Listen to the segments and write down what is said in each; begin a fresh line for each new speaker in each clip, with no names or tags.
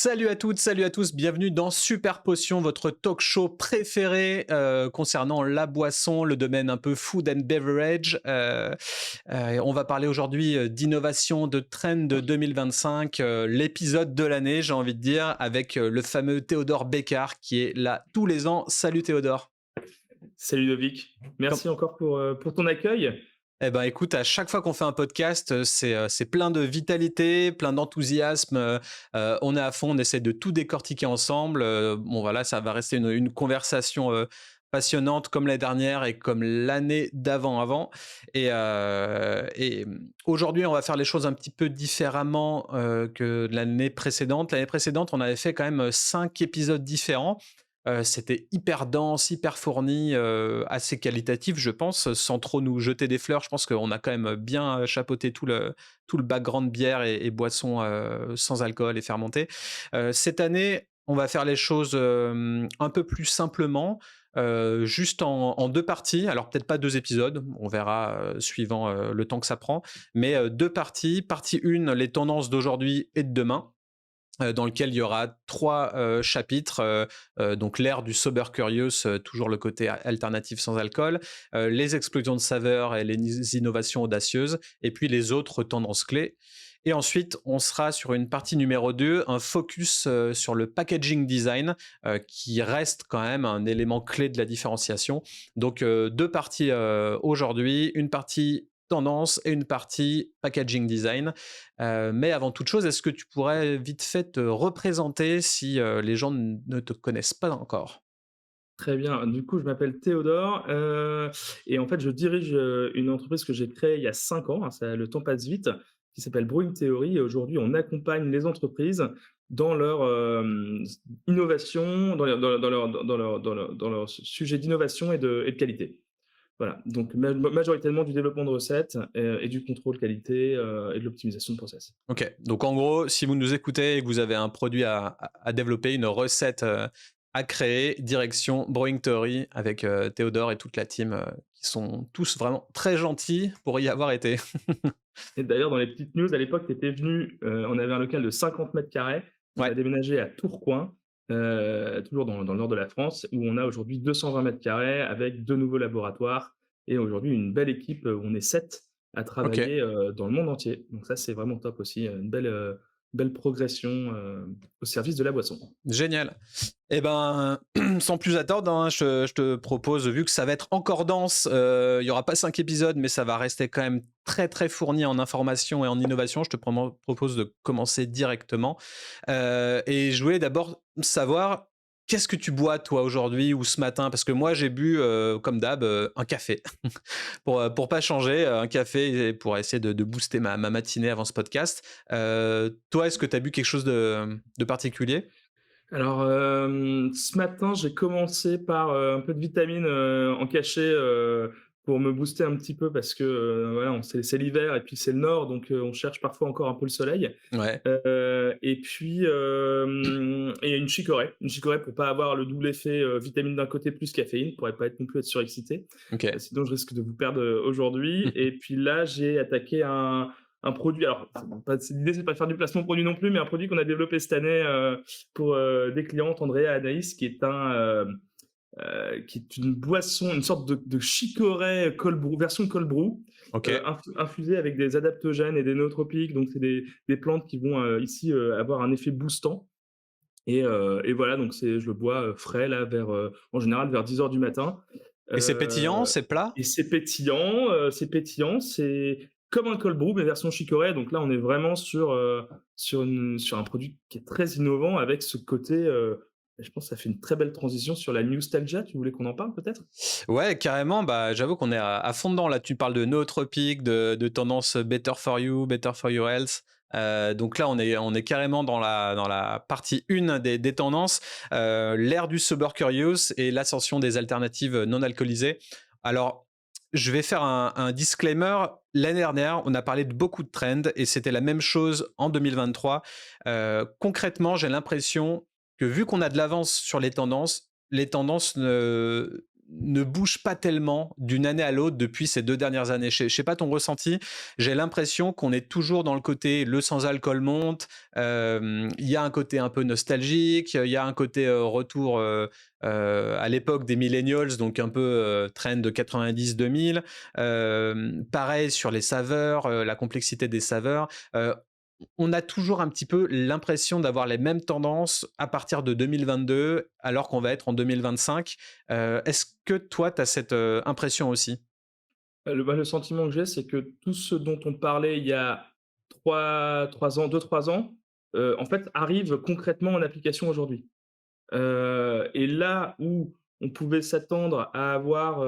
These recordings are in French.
Salut à toutes, salut à tous, bienvenue dans Super Potion, votre talk show préféré concernant la boisson, le domaine un peu food and beverage. On va parler aujourd'hui d'innovation, de trend de 2025, l'épisode de l'année, j'ai envie de dire, avec le fameux Théodore Bécard qui est là tous les ans. Salut Théodore.
Salut Ludovic, merci encore pour ton accueil.
Eh ben, écoute, à chaque fois qu'on fait un podcast, c'est plein de vitalité, plein d'enthousiasme. On est à fond, on essaie de tout décortiquer ensemble. Bon, voilà, ça va rester une conversation passionnante comme l'année dernière et comme l'année d'avant. Et aujourd'hui, on va faire les choses un petit peu différemment que l'année précédente. L'année précédente, on avait fait quand même 5 épisodes différents. C'était hyper dense, hyper fourni, assez qualitatif, je pense, sans trop nous jeter des fleurs. Je pense qu'on a quand même bien chapeauté tout le background bière et boissons sans alcool et fermentées. Cette année, on va faire les choses un peu plus simplement, juste en deux parties. Alors peut-être pas deux épisodes, on verra suivant le temps que ça prend, mais deux parties. Partie 1, les tendances d'aujourd'hui et de demain, dans lequel il y aura 3 chapitres, donc l'ère du Sober Curious, toujours le côté alternatif sans alcool, les explosions de saveurs et les innovations audacieuses, et puis les autres tendances clés. Et ensuite, on sera sur une partie numéro 2, un focus sur le packaging design, qui reste quand même un élément clé de la différenciation. Donc, 2 parties aujourd'hui, une partie tendance et une partie packaging design. Mais avant toute chose, est-ce que tu pourrais vite fait te représenter si les gens ne te connaissent pas encore?
Très bien, du coup je m'appelle Théodore et en fait je dirige une entreprise que j'ai créée il y a 5 ans, hein, le temps passe vite, qui s'appelle Brewing Theory et aujourd'hui on accompagne les entreprises dans leur innovation, dans leur sujet d'innovation et de qualité. Voilà, donc majoritairement du développement de recettes et du contrôle qualité et de l'optimisation de process.
Ok, donc en gros, si vous nous écoutez et que vous avez un produit à développer, une recette à créer, direction Brewing Theory avec Théodore et toute la team qui sont tous vraiment très gentils pour y avoir été.
Et d'ailleurs, dans les petites news, à l'époque, tu étais venu, on avait un local de 50 mètres carrés. On a
Ouais.
déménagé à Tourcoing, toujours dans le nord de la France, où on a aujourd'hui 220 mètres carrés avec 2 nouveaux laboratoires et aujourd'hui une belle équipe, où on est 7 à
Ok.
travailler, dans le monde entier. Donc ça, c'est vraiment top aussi, une belle progression, au service de la boisson.
Génial. Eh ben, sans plus attendre, hein, je te propose, vu que ça va être encore dense, il n'y aura pas 5 épisodes, mais ça va rester quand même très très fourni en information et en innovation, je te propose de commencer directement. Et je voulais d'abord savoir, qu'est-ce que tu bois toi aujourd'hui ou ce matin? Parce que moi j'ai bu, comme d'hab, un café. Pour pas changer, un café pour essayer de booster ma matinée avant ce podcast. Toi, est-ce que tu as bu quelque chose de particulier?
Alors, ce matin, j'ai commencé par, un peu de vitamines, en cachet, pour me booster un petit peu parce que, voilà, c'est l'hiver et puis c'est le nord donc on cherche parfois encore un peu le soleil.
Ouais.
Et puis, et une chicorée pour pas avoir le double effet, vitamine d'un côté plus caféine, pour pas être non plus être surexcité.
OK.
Sinon je risque de vous perdre, aujourd'hui et puis là, j'ai attaqué un produit alors l'idée c'est pas de faire du placement produit non plus, mais un produit qu'on a développé cette année, pour, des clientes, Andrea et Anaïs, qui est une boisson, une sorte de chicorée cold brew, version cold brew,
OK.
infusée avec des adaptogènes et des nootropiques. Donc, c'est des plantes qui vont ici avoir un effet boostant. Et voilà, donc je le bois frais, là, en général, vers 10 heures du matin.
Et c'est pétillant,
Euh,
c'est plat?
et c'est comme un cold brew, mais version chicorée. Donc là, on est vraiment sur un produit qui est très innovant avec ce côté. Je pense que ça fait une très belle transition sur la nostalgia. Tu voulais qu'on en parle peut-être?
Ouais, carrément. Bah, j'avoue qu'on est à fond dedans. Là, tu parles de nootropiques, de tendance better for you, better for your health. Donc là, on est carrément dans la partie 1 des tendances, l'ère du sober curious et l'ascension des alternatives non alcoolisées. Alors, je vais faire un disclaimer. L'année dernière, on a parlé de beaucoup de trends et c'était la même chose en 2023. Concrètement, j'ai l'impression que vu qu'on a de l'avance sur les tendances ne bouge pas tellement d'une année à l'autre depuis ces 2 dernières années. Je sais pas ton ressenti, j'ai l'impression qu'on est toujours dans le côté le sans alcool monte, il y a un côté un peu nostalgique, il y a un côté, retour, à l'époque des millennials, donc un peu, trend de 90-2000. Pareil sur les saveurs, la complexité des saveurs. On a toujours un petit peu l'impression d'avoir les mêmes tendances à partir de 2022, alors qu'on va être en 2025. Est-ce que toi, tu as cette impression aussi?
Le sentiment que j'ai, c'est que tout ce dont on parlait il y a trois ans, 2-3 ans, en fait, arrive concrètement en application aujourd'hui. Et là où on pouvait s'attendre à avoir,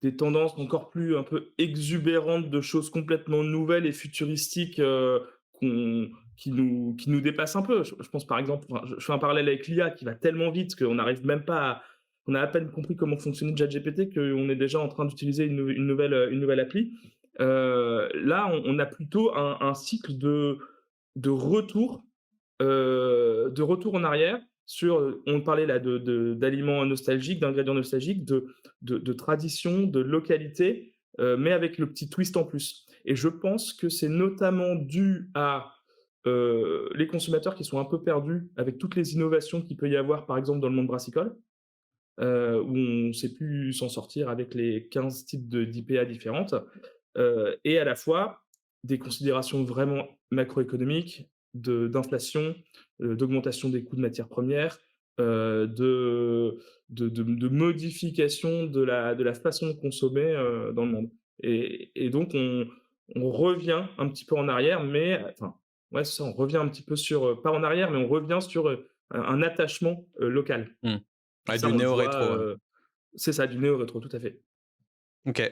des tendances encore plus un peu exubérantes de choses complètement nouvelles et futuristiques, qu'on qui nous dépassent un peu. Je pense par exemple, enfin, je fais un parallèle avec l'IA qui va tellement vite qu'on n'arrive même pas à on a à peine compris comment fonctionnait ChatGPT qu'on est déjà en train d'utiliser une nouvelle appli. Là, on a plutôt un cycle de retour de retour en arrière sur, on parlait là d'aliments nostalgiques, d'ingrédients nostalgiques, de traditions, de localité, mais avec le petit twist en plus. Et je pense que c'est notamment dû à, les consommateurs qui sont un peu perdus avec toutes les innovations qu'il peut y avoir, par exemple, dans le monde brassicole, où on ne sait plus s'en sortir avec les 15 types d'IPA différentes, et à la fois des considérations vraiment macroéconomiques, d'inflation, d'augmentation des coûts de matières premières, de modification de la façon de consommer, dans le monde. Et donc on revient un petit peu en arrière, mais enfin, ouais, c'est ça, on revient un petit peu sur, pas en arrière, mais on revient sur, un attachement, local.
Mmh.
Et
Ouais,
ça,
du
on le voit,
néo-rétro, ouais.
c'est ça, du néo-rétro, tout à fait.
OK.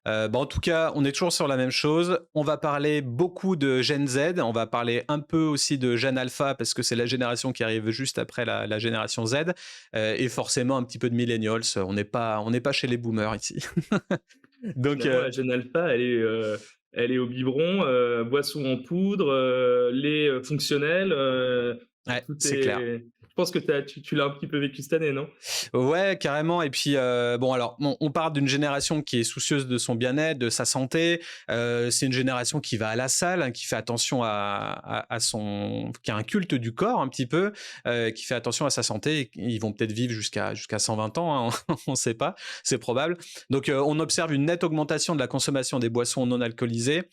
Bah, en tout cas, on est toujours sur la même chose. On va parler beaucoup de Gen Z, on va parler un peu aussi de Gen Alpha parce que c'est la génération qui arrive juste après la génération Z, et forcément un petit peu de millennials. On n'est pas chez les boomers ici. Donc
Finalement, la Gen Alpha, elle est au biberon, boisson en poudre, lait, fonctionnel,
ouais,
tout
c'est clair.
est je pense que tu l'as un petit peu vécu cette année, non?
Ouais, carrément. Et puis, bon, alors, on parle d'une génération qui est soucieuse de son bien-être, de sa santé. C'est une génération qui va à la salle, hein, qui fait attention à son, qui a un culte du corps un petit peu, qui fait attention à sa santé. Ils vont peut-être vivre jusqu'à 120 ans, hein, on ne sait pas, c'est probable. Donc, on observe une nette augmentation de la consommation des boissons non alcoolisées.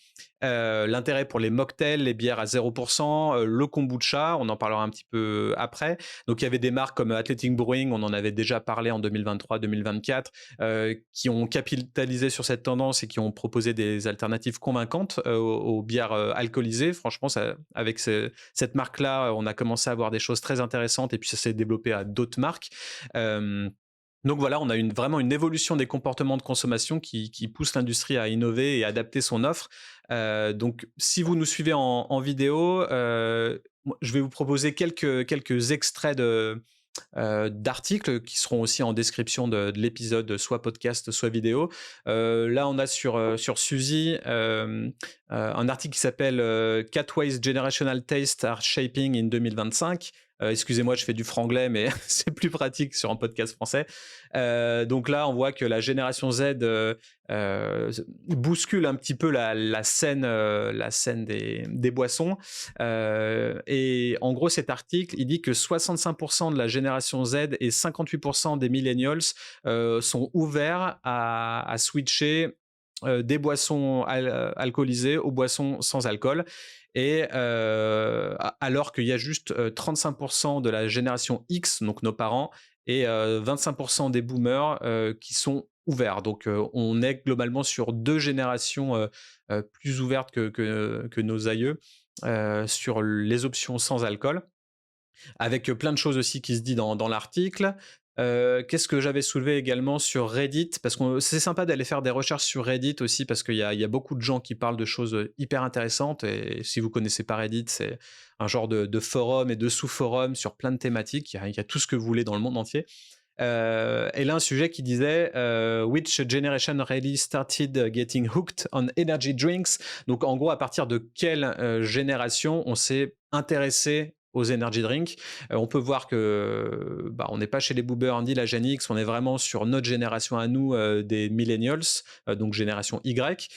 L'intérêt pour les mocktails, les bières à 0%, le kombucha, on en parlera un petit peu après. Donc il y avait des marques comme Athletic Brewing, on en avait déjà parlé en 2023-2024, qui ont capitalisé sur cette tendance et qui ont proposé des alternatives convaincantes aux bières alcoolisées. Franchement, avec cette marque-là, on a commencé à avoir des choses très intéressantes et puis ça s'est développé à d'autres marques. Donc voilà, on a vraiment une évolution des comportements de consommation qui pousse l'industrie à innover et adapter son offre. Donc si vous nous suivez en vidéo, je vais vous proposer quelques extraits d'articles qui seront aussi en description de l'épisode, soit podcast, soit vidéo. Là, on a sur Suzy un article qui s'appelle Cat Waste Generational Taste Are Shaping in 2025. Excusez-moi, je fais du franglais, mais c'est plus pratique sur un podcast français. Donc là, on voit que la génération Z bouscule un petit peu la scène des boissons. Et en gros, cet article, il dit que 65% de la génération Z et 58% des millennials sont ouverts à switcher des boissons alcoolisées aux boissons sans alcool. Et alors qu'il y a juste 35% de la génération X, donc nos parents, et 25% des boomers qui sont ouverts. Donc on est globalement sur deux générations plus ouvertes que nos aïeux sur les options sans alcool, avec plein de choses aussi qui se dit dans l'article. Qu'est-ce que j'avais soulevé également sur Reddit, parce que c'est sympa d'aller faire des recherches sur Reddit aussi, parce qu'il y a beaucoup de gens qui parlent de choses hyper intéressantes, et si vous connaissez pas Reddit, c'est un genre de forum et de sous-forum sur plein de thématiques, il y a tout ce que vous voulez dans le monde entier. Et là, un sujet qui disait Which generation really started getting hooked on energy drinks? Donc, en gros, à partir de quelle génération on s'est intéressé aux energy drinks. On peut voir que bah, on n'est pas chez les boomers ni la Gen X, on est vraiment sur notre génération à nous, des millennials, donc génération Y,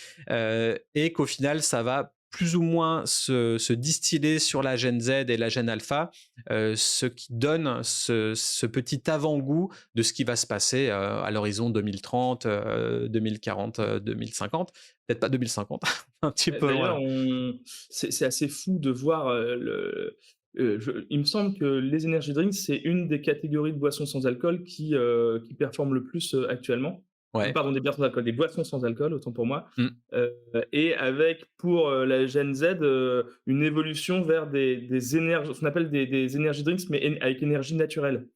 et qu'au final, ça va plus ou moins se distiller sur la Gen Z et la Gen Alpha, ce qui donne ce petit avant-goût de ce qui va se passer à l'horizon 2030, 2040, 2050. Peut-être pas 2050, un petit peu loin
D'ailleurs,
là.
c'est assez fou de voir, il me semble que les energy drinks, c'est une des catégories de boissons sans alcool qui performe le plus, actuellement.
Ouais.
Pardon, des bières sans alcool, des boissons sans alcool, autant pour moi.
Mm.
Heu et avec pour, la Gen Z, une évolution vers des énergies ce qu'on appelle des energy drinks, mais avec énergie naturelle.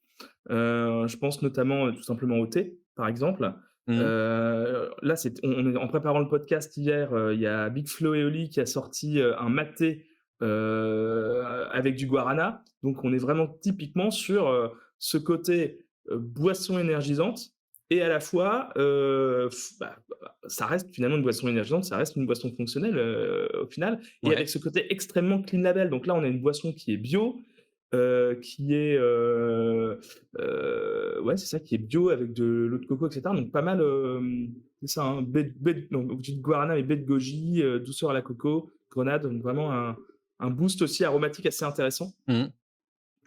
Je pense notamment, tout simplement au thé, par exemple.
Mm.
Là, on est en préparant le podcast hier, il y a Big Flo et Oli qui a sorti, un maté, avec du guarana. Donc on est vraiment typiquement sur, ce côté, boisson énergisante et à la fois, ça reste finalement une boisson énergisante, ça reste une boisson fonctionnelle, au final et avec
Ouais.
ce côté extrêmement clean label. Donc là, on a une boisson qui est bio, qui est, ouais, c'est ça, qui est bio avec de l'eau de coco et cetera, donc pas mal, c'est ça, hein, baie donc je dis guarana, mais baie de goji, douceur à la coco, grenade, donc vraiment un boost aussi aromatique assez intéressant,
Mm.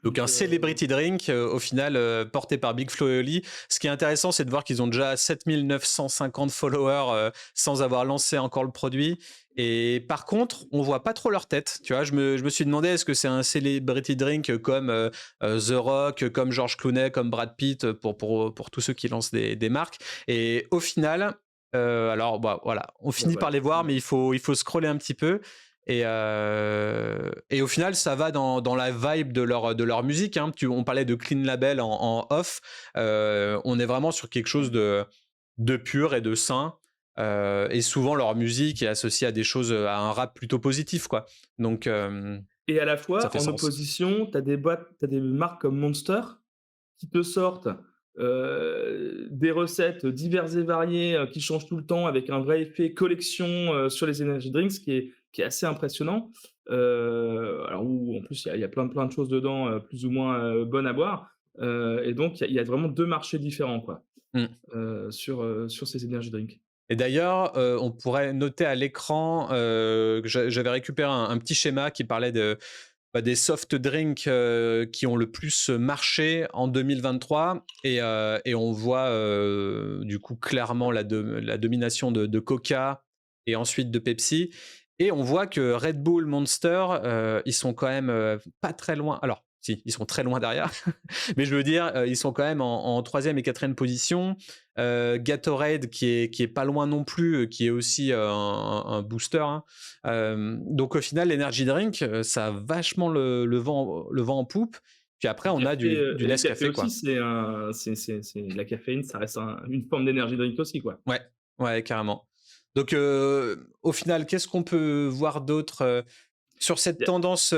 Donc
donc
un celebrity drink, au final, porté par Big Flo et Oli. Ce qui est intéressant, c'est de voir qu'ils ont déjà 7 950 followers, sans avoir lancé encore le produit. Et par contre, on voit pas trop leur tête. Tu vois, je me suis demandé, est-ce que c'est un celebrity drink comme The Rock, comme George Clooney, comme Brad Pitt, pour tous ceux qui lancent des marques. Et au final, alors bah, voilà, on
ouais,
finit par
voilà,
les voir, mais il faut scroller un petit peu. Et au final, ça va dans la vibe de leur musique. Hein. On parlait de clean label en off. On est vraiment sur quelque chose de pur et de sain. Et souvent, leur musique est associée à des choses, à un rap plutôt positif, quoi. Donc,
et à la
ça
fois,
fait
en
sens.
opposition, tu as des marques comme Monster qui te sortent, des recettes diverses et variées, qui changent tout le temps avec un vrai effet collection, sur les energy drinks qui est assez impressionnant. Alors où en plus il y a plein de choses dedans, plus ou moins, bonnes à boire, et donc il y a vraiment 2 marchés différents quoi,
Mm.
sur ces energy drinks.
Et d'ailleurs, on pourrait noter à l'écran que j'avais récupéré un petit schéma qui parlait des soft drinks qui ont le plus marché en 2023. Et on voit du coup clairement la domination de Coca et ensuite de Pepsi. Et on voit que Red Bull, Monster, ils sont quand même pas très loin. Alors, si, ils sont très loin derrière. Mais je veux dire, ils sont quand même en troisième et quatrième position. Gatorade qui est pas loin non plus, qui est aussi un booster. Hein. Donc au final, l'energy drink, ça a vachement le vent en poupe. Puis après, on a du
Et le café
Nescafé,
aussi,
quoi.
c'est la caféine, ça reste une forme d'énergie drink aussi, quoi.
Ouais, ouais, carrément. Donc au final, qu'est-ce qu'on peut voir d'autre
Il y a
sur cette tendance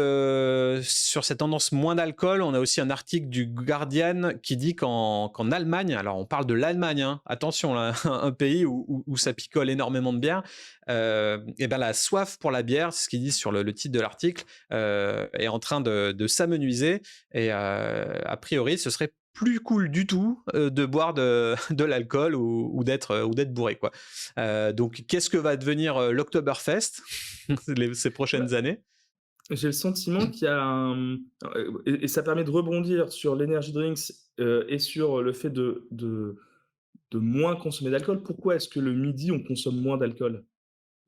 moins d'alcool, on a aussi un article du Guardian qui dit qu'en Allemagne, alors on parle de l'Allemagne, hein, attention, là, un pays où ça picole énormément de bière, et ben la soif pour la bière, c'est ce qu'ils disent sur le titre de l'article, est en train de s'amenuiser. Et a priori, ce serait plus cool du tout de boire de l'alcool ou d'être bourré, quoi. Donc, qu'est-ce que va devenir l'Oktoberfest ces
bah,
prochaines années?
j'ai le sentiment qu'il y a et ça permet de rebondir sur l'energy drinks, et sur le fait de moins consommer d'alcool. Pourquoi est-ce que le midi, on consomme moins d'alcool?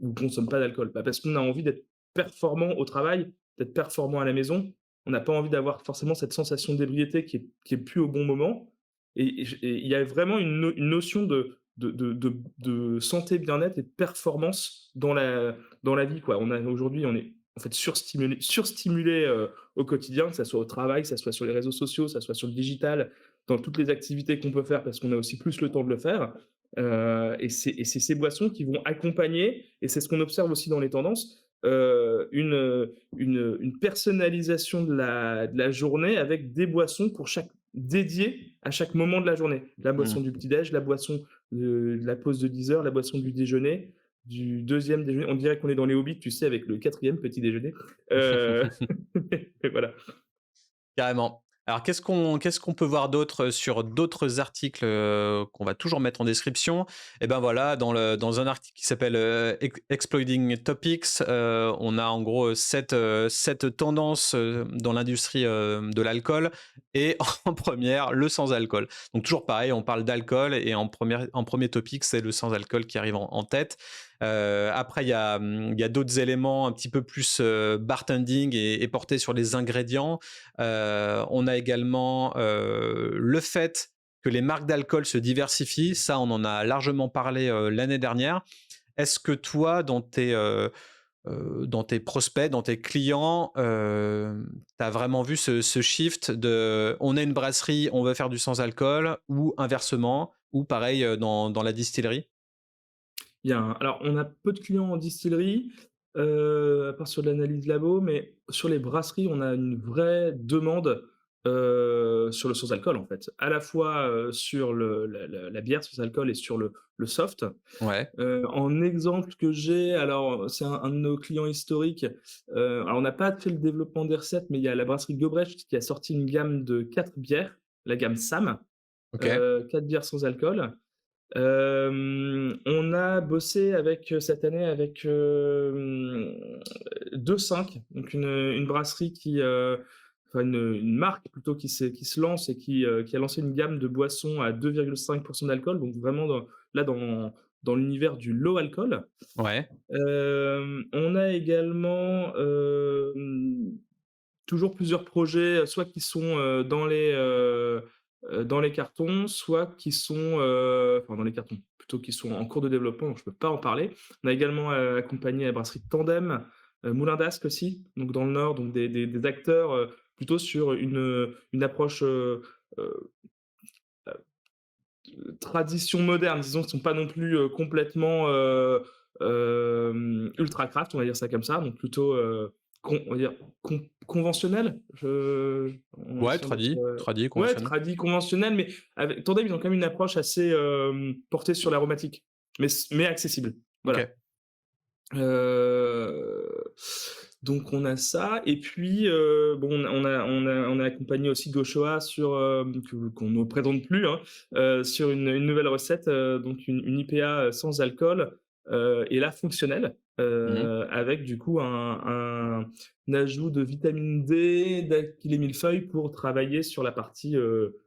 Ou on consomme pas d'alcool? Bah, parce qu'on a envie d'être performant au travail, d'être performant à la maison. On n'a pas envie d'avoir forcément cette sensation d'ébriété qui est plus au bon moment et il y a vraiment une notion de santé, bien-être et de performance dans la vie, quoi. Aujourd'hui, on est en fait surstimulé, au quotidien, que ça soit au travail, que ça soit sur les réseaux sociaux, que ça soit sur le digital, dans toutes les activités qu'on peut faire parce qu'on a aussi plus le temps de le faire. Et c'est ces boissons qui vont accompagner, et c'est ce qu'on observe aussi dans les tendances, une personnalisation de la journée avec des boissons dédiées à chaque moment de la journée. La
Mmh.
boisson du petit-déj, la boisson de la pause de 10 heures, la boisson du déjeuner, du deuxième déjeuner. On dirait qu'on est dans les Hobbits, tu sais, avec le quatrième petit déjeuner. Euh, et voilà.
Carrément. Alors qu'est-ce qu'on peut voir d'autre sur d'autres articles, qu'on va toujours mettre en description? Et ben, voilà, dans un article qui s'appelle, Exploiting Topics, on a en gros 7 tendances, dans l'industrie, de l'alcool et en première le sans-alcool. Donc toujours pareil, on parle d'alcool et en 1er topic, c'est le sans-alcool qui arrive en tête. Après il y a d'autres éléments un petit peu plus, bartending et portés sur les ingrédients. On a également le fait que les marques d'alcool se diversifient. Ça, on en a largement parlé l'année dernière. Est-ce que toi, dans tes prospects, dans tes clients, tu as vraiment vu ce shift de on est une brasserie, on veut faire du sans-alcool, ou inversement, ou pareil dans la distillerie?
Il y a un alors on a peu de clients en distillerie, à part sur de l'analyse labo, mais sur les brasseries, on a une vraie demande, sur le sans alcool, en fait. À la fois, sur la bière sans alcool et sur le soft.
Ouais,
En exemple que j'ai, alors c'est un de nos clients historiques, alors on n'a pas fait le développement des recettes, mais il y a la brasserie Gobrecht qui a sorti une gamme de 4 bières, la gamme Sam,
OK,
4 bières sans alcool. On a bossé avec, cette année avec, 2-5, donc une brasserie enfin une marque plutôt qui se lance et qui a lancé une gamme de boissons à 2,5 d'alcool, donc vraiment dans l'univers du low alcool.
ouais,
On a également, toujours plusieurs projets, soit qui sont, dans les cartons, soit qui sont, enfin dans les cartons, plutôt qui sont en cours de développement, donc je peux pas en parler. On a également, accompagné la brasserie Tandem, Moulin d'Ascq aussi, donc dans le Nord, donc des acteurs, plutôt sur une approche, heu, tradition moderne, disons, qui sont pas non plus, complètement, ultra craft, on va dire ça comme ça, donc plutôt, on va dire conventionnel. On
ouais,
sans être,
tradi,
ouais,
conventionnel.
tradi conventionnel, mais avec Tandem, ils ont quand même une approche assez, portée sur l'aromatique, mais accessible. Voilà.
OK.
Heu, donc on a ça et puis, bon, on a accompagné aussi Gauchois sur, qu'on ne présente plus, hein, sur une nouvelle recette, donc une IPA, sans alcool, et là fonctionnelle,
Mmh.
avec du coup un ajout de vitamine D, d'alkyle et millefeuille pour travailler sur la partie,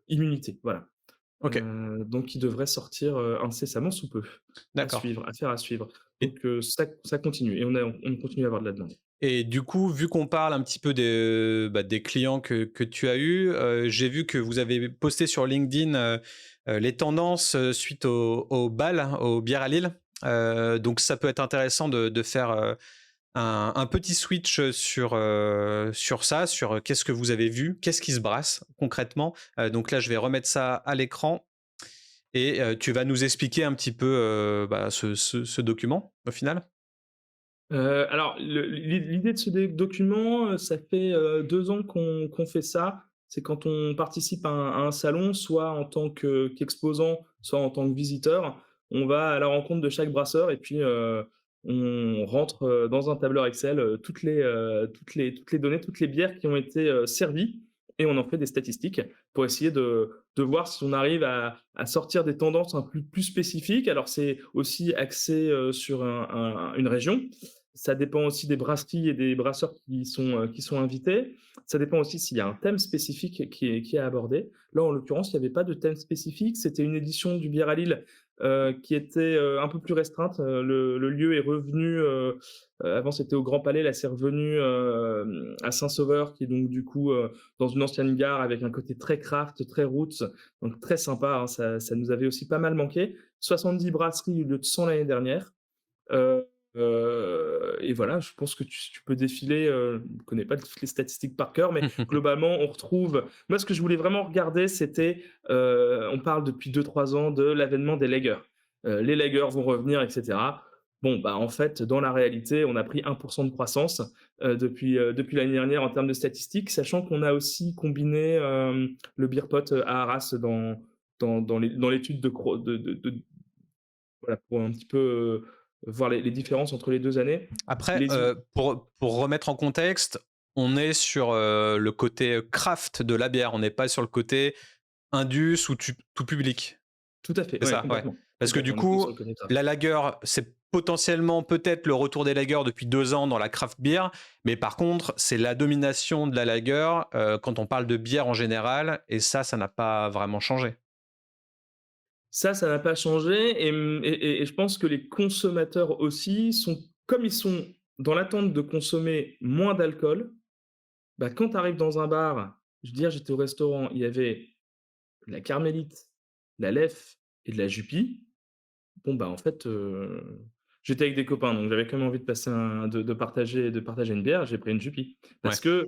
immunité. Voilà.
OK,
Donc qui devrait sortir, incessamment sous peu. À
d'accord.
suivre, affaire à suivre.
Et
Donc ça continue et on continue à avoir de la demande.
du coup, vu qu'on parle un petit peu des clients que tu as eus, j'ai vu que vous avez posté sur LinkedIn, les tendances, suite au bal, aux bières à Lille. Donc ça peut être intéressant de faire, un petit switch sur ça, sur, qu'est-ce que vous avez vu? Qu'est-ce qui se brasse concrètement? Donc là, je vais remettre ça à l'écran et tu vas nous expliquer un petit peu, ce document, au final?
Alors l'idée de ce document, ça fait, 2 ans qu'on fait ça. C'est quand on participe à un salon, soit en tant qu'exposant, soit en tant que visiteur. On va à la rencontre de chaque brasseur et puis, on rentre, dans un tableur Excel, toutes les données, toutes les bières qui ont été, servies et on en fait des statistiques pour essayer de voir si on arrive à sortir des tendances un peu plus spécifiques. Alors c'est aussi axé, sur une région. Ça dépend aussi des brasseries et des brasseurs qui sont invités. Ça dépend aussi s'il y a un thème spécifique qui est abordé. Là, en l'occurrence, il n'y avait pas de thème spécifique. C'était une édition du Bière à Lille, qui était, un peu plus restreinte. Le lieu est revenu, avant c'était au Grand Palais, là c'est revenu, à Saint-Sauveur qui est donc du coup, dans une ancienne gare avec un côté très craft, très roots, donc très sympa, hein. Ça nous avait aussi pas mal manqué. 70 brasseries au lieu de 100 l'année dernière. Heu et voilà, je pense que tu peux défiler, je ne connais pas toutes les statistiques par cœur, mais globalement, on retrouve moi, ce que je voulais vraiment regarder, c'était, on parle depuis 2-3 ans de l'avènement des lagers. Les lagers vont revenir et cetera. Bon, bah, en fait, dans la réalité, on a pris 1 de croissance, depuis l'année dernière en termes de statistiques, sachant qu'on a aussi combiné, le beer pot, à Arras dans l'étude de voilà, pour un petit peu, voir les différences entre les 2 années.
Après,
Les i
pour remettre en contexte, on est sur le côté craft de la bière, on n'est pas sur le côté indus ou tout public.
Tout à fait,
C'est
ouais,
ça, ouais.
complètement,
Parce que du
complètement. On est plus sur
coup,
le côté craft.
la lager, c'est potentiellement peut-être le retour des lagers depuis 2 ans dans la craft beer, mais par contre, c'est la domination de la lager quand on parle de bière en général, et ça n'a pas vraiment changé.
Ça n'a pas changé et je pense que les consommateurs aussi sont comme ils sont dans l'attente de consommer moins d'alcool, bah, quand tu arrives dans un bar, je veux dire, j'étais au restaurant, il y avait de la Carmélite, de la Leffe et de la Jupy. Bon, bah, en fait, j'étais avec des copains, donc j'avais quand même envie de passer de partager une bière, j'ai pris une Jupy. Parce
Ouais,
que,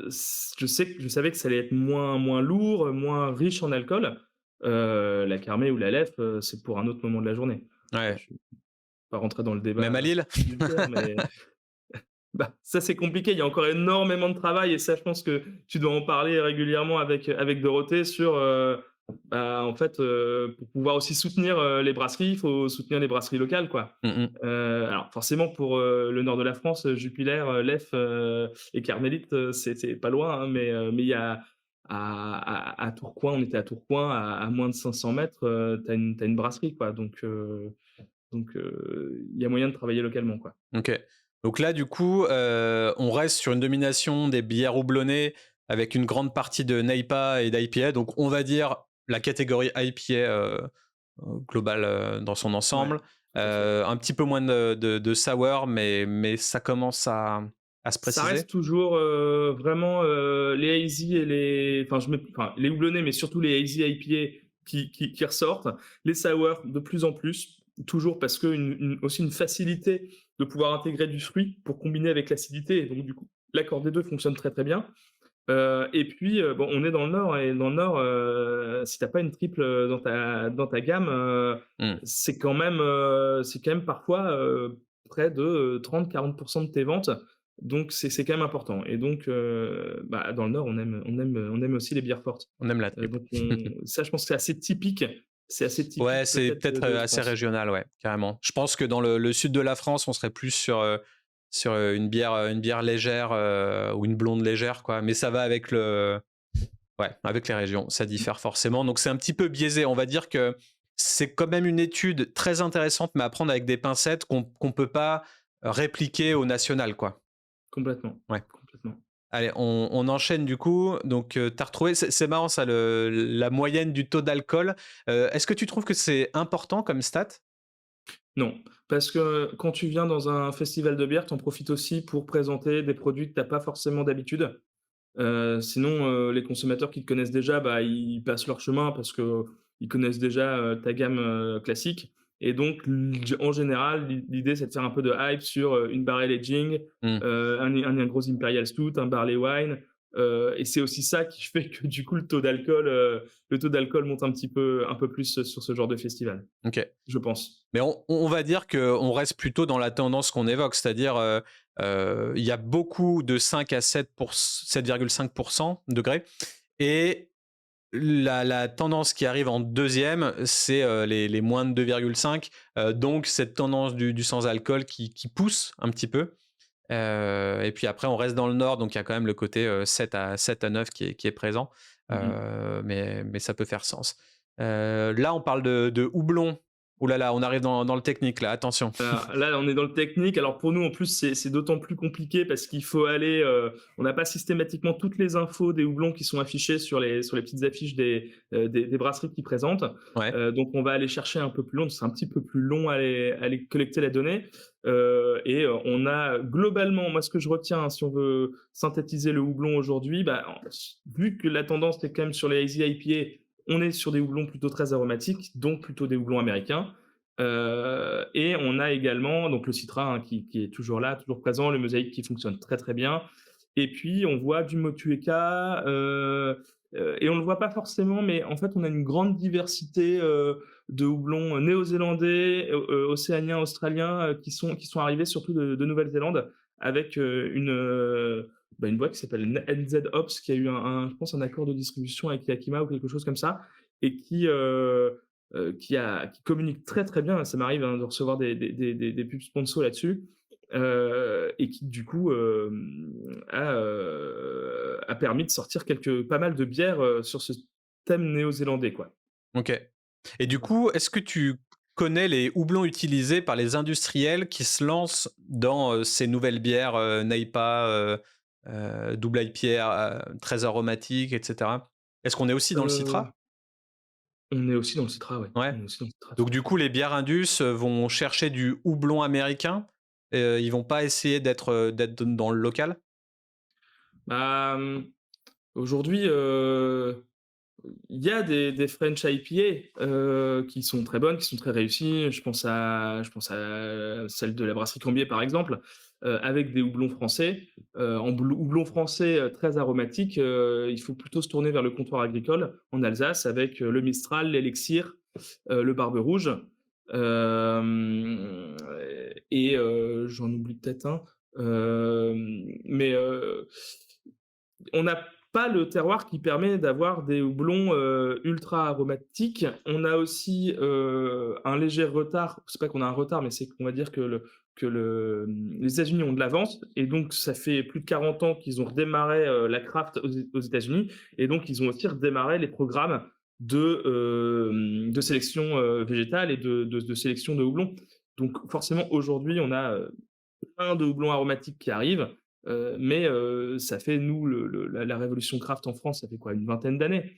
je savais que ça allait être moins lourd, moins riche en alcool. La Carmé ou la Leffe, c'est pour un autre moment de la journée.
ouais.
Je ne vais pas rentrer dans le
Même à
débat
Lille?
budgétaire, mais bah, ça, c'est compliqué. Il y a encore énormément de travail et ça, je pense que tu dois en parler régulièrement avec Dorothée sur, bah, en fait, pour pouvoir aussi soutenir, les brasseries, il faut soutenir les brasseries locales, quoi.
Mmh mh.
Alors forcément pour, le nord de la France, Jupiler, Leffe, et Carmélite, c'est pas loin, hein, mais il y a à Tourcoing, on était à Tourcoing, à moins de 500 mètres, tu as une brasserie, quoi. Donc il y a moyen de travailler localement, quoi.
OK. Donc là, du coup, on reste sur une domination des bières houblonnées avec une grande partie de NEIPA et d'IPA. Donc on va dire la catégorie IPA, globale, dans son
Ouais,
ensemble.
tout à fait.
Un petit peu moins de sour, mais ça commence à se
Ça
préciser?
reste toujours, vraiment, les hazy et les houblonnés, mais surtout les hazy IPA qui ressortent. Les sour de plus en plus, toujours parce aussi une facilité de pouvoir intégrer du fruit pour combiner avec l'acidité et donc du coup, l'accord des 2 fonctionne très, très bien. Et puis, bon, on est dans le Nord et dans le Nord, si tu as pas une triple, dans ta gamme,
Mmh.
c'est quand même parfois, près de, 30-40 de tes ventes. Donc c'est quand même important et donc bah, dans le Nord, on aime aussi les bières fortes.
On aime la triple.
Donc ça, je pense que c'est assez
Ouais,
typique
c'est
peut-être,
peut-être,
de
assez
France.
régional, ouais, carrément. Je pense que dans le sud de la France, on serait plus sur, une bière légère, ou une blonde légère, quoi. Mais ça va avec ouais, avec les régions, ça
Mmh,
diffère forcément. Donc c'est un petit peu biaisé. On va dire que c'est quand même une étude très intéressante, mais à prendre avec des pincettes qu'on peut pas répliquer au national, quoi.
complètement,
Ouais.
complètement.
Allez, on enchaîne du coup. Donc, tu as retrouvé, c'est marrant ça, la moyenne du taux d'alcool. Est-ce que tu trouves que c'est important comme stat?
Non, parce que quand tu viens dans un festival de bière, tu en profites aussi pour présenter des produits que tu as pas forcément d'habitude. Sinon, les consommateurs qui te connaissent déjà, bah, ils passent leur chemin parce qu'ils connaissent déjà, ta gamme, classique et donc en général, l'idée, c'est de faire un peu de hype sur, une barrel aging,
Mmh.
un gros imperial stout, un barley wine, et c'est aussi ça qui fait que du coup le taux d'alcool monte un peu plus sur ce genre de festival,
OK.
je pense.
Mais on va dire qu'on reste plutôt dans la tendance qu'on évoque, c'est-à-dire, il y a beaucoup de 5 à 7,5 degrés, et la tendance qui arrive en deuxième, c'est les moins de 2,5. Donc cette tendance du sans alcool qui pousse un petit peu. Et puis après, on reste dans le nord, donc il y a quand même le côté 7 à 9 qui est présent.
Mmh mh.
Mais ça peut faire sens. Là, on parle de houblon. Ouh là là, on arrive dans le technique là, attention.
Alors là, on est dans le technique. Alors pour nous, en plus, c'est d'autant plus compliqué parce qu'il faut aller, on n'a pas systématiquement toutes les infos des houblons qui sont affichées sur les petites affiches des brasseries qui présentent.
Ouais.
Donc on va aller chercher un peu plus long, c'est un petit peu plus long à aller collecter la donnée. Et on a globalement, moi ce que je retiens, hein, si on veut synthétiser le houblon aujourd'hui, bah, vu que la tendance est quand même sur les hazy IPA, on est sur des houblons plutôt très aromatiques, donc plutôt des houblons américains. Et on a également donc le Citra, hein, qui est toujours là, toujours présent, le Mosaïque qui fonctionne très, très bien et puis on voit du Motueka, et on le voit pas forcément, mais en fait, on a une grande diversité, de houblons néo-zélandais, océaniens, australiens, qui sont arrivés surtout de Nouvelle-Zélande avec, une boîte qui s'appelle NZ Ops qui a eu je pense un accord de distribution avec Yakima ou quelque chose comme ça et qui communique très, très bien. Ça m'arrive, hein, de recevoir des pubs sponsors là-dessus. et qui du coup, a permis de sortir pas mal de bières, sur ce thème néo-zélandais, quoi.
OK. Et du coup, est-ce que tu connais les houblons utilisés par les industriels qui se lancent dans, ces nouvelles bières, NEIPA, double IPA, très aromatiques et cetera? Est-ce qu'on est aussi dans le
Heu,
citras?
on est aussi dans le Citra, ouais.
Ouais.
On est aussi dans le Citra, tout
Donc
à
du
fait.
coup, les bières indus, vont chercher du houblon américain, ils vont pas essayer d'être dans le local?
Bah, aujourd'hui, il y a des French IPA, qui sont très bonnes, qui sont très réussies. Je pense à celle de la brasserie Cambier, par exemple, avec des houblons français. Houblons français, très aromatiques, il faut plutôt se tourner vers le comptoir agricole en Alsace avec, le Mistral, l'Élixir, le Barbe Rouge, hem et j'en oublie peut-être un, mais on n'a pas le terroir qui permet d'avoir des houblons, ultra aromatiques. On a aussi, un léger retard. C'est pas qu'on a un retard, mais c'est qu'on va dire les États-Unis ont de l'avance et donc ça fait plus de 40 ans qu'ils ont redémarré, la craft aux États-Unis et donc ils ont aussi redémarré les programmes de sélection, végétale et de sélection de houblons. Donc forcément aujourd'hui on a, plein de houblons aromatiques qui arrivent, mais ça fait nous la révolution craft en France, ça fait quoi? Une vingtaine d'années,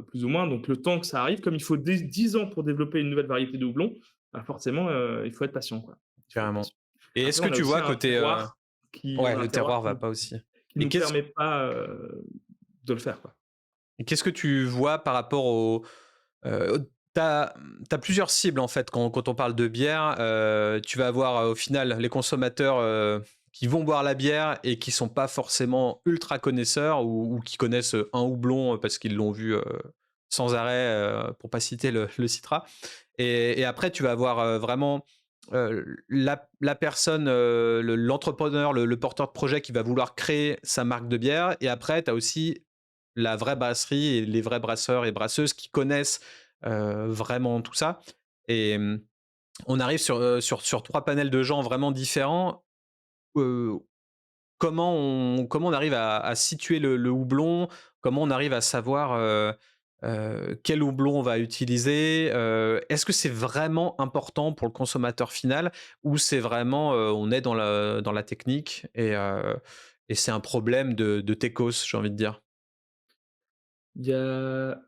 plus ou moins. Donc le temps que ça arrive, comme il faut 10 ans pour développer une nouvelle variété de houblon, bah, forcément, il faut être patient, quoi. Il faut être
Carrément.
patient.
Et est-ce
Après
que
on a
tu
aussi
vois côté, ouais,
un
le
terroir
terroir va pas aussi.
qui
Et
nous
qu'est-ce
permet pas, de le faire, quoi.
Et qu'est-ce que tu vois par rapport au tu as plusieurs cibles en fait quand on parle de bière, tu vas avoir, au final les consommateurs, qui vont boire la bière et qui sont pas forcément ultra connaisseurs ou qui connaissent, un houblon, parce qu'ils l'ont vu, sans arrêt, pour pas citer le citrat et après tu vas avoir, vraiment, la personne, l'entrepreneur, le porteur de projet qui va vouloir créer sa marque de bière et après tu as aussi la vraie brasserie et les vrais brasseurs et brasseuses qui connaissent, vraiment tout ça et on arrive sur 3 panels de gens vraiment différents. Heu, comment on arrive à situer le houblon? Comment on arrive à savoir, quel houblon on va utiliser? Est-ce que c'est vraiment important pour le consommateur final ou c'est vraiment, on est dans la technique et c'est un problème de techos, j'ai envie de dire?
Il y a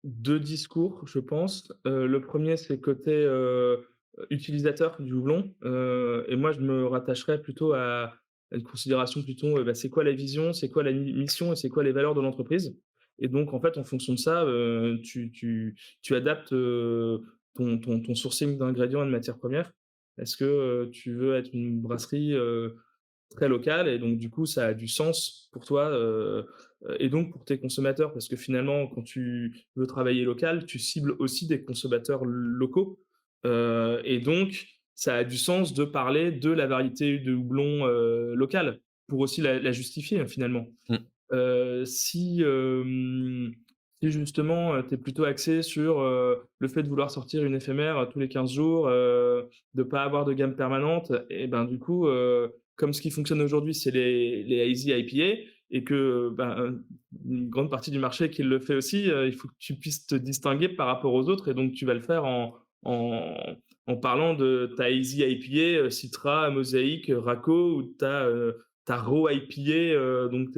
2 discours, je pense. Le premier c'est côté, utilisateur du houblon, et moi je me rattacherais plutôt à une considération plutôt, bah, c'est quoi la vision, c'est quoi la mission et c'est quoi les valeurs de l'entreprise? Et donc en fait, en fonction de ça, tu adaptes, ton sourcing d'ingrédients et de matières premières. Est-ce que, tu veux être une brasserie, très local et donc du coup, ça a du sens pour toi, et donc pour tes consommateurs parce que finalement, quand tu veux travailler local, tu cibles aussi des consommateurs locaux, et donc ça a du sens de parler de la variété de houblon, locale pour aussi la justifier, finalement.
Mmh.
Si justement, tu es plutôt axé sur, le fait de vouloir sortir une éphémère, tous les 15 jours, de pas avoir de gamme permanente et ben, du coup, comme ce qui fonctionne aujourd'hui, c'est les hazy IPA et que, ben, une grande partie du marché qui le fait aussi, il faut que tu puisses te distinguer par rapport aux autres et donc tu vas le faire en en parlant de ta hazy IPA, Citra, Mosaïque, Raco ou ta raw IPA, donc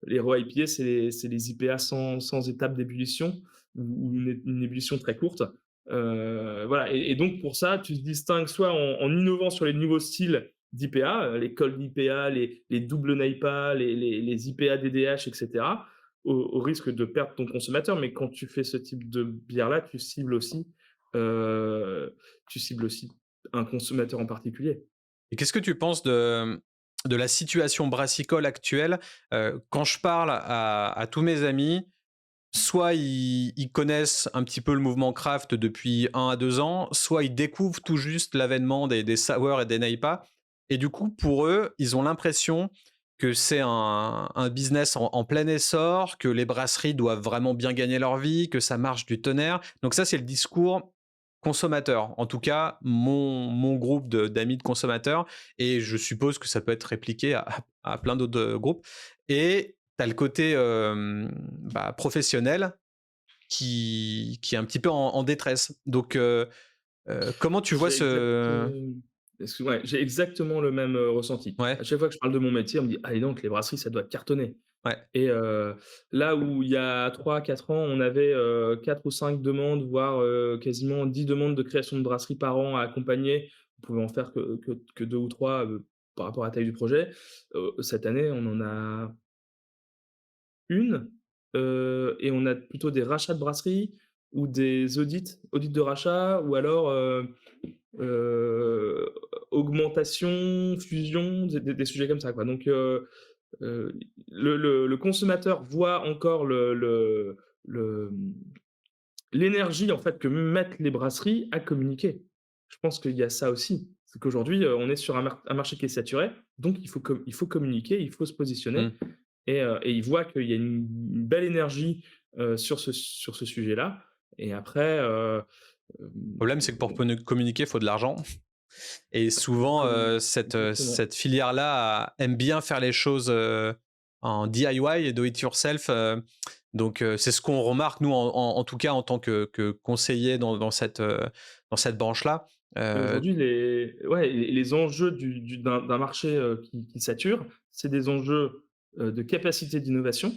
les raw IPA, c'est les IPA sans étape d'ébullition ou une ébullition très courte. Voilà et donc pour ça, tu te distingues soit en innovant sur les nouveaux styles d'IPA, les cold IPA, les double NEIPA, les IPA DDH et cetera, au risque de perdre ton consommateur. Mais quand tu fais ce type de bière-là, heu, tu cibles aussi un consommateur en particulier.
Et qu'est-ce que tu penses de la situation brassicole actuelle? Quand je parle à tous mes amis, soit ils connaissent un petit peu le mouvement craft depuis 1 à 2 ans, soit ils découvrent tout juste l'avènement des sours et des NEIPA et du coup, pour eux, ils ont l'impression que c'est un business en plein essor, que les brasseries doivent vraiment bien gagner leur vie, que ça marche du tonnerre. Donc ça, c'est le discours consommateurs. En tout cas, mon groupe d'amis de consommateurs, et je suppose que ça peut être répliqué à plein d'autres groupes. Et tu as le côté professionnel qui est un petit peu en détresse. Donc, comment tu vois
J'ai exact
ce...
excuse-moi, j'ai exactement le même, ressenti.
Ouais,
À chaque fois que je parle de mon métier, on me dit: «Ah dis donc, les brasseries, ça doit cartonner».
ouais.
Et là où il y a 3 4 ans, on avait, 4 ou 5 demandes, voire, quasiment 10 demandes de création de brasserie par an à accompagner. On pouvait en faire que 2 ou 3 par rapport à la taille du projet. Cette année, on en a une, et on a plutôt des rachats de brasseries ou des audits de rachat ou alors, heu, augmentation, fusion, des sujets comme ça, quoi. Donc Heu, le consommateur voit encore le, mmh, l'énergie en fait que mettent les brasseries à communiquer. Je pense qu'il y a ça aussi. C'est qu'aujourd'hui, on est sur un marché qui est saturé, donc il faut communiquer, il faut se positionner
Mmh.
et il voit qu'il y a une belle énergie, sur ce sujet-là et après,
Le problème, c'est que pour communiquer, il faut de l'argent. Et souvent,
exactement.
cette filière-là aime bien faire les choses en DIY et do it yourself. Donc, c'est ce qu'on remarque, nous, en tout cas, en tant que conseiller dans cette branche-là.
Et
Euh,
aujourd'hui, les enjeux d'un marché, qui sature, c'est des enjeux, de capacité d'innovation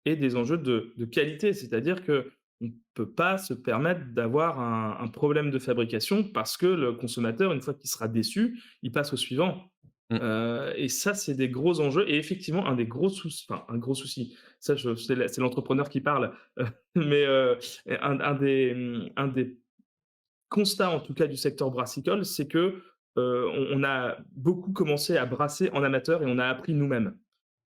et des enjeux de qualité. C'est-à-dire qu'on ne peut pas se permettre d'avoir un problème de fabrication parce que le consommateur, une fois qu'il sera déçu, il passe au suivant.
mm.
Et ça, c'est des gros enjeux et effectivement un des gros soucis enfin un gros souci, ça je c'est l'entrepreneur qui parle, mais un des constat en tout cas du secteur brassicole, c'est que, on a beaucoup commencé à brasser en amateur et on a appris nous-mêmes.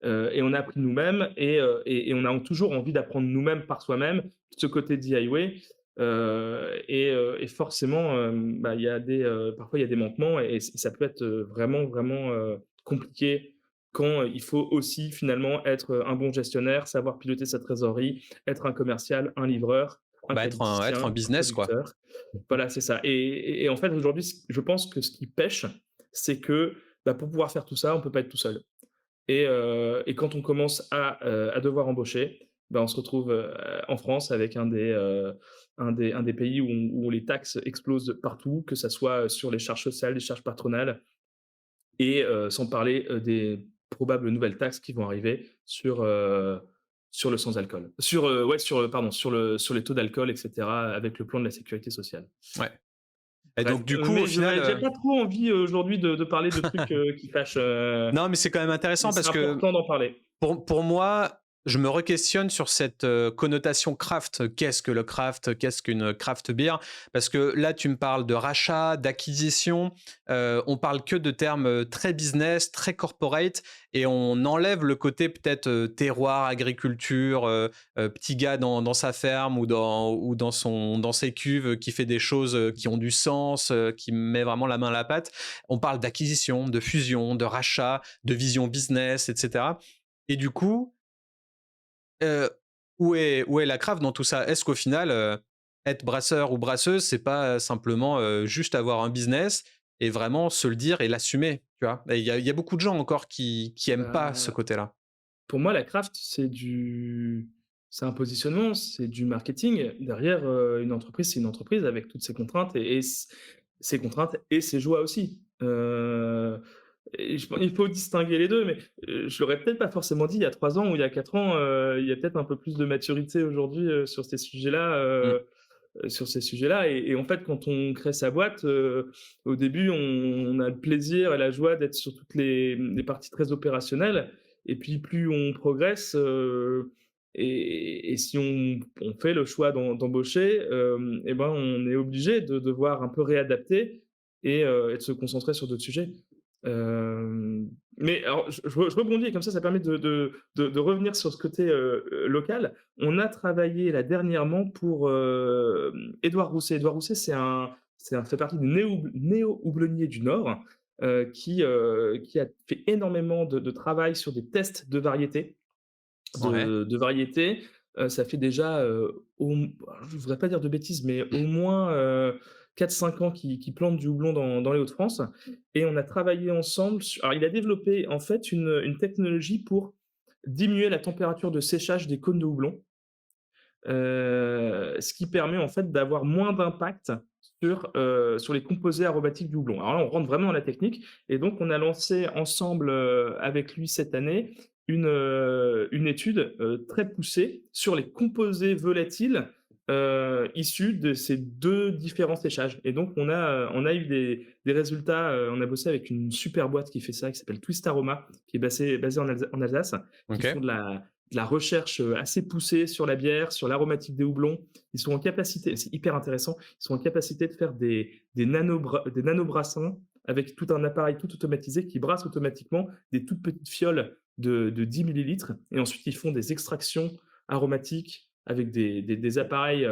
Et on a toujours envie d'apprendre nous-mêmes par soi-même, ce côté DIY, et forcément, il y a parfois il y a des manquements et ça peut être, vraiment, vraiment, compliqué quand, il faut aussi finalement être, un bon gestionnaire, savoir piloter sa trésorerie, être un commercial, un livreur, un
Être un
qualiticien, un
business, quoi.
producteur. Voilà, c'est ça et en fait, aujourd'hui, je pense que ce qui pêche, c'est que, pour pouvoir faire tout ça, on peut pas être tout seul et quand on commence à devoir embaucher, on se retrouve, en France avec un des pays où les taxes explosent partout, que ça soit, sur les charges sociales, les charges patronales et sans parler, des probables nouvelles taxes qui vont arriver sur le sans alcool. Sur les taux d'alcool et cetera, avec le plan de la sécurité sociale.
Ouais. Et
Bref,
donc, du coup, au
mais
final,
j'ai pas trop envie, aujourd'hui de parler de trucs, qui fâchent,
non, mais c'est quand même
mais
intéressant
c'est
parce que
important d'en parler.
pour moi, je me re-questionne sur cette connotation craft. Qu'est-ce que le craft? Qu'est-ce qu'une craft beer? Parce que là, tu me parles de rachat, d'acquisition. On parle que de termes très business, très corporate, et on enlève le côté peut-être terroir, agriculture, petit gars dans sa ferme ou dans ses cuves qui fait des choses qui ont du sens, qui met vraiment la main à la pâte. On parle d'acquisition, de fusion, de rachat, de vision business, etc. Et du coup, Heu, où est la craft dans tout ça? Est-ce qu'au final, être brasseur ou brasseuse, c'est pas simplement, juste avoir un business et vraiment se le dire et l'assumer, tu vois? Et il y a beaucoup de gens encore qui aiment pas ce
Bah,
côté-là.
pour moi, la craft, c'est un positionnement, c'est du marketing. Derrière, une entreprise, c'est une entreprise avec toutes ses contraintes ses contraintes et ses joies aussi. Et il faut distinguer les 2, mais, je l'aurais peut-être pas forcément dit il y a 3 ans ou il y a 4 ans, il y a peut-être un peu plus de maturité aujourd'hui,
Mmh.
sur ces sujets-là et en fait, quand on crée sa boîte, au début, on a le plaisir et la joie d'être sur toutes les parties très opérationnelles et puis plus on progresse, et si on fait le choix d'embaucher, on est obligé de devoir un peu réadapter et de se concentrer sur d'autres sujets. Mais alors je rebondis comme ça permet de revenir sur ce côté, local. On a travaillé là dernièrement pour, Édouard Rousset. Édouard Rousset, c'est un fait partie du néo-houblonnier du Nord, qui a fait énormément de travail sur des tests de variétés
Ouais.
de variétés, ça fait déjà, je voudrais pas dire de bêtises, mais au moins, 4-5 ans qu'il plante du houblon dans les Hauts-de-France et on a travaillé ensemble alors il a développé en fait une technologie pour diminuer la température de séchage des cônes de houblon. Ce qui permet en fait d'avoir moins d'impact sur les composés aromatiques du houblon. Alors là, on rentre vraiment dans la technique et donc on a lancé ensemble, avec lui cette année une étude, très poussée sur les composés volatiles, issus de ces 2 différents séchages et donc on a eu des résultats, on a bossé avec une super boîte qui fait ça, qui s'appelle Twist Aroma, qui est basée en Alsace, qui font
OK.
de la recherche, assez poussée sur la bière, sur l'aromatique des houblons. Ils sont en capacité c'est hyper intéressant, ils sont en capacité de faire des nano-brassins avec tout un appareil tout automatisé qui brasse automatiquement des toutes petites fioles de 10 millilitres et ensuite ils font des extractions aromatiques avec des appareils,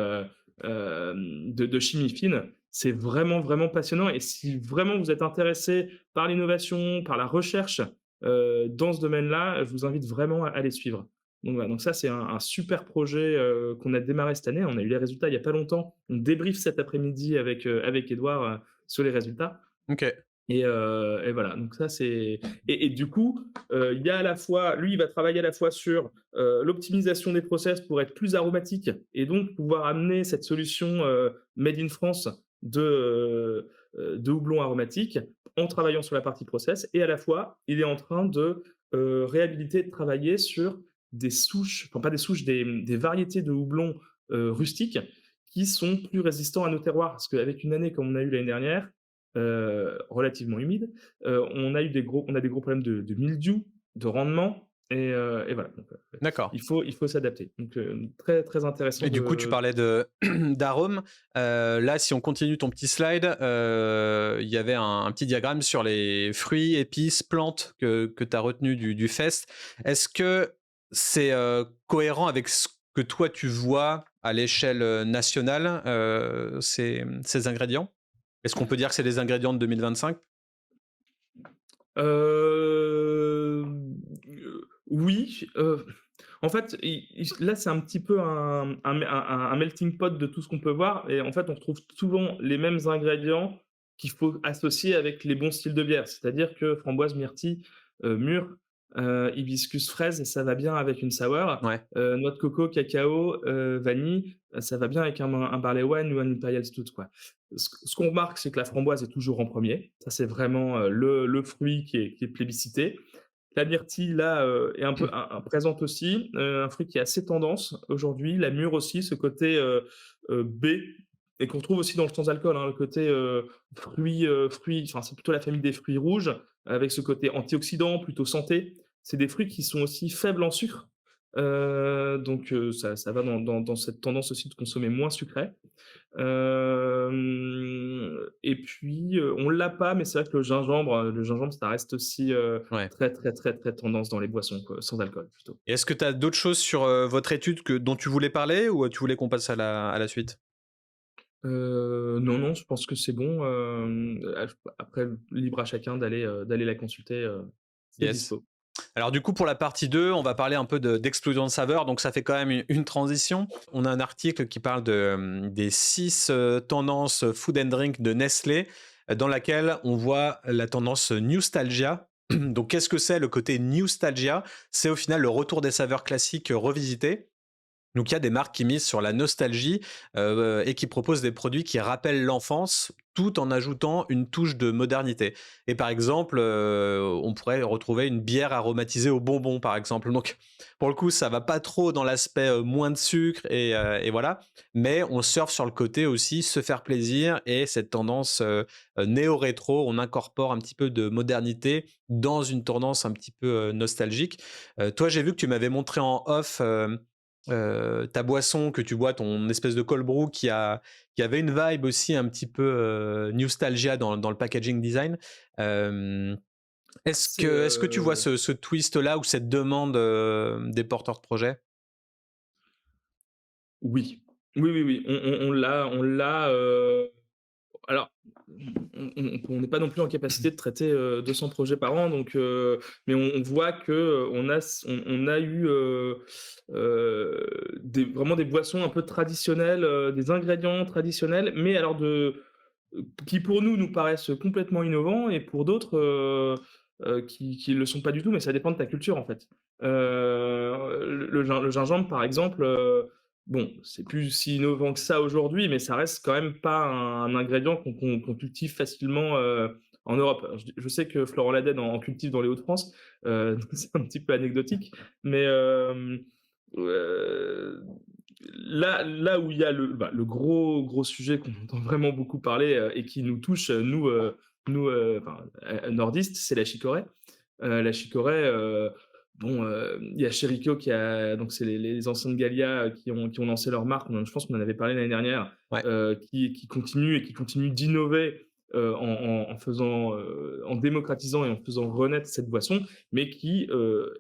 de chimie fine. C'est vraiment, vraiment passionnant et si vraiment vous êtes intéressé par l'innovation, par la recherche, dans ce domaine-là, je vous invite vraiment à les suivre. Donc voilà, donc ça c'est un super projet, qu'on a démarré cette année. On a eu les résultats il y a pas longtemps. On débriefe cet après-midi avec Édouard, sur les résultats
OK.
et voilà, donc ça c'est et du coup, il y a à la fois lui, il va travailler à la fois sur, l'optimisation des process pour être plus aromatique et donc pouvoir amener cette solution, made in France de houblon aromatique en travaillant sur la partie process et à la fois, il est en train de, réhabiliter, de travailler sur des souches, enfin pas des souches, des variétés de houblon, rustiques qui sont plus résistants à nos terroirs. Parce qu'avec une année comme on a eu l'année dernière, relativement humide, on a des gros problèmes de mildiou, de rendement et voilà, donc
D'accord.
il faut s'adapter. Donc très, très intéressant
Et du coup, tu
de
parlais de d'arômes. Là, si on continue ton petit slide, il y avait un petit diagramme sur les fruits, épices, plantes que tu as retenu du fest. Est-ce que c'est, cohérent avec ce que toi tu vois à l'échelle, nationale, ces ingrédients? Est-ce qu'on peut dire que c'est les ingrédients de 2025?
Oui, en fait, i là, c'est un petit peu un melting pot de tout ce qu'on peut voir et en fait, on retrouve souvent les mêmes ingrédients qu'il faut associer avec les bons styles de bière. C'est-à-dire que framboise, myrtille, mûre, hibiscus, fraise, ça va bien avec une sour.
Ouais,
Noix de coco, cacao, vanille, ça va bien avec un barley wine ou un imperial stout, quoi. Ce qu'on remarque, c'est que la framboise est toujours en premier. Ça, c'est vraiment, le fruit qui est plébiscité. La myrtille, là, est un peu présente aussi, un fruit qui est assez tendance aujourd'hui. La mûre aussi, ce côté, baie et qu'on retrouve aussi dans le sans alcool, hein, le côté, fruits enfin, c'est plutôt la famille des fruits rouges, avec ce côté antioxydant, plutôt santé. C'est des fruits qui sont aussi faibles en sucre, donc ça va dans cette tendance aussi de consommer moins sucré. Et puis, on l'a pas, mais c'est vrai que le gingembre, ça reste aussi,
ouais.
très, très, très, très tendance dans les boissons, quoi, sans alcool plutôt.
Et est-ce que tu as d'autres choses sur, votre étude dont tu voulais parler ou, tu voulais qu'on passe à la suite?
Non, non, je pense que c'est bon, après libre à chacun d'aller la consulter, c'est
Yes.
dispo.
Alors du coup, pour la partie 2, on va parler un peu d'explosion de saveurs, donc ça fait quand même une transition. On a un article qui parle des 6 tendances food and drink de Nestlé, dans laquelle on voit la tendance Newstalgia. Donc qu'est-ce que c'est le côté Newstalgia? C'est au final le retour des saveurs classiques revisitées. Donc il y a des marques qui misent sur la nostalgie et qui proposent des produits qui rappellent l'enfance tout en ajoutant une touche de modernité. Et par exemple, on pourrait retrouver une bière aromatisée au bonbon, par exemple. Donc pour le coup, ça va pas trop dans l'aspect moins de sucre et voilà, mais on surfe sur le côté aussi se faire plaisir et cette tendance néo-rétro, on incorpore un petit peu de modernité dans une tendance un petit peu nostalgique. Toi, j'ai vu que tu m'avais montré en off ta boisson que tu bois, ton espèce de cold brew qui avait une vibe aussi un petit peu nostalgia dans le packaging design. Euh,
C'est,
est-ce que tu vois ce twist-là ou cette demande des porteurs de projet?
oui. Oui, oui, oui, on l'a, alors on n'est pas non plus en capacité de traiter 200 projets par an, donc mais on voit que on a eu vraiment des boissons un peu traditionnelles, des ingrédients traditionnels, mais alors qui pour nous paraissent complètement innovants et pour d'autres qui le sont pas du tout, mais ça dépend de ta culture en fait. Le gingembre par exemple, bon, c'est plus si innovant que ça aujourd'hui, mais ça reste quand même pas un ingrédient qu'on cultive facilement, en Europe. Alors je sais que Florent Ladène en cultive dans les Hauts-de-France, c'est un petit peu anecdotique, mais heu, là où il y a le gros sujet qu'on entend vraiment beaucoup parler, et qui nous touche, enfin, nordistes, c'est la chicorée. La chicorée, bon, il y a Shericco qui a donc c'est les anciens de Gallia qui ont lancé leur marque. Je pense qu'on en avait parlé l'année dernière,
Ouais.
qui continue d'innover, en démocratisant et en faisant renaître cette boisson, mais qui,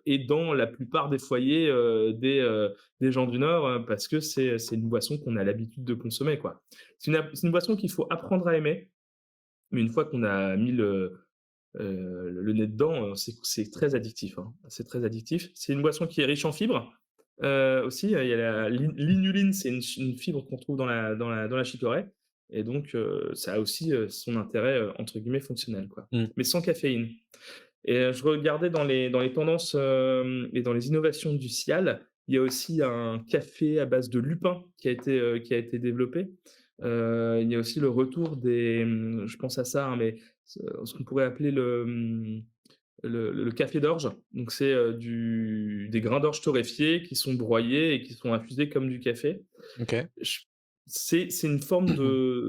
est dans la plupart des foyers, des gens du Nord, parce que c'est une boisson qu'on a l'habitude de consommer, quoi. C'est une boisson qu'il faut apprendre à aimer, mais une fois qu'on a mis le nez dedans, c'est très addictif, hein. C'est très addictif. C'est une boisson qui est riche en fibres, aussi, il y a l'inuline, c'est une fibre qu'on trouve dans la chicorée et donc ça a aussi, son intérêt, entre guillemets «fonctionnel» quoi,
Mmh.
mais sans caféine et je regardais dans les tendances, et dans les innovations du Cial, il y a aussi un café à base de lupin qui a été développé. Il y a aussi le retour je pense à ça, hein, mais ce qu'on pourrait appeler le café d'orge. Donc c'est, des grains d'orge torréfiés qui sont broyés et qui sont infusés comme du café.
OK.
Je c'est une forme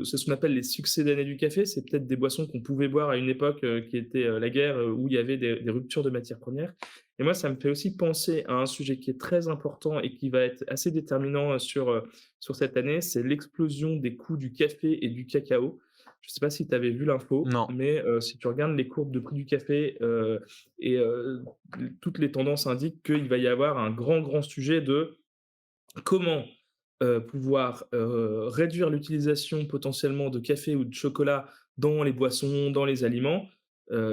c'est ce qu'on appelle les succédanés du café. C'est peut-être des boissons qu'on pouvait boire à une époque, qui était, la guerre, où il y avait des ruptures de matières premières et moi, ça me fait aussi penser à un sujet qui est très important et qui va être assez déterminant, sur cette année, c'est l'explosion des coûts du café et du cacao. Je ne sais pas si tu avais vu l'info,
Non.
mais si tu regardes les courbes de prix du café, et toutes les tendances indiquent qu'il va y avoir un grand sujet de comment, pouvoir, réduire l'utilisation potentiellement de café ou de chocolat dans les boissons, dans les aliments,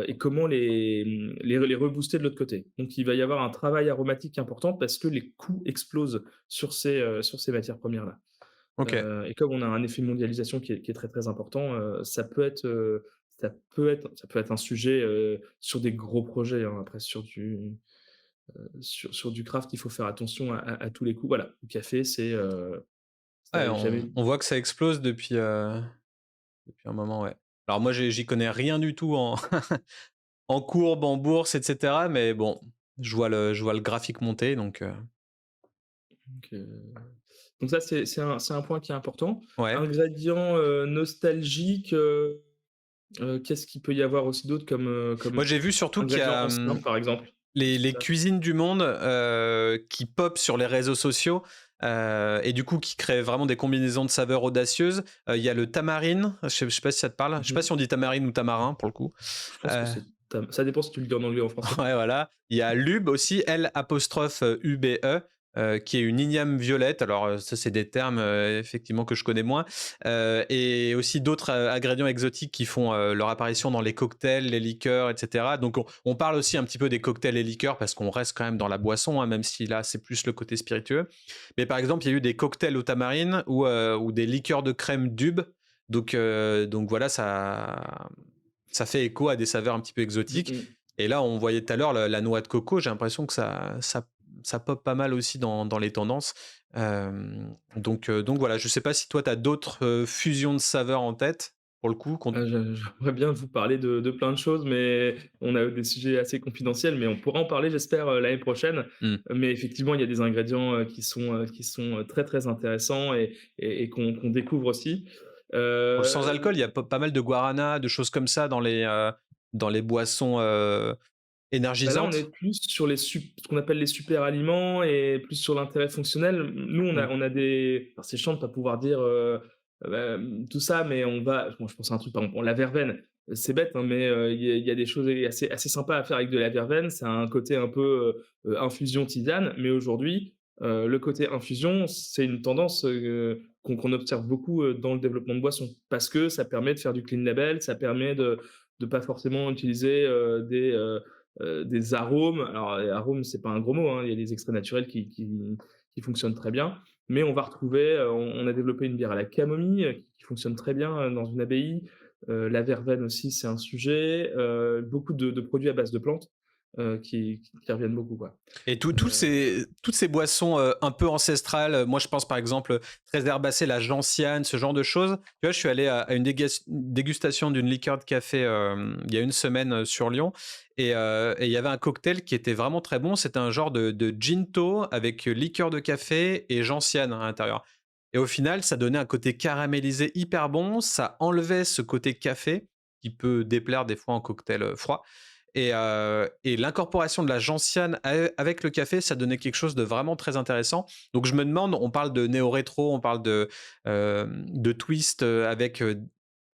et comment les rebooster de l'autre côté. Donc il va y avoir un travail aromatique important parce que les coûts explosent sur ces matières premières-là.
OK.
Et comme on a un effet mondialisation qui est très, très important, ça peut être un sujet, sur des gros projets, hein. Après sur du craft, il faut faire attention à tous les coups. Voilà, le café, ça
Ouais,
avait jamais
on voit que ça explose depuis un moment, ouais. Alors moi, j'y connais rien du tout en en courbe, en bourse et cetera, mais bon, je vois le graphique monter donc
donc ça, c'est un point qui est important.
ouais.
Ingrédients, nostalgiques, qu'est-ce qu'il peut y avoir aussi d'autre comme
Moi, j'ai vu surtout qu'il y
ingrédients
a,
anciens, par exemple?
les
Ça
cuisines du monde, qui pop sur les réseaux sociaux, et du coup qui créent vraiment des combinaisons de saveurs audacieuses. Il y a le tamarine, je sais pas si ça te parle? Je sais pas
mmh
si on dit tamarine ou tamarin pour le coup.
Je pense que
Heu,
ça dépend si tu le dis en anglais ou en français.
ouais, voilà. Il y a l'UB aussi, L'-UBE, qui est une igname violette. Alors, ça, c'est des termes, effectivement que je connais moins, et aussi d'autres, ingrédients exotiques qui font, leur apparition dans les cocktails, les liqueurs et cetera. Donc on parle aussi un petit peu des cocktails et liqueurs parce qu'on reste quand même dans la boisson, hein, même si là, c'est plus le côté spiritueux. Mais par exemple, il y a eu des cocktails aux tamarines ou des liqueurs de crème d'UB. Donc voilà, ça fait écho à des saveurs un petit peu
Mmh
exotiques.
mh.
Et là, on voyait tout à l'heure la noix de coco, j'ai l'impression que ça pop pas mal aussi dans les tendances. Donc voilà, je sais pas si toi tu as d'autres, fusions de saveurs en tête, pour le coup, qu'on
J'aimerais bien vous parler de plein de choses, mais on a des sujets assez confidentiels, mais on pourra en parler, j'espère, l'année prochaine.
mmh.
Mais effectivement, il y a des ingrédients, qui sont très, très intéressants et qu'on découvre aussi.
Pour le sans
Heu,
alcool, il y a pas mal de guarana, de choses comme ça dans les boissons,
Là, on est
énergisantes.
plus sur ce qu'on appelle les super aliments et plus sur l'intérêt fonctionnel. Nous, on a
Mmh.
on a des alors c'est chiant de pas pouvoir dire, tout ça, mais moi, je pense à un truc, par exemple, la verveine. C'est bête, hein, mais il y a des choses assez sympas à faire avec de la verveine. Ça a un côté un peu, infusion tisane, mais aujourd'hui, le côté infusion, c'est une tendance, qu'on observe beaucoup, dans le développement de boissons. Parce que ça permet de faire du clean label, ça permet de pas forcément utiliser, des arômes. Alors les arômes, c'est pas un gros mot, hein, il y a des extraits naturels qui fonctionnent très bien, mais on va retrouver, on a développé une bière à la camomille, qui fonctionne très bien, dans une abbaye. La verveine aussi, c'est un sujet, beaucoup de produits à base de plantes, qui reviennent beaucoup, quoi.
Et
Heu,
toutes ces boissons un peu ancestrales, moi je pense par exemple très herbacées, la gentiane, ce genre de choses. Tu vois, je suis allé à une dégustation d'une liqueur de café il y a une semaine sur Lyon et il y avait un cocktail qui était vraiment très bon. C'était un genre de ginto avec liqueur de café et gentiane à l'intérieur. Et au final, ça donnait un côté caramélisé hyper bon. Ça enlevait ce côté café qui peut déplaire des fois en cocktail froid. Et l'incorporation de la gentiane avec le café, ça donnait quelque chose de vraiment très intéressant. Donc je me demande, on parle de néo-rétro, on parle de twist avec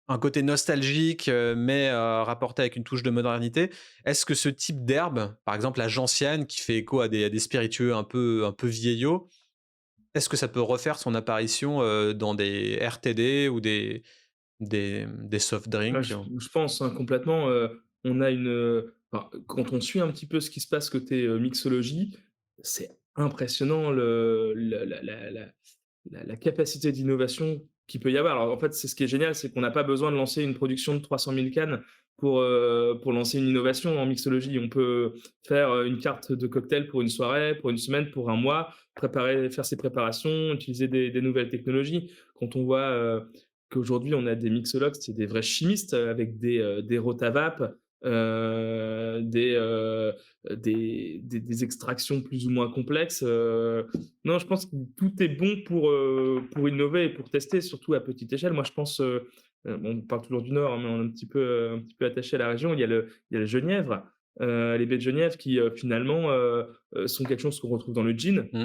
un côté nostalgique, mais rapporté avec une touche de modernité. Est-ce que ce type d'herbe, par exemple la gentiane, qui fait écho à des spiritueux un peu vieillots, est-ce que ça peut refaire son apparition dans des RTD ou des soft
Là,
drinks?
je pense, hein, complètement, on a une, enfin, quand on suit un petit peu ce qui se passe côté, mixologie, c'est impressionnant la capacité d'innovation qu'il peut y avoir. Alors, en fait, c'est ce qui est génial, c'est qu'on n'a pas besoin de lancer une production de 300 000 cannes pour lancer une innovation en mixologie. On peut faire, une carte de cocktail pour une soirée, pour une semaine, pour un mois, faire ses préparations, utiliser des nouvelles technologies. Quand on voit, qu'aujourd'hui on a des mixologues, c'est des vrais chimistes, avec des rotavaps, des extractions plus ou moins complexes, non, je pense que tout est bon pour innover et pour tester, surtout à petite échelle. Moi, je pense, bon, on parle toujours du Nord, hein, mais on est un petit peu attaché à la région. Il y a le genièvre, les baies de genièvre qui, finalement, sont quelque chose qu'on retrouve dans le gin,
Mmh.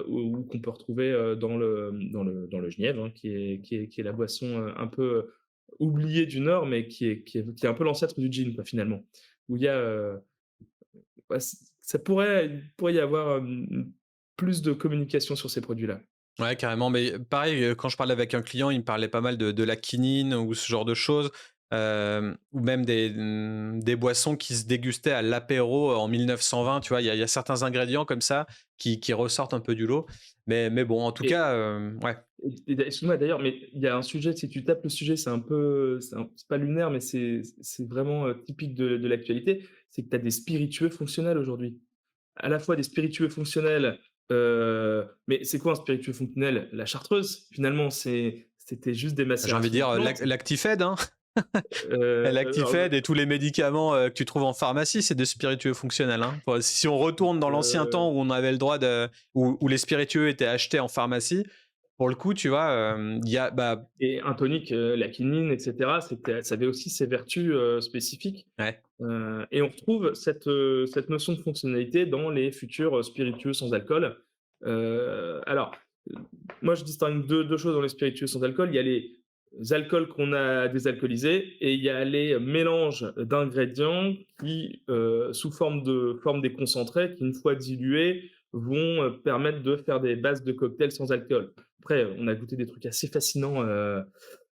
ou qu'on peut retrouver, dans le genièvre, hein, qui est la boisson, un peu, oubliée du Nord, mais qui est un peu l'ancêtre du gin, quoi, finalement. Où il y a, bah, ça pourrait y avoir, plus de communication sur ces produits-là.
Ouais, carrément. Mais pareil, quand je parlais avec un client, il me parlait pas mal de la quinine ou ce genre de choses, ou même des boissons qui se dégustaient à l'apéro en 1920, tu vois? Il y a certains ingrédients comme ça qui ressortent un peu du lot. Mais bon, en tout
Et
cas, ouais.
excuse-moi d'ailleurs, mais il y a un sujet, si tu tapes le sujet, c'est pas lunaire, mais c'est vraiment, typique de l'actualité, c'est que tu as des spiritueux fonctionnels aujourd'hui. À la fois des spiritueux fonctionnels, mais c'est quoi un spiritueux fonctionnel? La chartreuse, finalement, c'était juste des
J'ai envie de
macérations de
dire,
plantes,
Lactifed, hein?
alors
Lactifed et tous les médicaments, que tu trouves en pharmacie, c'est des spiritueux fonctionnels, hein. Faut si on retourne dans l'ancien temps où on avait le droit de où les spiritueux étaient achetés en pharmacie, pour le coup, tu vois, il y a bah,
et un tonique, la quinine et cetera, ça avait aussi ses vertus, spécifiques,
ouais.
et on retrouve cette notion de fonctionnalité dans les futurs, spiritueux sans alcool. Alors, heu, moi je distingue deux choses dans les spiritueux sans alcool. Il y a les alcools qu'on a désalcoolisés et il y a les mélanges d'ingrédients qui, sous forme des concentrés qui, une fois dilués, vont, permettre de faire des bases de cocktails sans alcool. Après, on a goûté des trucs assez fascinants,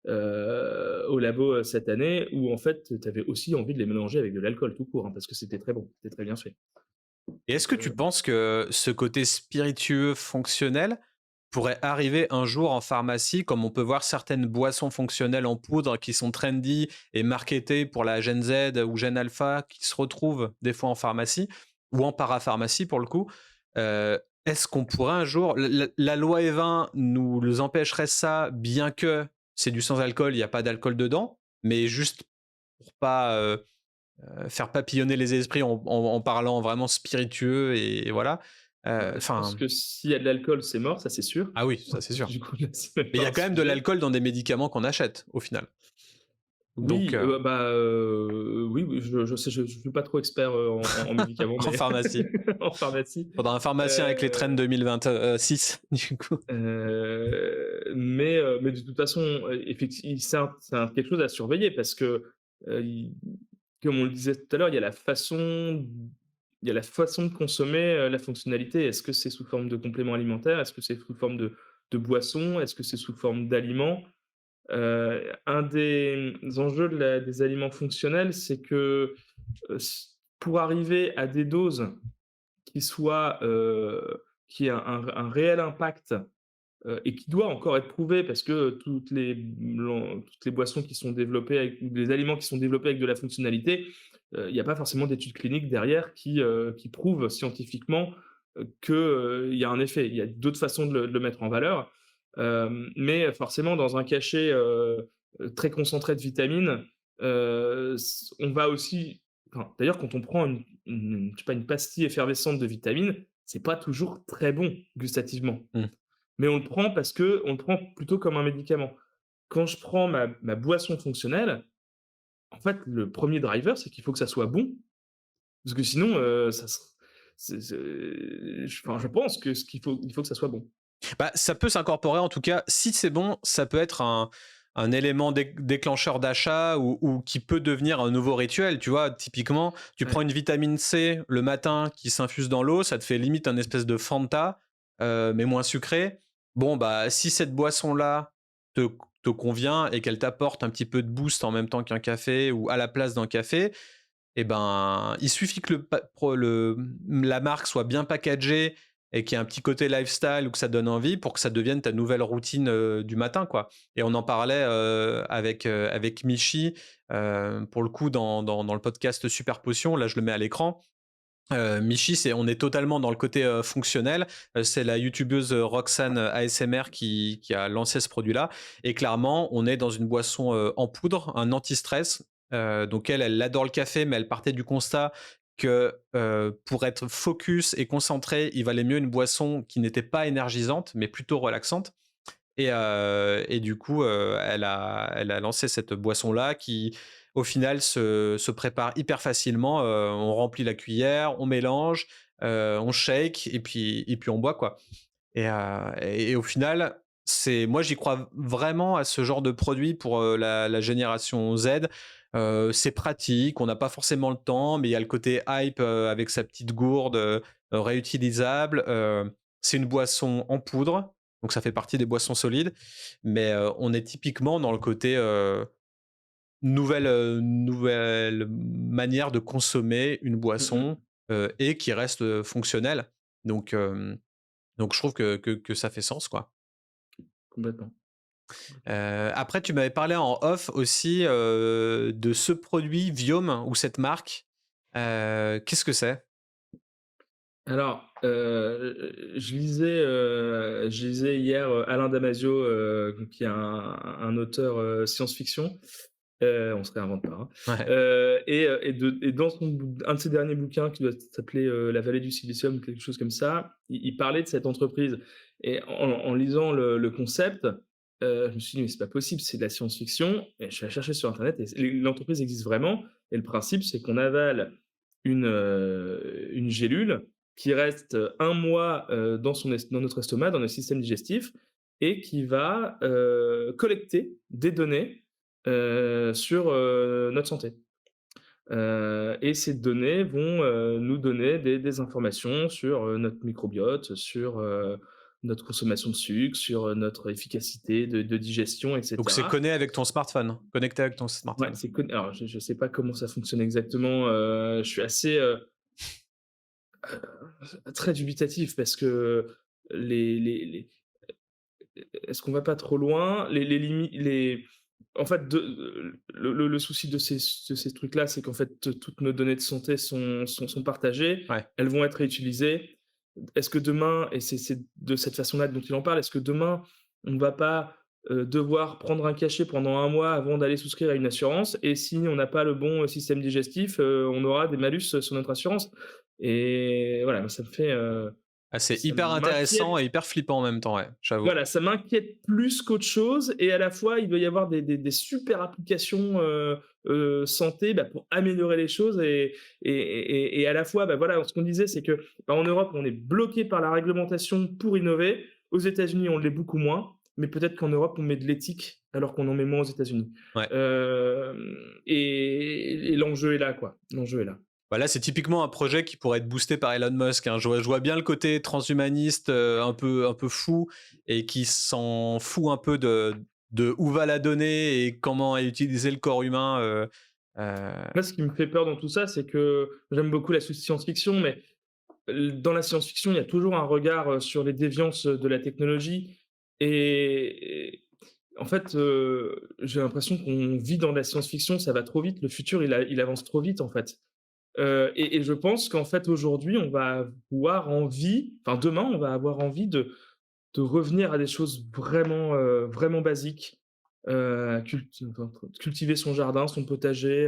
au labo, cette année, où en fait, tu avais aussi envie de les mélanger avec de l'alcool tout court, hein, parce que c'était très bon, c'était très bien fait.
Et est-ce que tu
Heu,
penses que ce côté spiritueux fonctionnel pourrait arriver un jour en pharmacie, comme on peut voir certaines boissons fonctionnelles en poudre qui sont trendy et marketées pour la Gen Z ou Gen Alpha, qui se retrouvent des fois en pharmacie ou en parapharmacie pour le coup. Est-ce qu'on pourrait un jour la loi Evin nous empêcherait ça, bien que c'est du sans alcool, il y a pas d'alcool dedans, mais juste pour pas, faire papillonner les esprits en parlant vraiment spiritueux et voilà.
je pense
Enfin,
que s'il y a de l'alcool, c'est mort, ça c'est sûr.
ah oui, ça c'est sûr.
Du coup, là, c'est même
Mais il y
pas
a
un
quand même de
sujet.
l'alcool dans des médicaments qu'on achète, au final. Donc
Oui, bah, oui, oui, je suis pas trop expert, en médicaments,
en
mais
pharmacie.
en pharmacie.
Faudra un pharmacien avec les trends
Heu
2026 du coup.
mais de toute façon, c'est quelque chose à surveiller parce que, il comme on le disait tout à l'heure, il y a la façon de consommer, la fonctionnalité. Est-ce que c'est sous forme de complément alimentaire? Est-ce que c'est sous forme de boissons? Est-ce que c'est sous forme d'aliments? Un des enjeux des aliments fonctionnels, c'est que, pour arriver à des doses qui soient, qui aient un réel impact, et qui doit encore être prouvé parce que toutes les boissons qui sont développées avec ou les aliments qui sont développés avec de la fonctionnalité, il y a pas forcément d'études cliniques derrière qui prouvent scientifiquement, il y a un effet. Il y a d'autres façons de le mettre en valeur, mais forcément dans un cachet, très concentré de vitamines, on va aussi enfin, d'ailleurs quand on prend je sais pas, une pastille effervescente de vitamines, c'est pas toujours très bon gustativement.
Mmh.
Mais on le prend parce que on le prend plutôt comme un médicament. Quand je prends ma boisson fonctionnelle, en fait, le premier driver, c'est qu'il faut que ça soit bon, parce que sinon, ça ser je pense que ce qu'il faut il faut que ça soit bon.
Bah, ça peut s'incorporer en tout cas, si c'est bon, ça peut être un élément déclencheur d'achat ou qui peut devenir un nouveau rituel, tu vois? Typiquement, tu prends
Ouais,
une vitamine C le matin qui s'infuse dans l'eau, ça te fait limite un espèce de Fanta, mais moins sucré. Bon, bah, si cette boisson-là te te convient et qu'elle t'apporte un petit peu de boost en même temps qu'un café ou à la place d'un café, et ben, il suffit que la marque soit bien packagée et qu'il y ait un petit côté lifestyle ou que ça donne envie pour que ça devienne ta nouvelle routine du matin, quoi. Et on en parlait avec Michi, pour le coup, dans le podcast Super Potion. Là, je le mets à l'écran. Michi, on est totalement dans le côté fonctionnel. C'est la youtubeuse Roxane ASMR qui a lancé ce produit-là. Et clairement, on est dans une boisson en poudre, un anti-stress. Donc elle adore le café, mais elle partait du constat que pour être focus et concentré, il valait mieux une boisson qui n'était pas énergisante, mais plutôt relaxante. Et du coup, elle a lancé cette boisson-là qui, au final, se prépare hyper facilement. On remplit la cuillère, on mélange, on shake et puis on boit, quoi. Et au final, moi, j'y crois vraiment à ce genre de produit pour la génération Z. C'est pratique, on n'a pas forcément le temps, mais il y a le côté hype avec sa petite gourde réutilisable. C'est une boisson en poudre, donc ça fait partie des boissons solides, mais on est typiquement dans le côté nouvelle manière de consommer une
mmh
boisson
mh,
et qui reste fonctionnelle. Donc, donc je trouve que ça fait sens, quoi.
complètement.
Après tu m'avais parlé en off aussi, de ce produit Viome ou cette marque. Qu'est-ce que c'est?
Alors, je lisais hier, Alain Damasio, qui est un auteur, science-fiction. On se réinvente pas, hein.
Ouais,
Et dans un de ses derniers bouquins qui doit s'appeler, La vallée du silicium ou quelque chose comme ça, il parlait de cette entreprise et en lisant le concept, je me suis dit: «Mais c'est pas possible, c'est de la science-fiction» et je suis allé chercher sur internet et l'entreprise existe vraiment et le principe, c'est qu'on avale une gélule qui reste, 1 mois, dans notre estomac, dans notre système digestif et qui va, collecter des données sur, notre santé. Et ces données vont, nous donner des informations sur, notre microbiote, sur, notre consommation de sucre, sur, notre efficacité de digestion et
donc c'est
cetera.
connecté avec ton
Ouais,
smartphone.
c'est conn alors je sais pas comment ça fonctionne exactement, je suis assez, très dubitatif parce que les est-ce qu'on va pas trop loin? Les limi les En fait, le souci de ces trucs-là, c'est qu'en fait, toutes nos données de santé sont partagées,
Ouais.
elles vont être réutilisées. Est-ce que demain et c'est de cette façon-là dont il en parle, est-ce que demain, on ne va pas, devoir prendre un cachet pendant un mois avant d'aller souscrire à une assurance et si on n'a pas le bon, système digestif, on aura des malus, sur notre assurance? Et voilà, moi
Ah, c'est
ça
hyper intéressant
m'inquiète
et hyper flippant en même temps, ouais, j'avoue.
voilà, ça m'inquiète plus qu'autre chose et à la fois, il doit y avoir des super applications, santé, bah, pour améliorer les choses et à la fois, bah, voilà, ce qu'on disait, c'est que, bah, en Europe, on est bloqué par la réglementation pour innover. Aux États-Unis, on l'est beaucoup moins, mais peut-être qu'en Europe, on met de l'éthique alors qu'on en met moins aux États-Unis.
Ouais.
Hem Et l'enjeu est là, quoi. L'enjeu est là.
Voilà, c'est typiquement un projet qui pourrait être boosté par Elon Musk, hein. Je vois bien le côté transhumaniste, un peu fou et qui s'en fout un peu de où va la donnée et comment est utilisé le corps humain,
Moi, ce qui me fait peur dans tout ça, c'est que j'aime beaucoup la science-fiction, mais dans la science-fiction, il y a toujours un regard, sur les déviances, de la technologie et en fait, j'ai l'impression qu'on vit dans la science-fiction, ça va trop vite, le futur il avance trop vite, en fait. Et je pense qu'en fait, aujourd'hui, on va avoir envie, enfin demain, on va avoir envie de revenir à des choses vraiment, vraiment basiques, enfin, cultiver son jardin, son potager,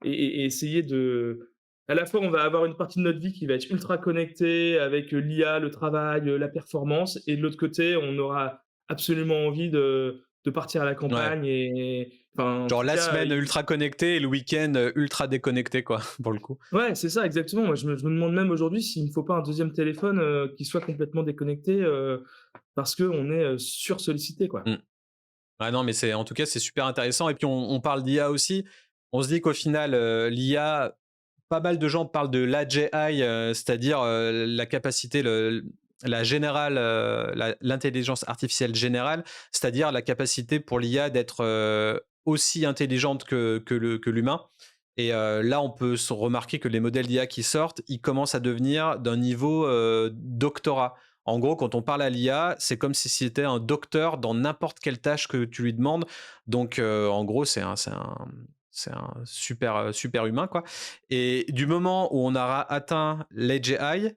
et essayer de à la fois, on va avoir une partie de notre vie qui va être ultra connectée avec, l'IA, le travail, la performance et de l'autre côté, on aura absolument envie de partir à la
ouais.
campagne et enfin, en
Genre
tout
la
cas,
semaine ultra connectée et le week-end, ultra déconnecté quoi, pour le coup.
ouais, c'est ça, exactement. Moi, je me demande même aujourd'hui s'il me faut pas un deuxième téléphone, qui soit complètement déconnecté, parce qu'on est, sursollicité, quoi.
Mmh. Ah non, mais c'est en tout cas, c'est super intéressant et puis on parle d'IA aussi. On se dit qu'au final, l'IA, pas mal de gens parlent de l'AGI, c'est-à-dire, la capacité, la générale, l'intelligence artificielle générale, c'est-à-dire la capacité pour l'IA d'être, aussi intelligente que l'humain et là, on peut se remarquer que les modèles d'IA qui sortent, ils commencent à devenir d'un niveau, doctorat. En gros, quand on parle à l'IA, c'est comme si c'était un docteur dans n'importe quelle tâche que tu lui demandes. Donc, en gros, c'est un super, super humain, quoi. Et du moment où on aura atteint l'AGI,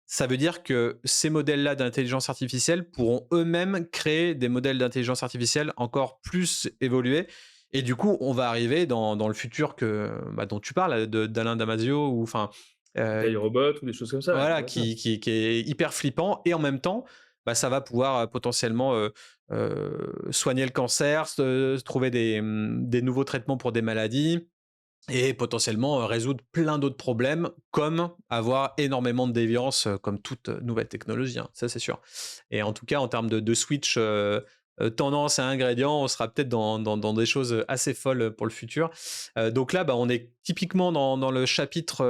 ça veut dire que ces modèles-là d'intelligence artificielle pourront eux-mêmes créer des modèles d'intelligence artificielle encore plus évolués. Et du coup, on va arriver dans le futur dont tu parles, d'Alain Damasio, ou enfin, euh,
iRobot ou des choses comme ça, ouais,
voilà,
complètement.
qui est hyper flippant et en même temps, ça va pouvoir, potentiellement, soigner le cancer, se trouver des nouveaux traitements pour des maladies et potentiellement, résoudre plein d'autres problèmes, comme avoir énormément de déviance, comme toute, nouvelle technologie, hein, ça c'est sûr. Et en tout cas, en termes de switch, tendance et ingrédients, on sera peut-être dans des choses assez folles pour le futur. Donc là, on est typiquement dans le chapitre,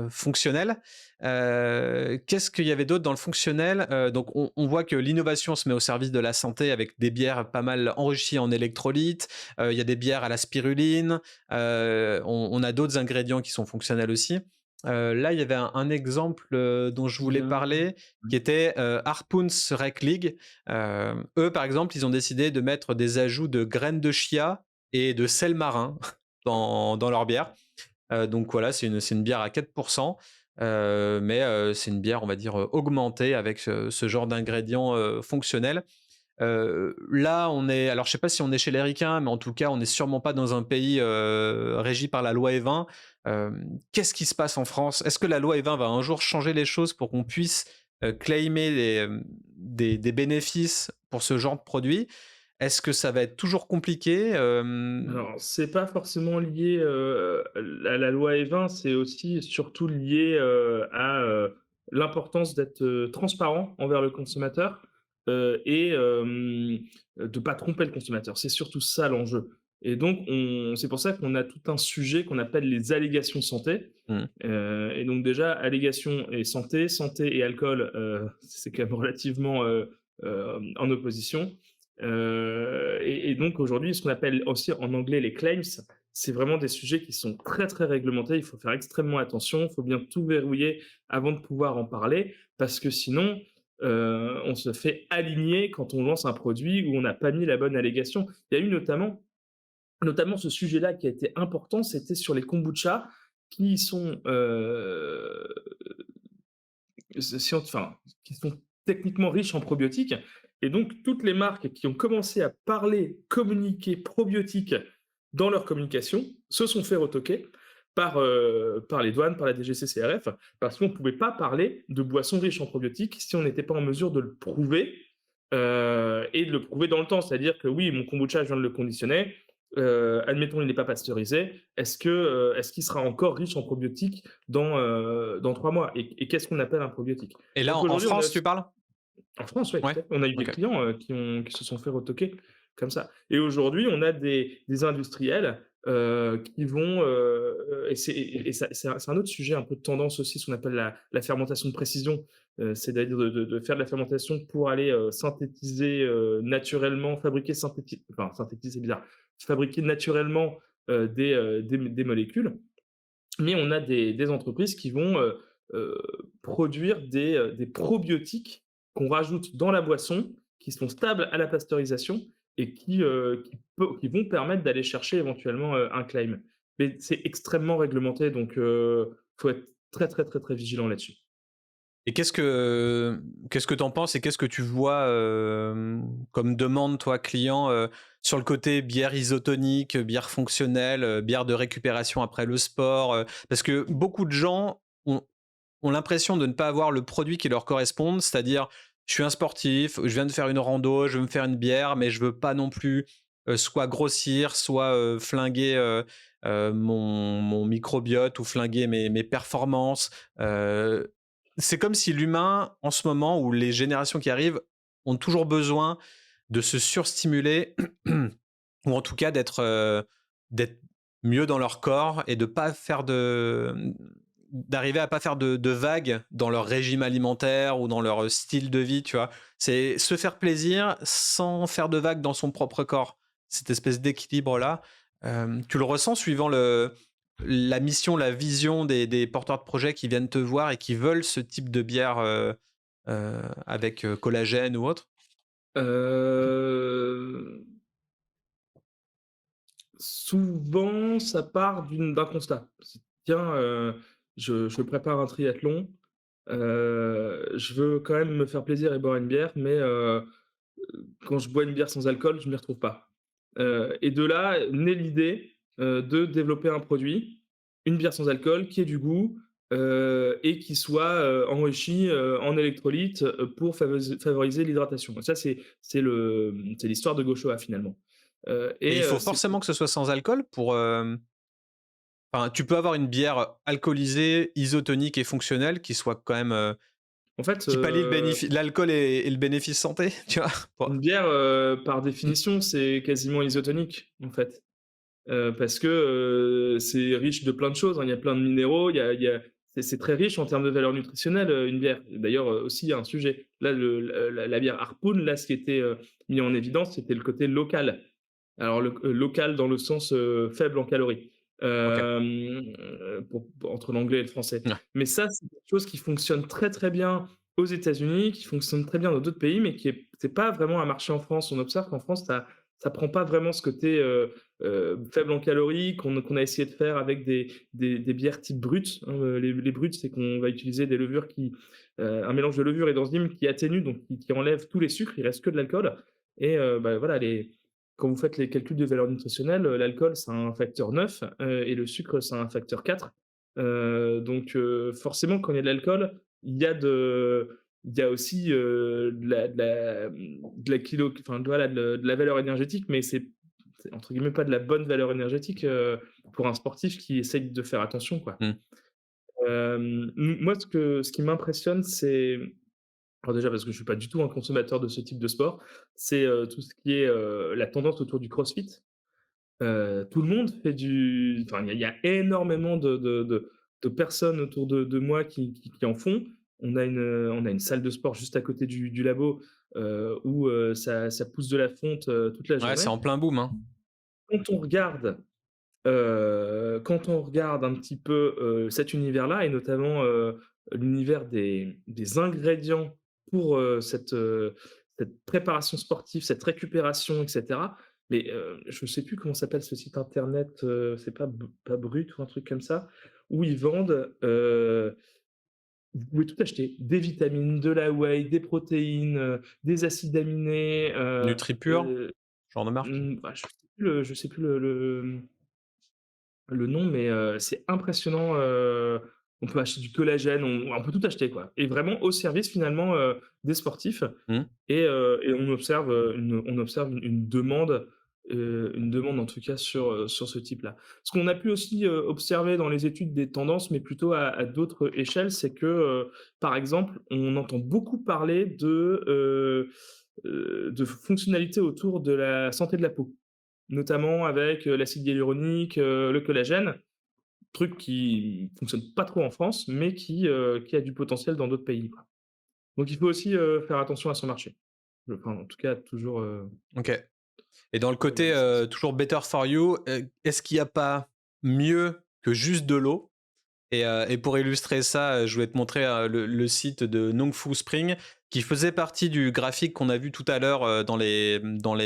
fonctionnel. Qu'est-ce qu'il y avait d'autre dans le fonctionnel? Donc on voit que l'innovation se met au service de la santé avec des bières pas mal enrichies en électrolytes. Il y a des bières à la spiruline. On a d'autres ingrédients qui sont fonctionnels aussi. Là, il y avait un exemple, dont je voulais
Bien,
parler, qui
ouais.
était, Harpoons Rec League. Eux, par exemple, ils ont décidé de mettre des ajouts de graines de chia et de sel marin dans leur bière. Donc voilà, c'est une bière à 4%, mais c'est une bière, on va dire, augmentée avec ce genre d'ingrédients fonctionnels. Là, alors je sais pas si on est chez les ricains, mais en tout cas, on n'est sûrement pas dans un pays régi par la loi E20. Qu'est-ce qui se passe en France? Est-ce que la loi E20 va un jour changer les choses pour qu'on puisse claimer des bénéfices pour ce genre de produit? Est-ce que ça va être toujours compliqué?
Alors, c'est pas forcément lié, à la loi Evin, c'est aussi surtout lié, à, l'importance d'être, transparent envers le consommateur, et de pas tromper le consommateur. C'est surtout ça l'enjeu et donc c'est pour ça qu'on a tout un sujet qu'on appelle les allégations santé,
Mmh.
et donc déjà allégations et santé, santé et alcool, c'est quand même relativement, en opposition. Et donc aujourd'hui, ce qu'on appelle aussi en anglais les claims, c'est vraiment des sujets qui sont très, très réglementés. Il faut faire extrêmement attention, il faut bien tout verrouiller avant de pouvoir en parler parce que sinon, on se fait aligner quand on lance un produit où on n'a pas mis la bonne allégation. Il y a eu notamment ce sujet-là qui a été important, c'était sur les kombucha qui sont, enfin, qui sont techniquement riches en probiotiques et donc toutes les marques qui ont commencé à parler, communiquer probiotiques dans leur communication se sont fait retoquer par les douanes, par la DGCCRF, parce qu'on ne pouvait pas parler de boissons riches en probiotiques si on n'était pas en mesure de le prouver, et de le prouver dans le temps. C'est-à-dire que oui, mon kombucha, je viens de le conditionner, admettons il n'est pas pasteurisé, est-ce qu'il sera encore riche en probiotiques dans 3 mois et qu'est-ce qu'on appelle un probiotique?
Et là,
Donc
en
aujourd'hui, on a
France, tu parles?
en France, oui, tout
Ouais?
à fait. On a eu des
OK.
clients, qui se sont fait retoquer comme ça et aujourd'hui, on a des industriels qui vont, et c'est un autre sujet un peu de tendance aussi, ce qu'on appelle la fermentation de précision. C'est-à-dire de faire de la fermentation pour aller, synthétiser, naturellement, synthétiser, c'est bizarre. Fabriquer naturellement, des molécules. Mais on a des entreprises qui vont, heu, produire des probiotiques qu'on rajoute dans la boisson, qui sont stables à la pasteurisation et qui vont permettre d'aller chercher éventuellement, un claim. Mais c'est extrêmement réglementé, donc faut être très, très, très, très vigilant là-dessus.
Et qu'est-ce que tu en penses et qu'est-ce que tu vois, comme demande, toi, client, sur le côté bière isotonique, bière fonctionnelle, bière de récupération après le sport? Parce que beaucoup de gens ont l'impression de ne pas avoir le produit qui leur corresponde, c'est-à-dire: «Je suis un sportif, je viens de faire une rando, je veux me faire une bière, mais je veux pas non plus, soit grossir, soit, flinguer, mon microbiote ou flinguer mes performances». C'est comme si l'humain, en ce moment, ou les générations qui arrivent, ont toujours besoin de se surstimuler ou en tout cas d'être mieux dans leur corps et de pas faire d'arriver à pas faire de vagues dans leur régime alimentaire ou dans leur style de vie, tu vois? C'est se faire plaisir sans faire de vagues dans son propre corps. Cette espèce d'équilibre-là, tu le ressens suivant la mission, la vision des porteurs de projets qui viennent te voir et qui veulent ce type de bière, avec, collagène ou autre?
Heu, Souvent, ça part d'un constat. C'est: «Tiens, je prépare un triathlon, je veux quand même me faire plaisir et boire une bière, mais quand je bois une bière sans alcool, je m'y retrouve pas». Et de là naît l'idée, de développer un produit, une bière sans alcool qui ait du goût, et qui soit, enrichie, en électrolytes, pour favoriser l'hydratation. Et ça, c'est l'histoire de Goshoa finalement.
Et il faut
C'est
forcément que ce soit sans alcool pour, enfin, tu peux avoir une bière alcoolisée, isotonique et fonctionnelle qui soit quand même,
en fait,
qui pallie l'alcool et le bénéfice santé, tu vois? Pour
une bière, par définition, c'est quasiment isotonique, en fait. Parce que, c'est riche de plein de choses, hein. Il y a plein de minéraux, il y a c'est très riche en termes de valeur nutritionnelle, une bière. D'ailleurs, aussi, il y a un sujet. Là, la bière Harpoon, là, ce qui était, mis en évidence, c'était le côté local. Alors local dans le sens, faible en calories,
OK.
entre l'anglais et le français.
Ouais.
Mais ça, c'est quelque chose qui fonctionne très, très bien aux États-Unis, qui fonctionne très bien dans d'autres pays, mais qui est c'est pas vraiment un marché en France. On observe qu'en France, ça prend pas vraiment ce côté, faible en calories qu'on a essayé de faire avec des bières type brutes, hein. Les brutes, c'est qu'on va utiliser des levures un mélange de levures et d'enzymes qui atténuent, donc qui enlève tous les sucres, il reste que de l'alcool. Et bah, voilà, quand vous faites les calculs de valeur nutritionnelle, l'alcool, c'est un facteur 9, et le sucre, c'est un facteur 4. Donc forcément, quand il y a de l'alcool, il y a aussi, de la kilo enfin, voilà, de la valeur énergétique, mais c'est entre guillemets «pas de la bonne valeur énergétique», pour un sportif qui essaye de faire attention, quoi.
Mmh.
Moi, ce qui m'impressionne, c'est alors déjà parce que je suis pas du tout un consommateur de ce type de sport, c'est, tout ce qui est, la tendance autour du CrossFit. Tout le monde fait enfin, il y a énormément de personnes autour de moi qui en font. On a une salle de sport juste à côté du labo, où, ça pousse de la fonte, toute la
Ouais, c'est
journée.
en plein boom, hein.
Quand on regarde, quand on regarde un petit peu, cet univers-là et notamment, l'univers des ingrédients pour, cette préparation sportive, cette récupération et cetera. Mais, je ne sais plus comment s'appelle ce site internet, c'est pas Brut ou un truc comme ça, où ils vendent, vous pouvez tout acheter, des vitamines, de la whey, des protéines, des acides aminés,
NutriPure, genre de marque?
bah, je sais plus le nom, mais c'est impressionnant, on peut acheter du collagène, on peut tout acheter, quoi, et vraiment au service finalement, des sportifs.
Mmh.
Et on observe une demande en tout cas sur ce type-là. Ce qu'on a pu aussi, observer dans les études des tendances, mais plutôt à d'autres échelles, c'est que, par exemple, on entend beaucoup parler de fonctionnalités autour de la santé de la peau. notamment avec l'acide hyaluronique, le collagène, truc qui fonctionne pas trop en France, mais qui a du potentiel dans d'autres pays, quoi. Donc il faut aussi faire attention à son marché. Enfin, en tout cas, toujours
Ok. Et dans le côté
regarder ça.
toujours better for you, est-ce qu'il n'y a pas mieux que juste de l'eau? Et pour illustrer ça, je voulais te montrer le site de Nongfu Spring qui faisait partie du graphique qu'on a vu tout à l'heure dans les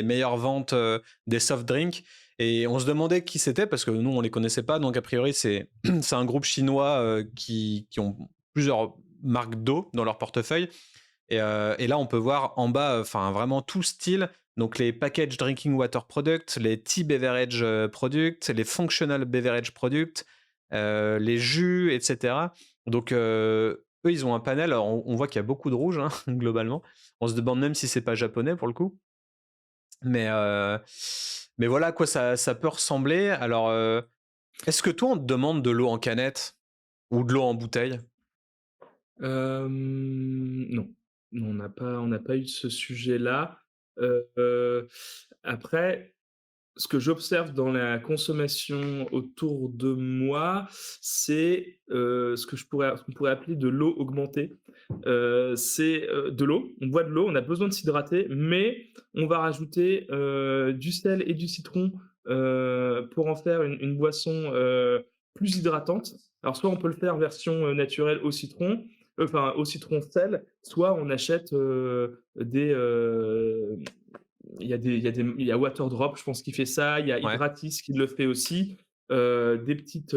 meilleures ventes des soft drinks. Et on se demandait qui c'était parce que nous, on les connaissait pas. Donc, a priori, c'est un groupe chinois qui ont plusieurs marques d'eau dans leur portefeuille. Et là, on peut voir en bas, enfin vraiment tout style. Donc les packaged drinking water products, les tea beverage products, les functional beverage products, les jus, etc. Donc eux, ils ont un panel. Alors, on voit qu'il y a beaucoup de rouge hein, globalement. On se demande même si c'est pas japonais pour le coup. Mais, euh, mais voilà à quoi ça peut ressembler. Alors, est-ce que toi, on te demande de l'eau en canette ou de l'eau en bouteille?
Non. Non, on n'a pas eu ce sujet-là. Heu, Après, ce que j'observe dans la consommation autour de moi, c'est, ce qu'on pourrait appeler de l'eau augmentée. C'est, de l'eau, on boit de l'eau, on a besoin de s'hydrater, mais on va rajouter, du sel et du citron, pour en faire une boisson, plus hydratante. Alors soit on peut le faire version, naturelle au citron, enfin au citron sel, soit on achète, il y a Waterdrop, je pense qu'il fait ça, il y a
Ouais.
Hydratis qui le fait aussi, des petites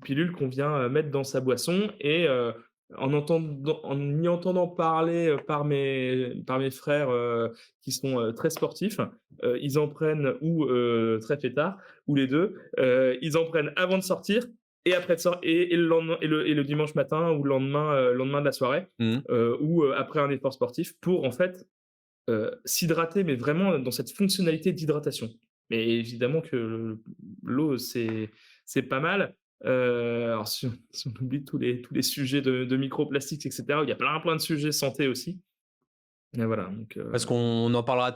pilules qu'on vient, mettre dans sa boisson et en y entendant parler, par mes frères, qui sont, très sportifs, ils en prennent ou très fêtards ou les 2. Ils en prennent avant de sortir et après de sor et le lendemain et le dimanche matin ou le lendemain de la soirée,
Mhm.
ou après un effort sportif pour en fait s'hydrater, mais vraiment dans cette fonctionnalité d'hydratation. Mais évidemment que l'eau, c'est pas mal. Alors si on oublie tous les sujets de microplastiques et cetera, il y a plein de sujets santé aussi. Et voilà, donc
Parce qu'on en parlera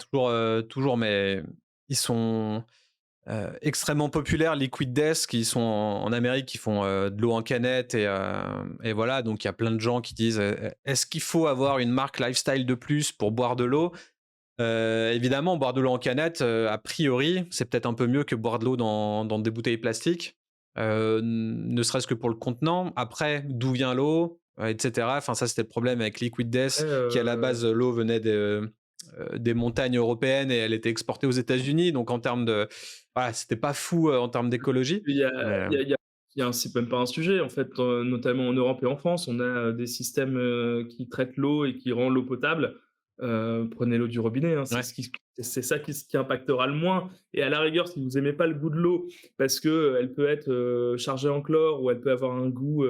toujours, mais ils sont extrêmement populaires, Liquid Death, qui sont en Amérique, qui font de l'eau en canette. Et voilà, donc il y a plein de gens qui disent est-ce qu'il faut avoir une marque lifestyle de plus pour boire de l'eau? Évidemment, boire de l'eau en canette, a priori, c'est peut-être un peu mieux que boire de l'eau dans des bouteilles plastiques, ne serait-ce que pour le contenant. Après, d'où vient l'eau, etc. Enfin, ça, c'était le problème avec Liquid Death,
après,
qui à la base, l'eau venait des montagnes européennes et elle était exportée aux États-Unis. Donc, en termes de. Voilà, c'était pas fou en termes d'écologie.
il y a
Mais,
il y a il y a il y a c'est même pas un sujet en fait, notamment en Europe et en France, on a, des systèmes, qui traitent l'eau et qui rendent l'eau potable. Prenez l'eau du robinet, hein,
ouais.
c'est ça qui impactera le moins et à la rigueur, si vous aimez pas le goût de l'eau parce qu'elle peut être, chargée en chlore ou elle peut avoir un goût,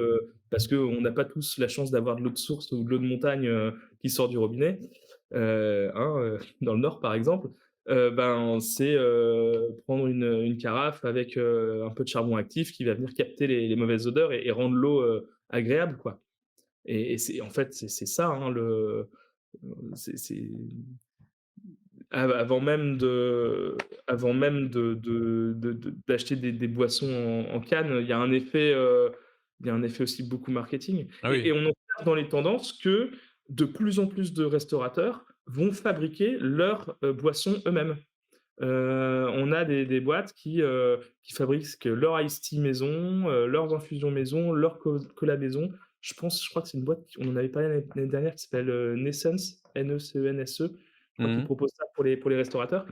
parce qu'on n'a pas tous la chance d'avoir de l'eau de source ou de l'eau de montagne, qui sort du robinet, hein, dans le nord par exemple, ben, c'est, prendre une carafe avec, un peu de charbon actif qui va venir capter les mauvaises odeurs et rendre l'eau, agréable, quoi. Et c'est en fait, c'est ça, hein, c'est avant même d'acheter des boissons en canne, il y a un effet aussi beaucoup marketing
Ah
et
oui.
on observe dans les tendances que de plus en plus de restaurateurs vont fabriquer leurs, boissons eux-mêmes. On a des boîtes qui fabriquent leur iced tea maison, leurs infusions maison, leur cola maison. Je crois que c'est une boîte on en avait parlé l'année dernière qui s'appelle, Nescence, Necense. Je crois qu'ils
Mhm.
proposent ça pour les restaurateurs.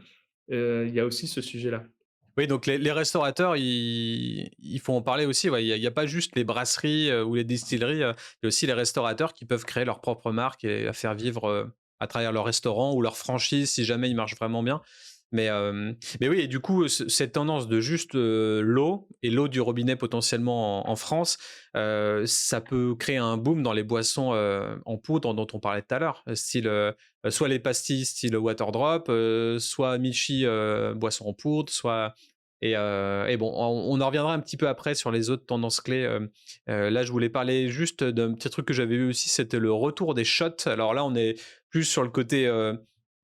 Il y a aussi ce sujet-là.
Oui, donc les restaurateurs, il faut en parler aussi. Ouais. Il y a pas juste les brasseries ou les distilleries, il y a aussi les restaurateurs qui peuvent créer leur propre marque et la faire vivre à travers leur restaurant ou leur franchise si jamais ils marchent vraiment bien. Mais oui, et du coup, cette tendance de juste l'eau et l'eau du robinet potentiellement en France, ça peut créer un boom dans les boissons en poudre dont on parlait tout à l'heure, style soit les pastilles style Waterdrop, soit Michi boisson en poudre, soit et bon, on en reviendra un petit peu après sur les autres tendances clés. Là, je voulais parler juste d'un petit truc que j'avais vu aussi, c'était le retour des shots. Alors là, on est plus sur le côté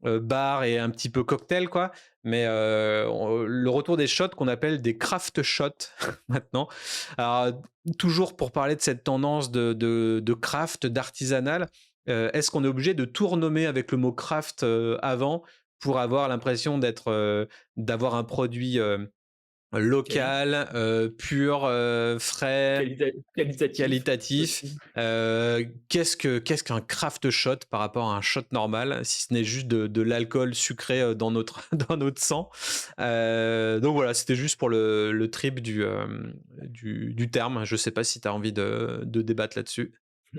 bar et un petit peu cocktail, quoi. Mais le retour des shots qu'on appelle des craft shots maintenant. Alors, toujours pour parler de cette tendance de craft, d'artisanal, est-ce qu'on est obligé de tout renommer avec le mot craft avant pour avoir l'impression d'avoir un produit
Quali
local, pur, frais,
qualitatif
qualitatif.
aussi.
Qu'est-ce qu'un craft shot par rapport à un shot normal, si ce n'est juste de l'alcool sucré dans notre, dans notre sang. Donc voilà, c'était juste pour le trip du terme. Je ne sais pas si tu as envie de débattre là-dessus.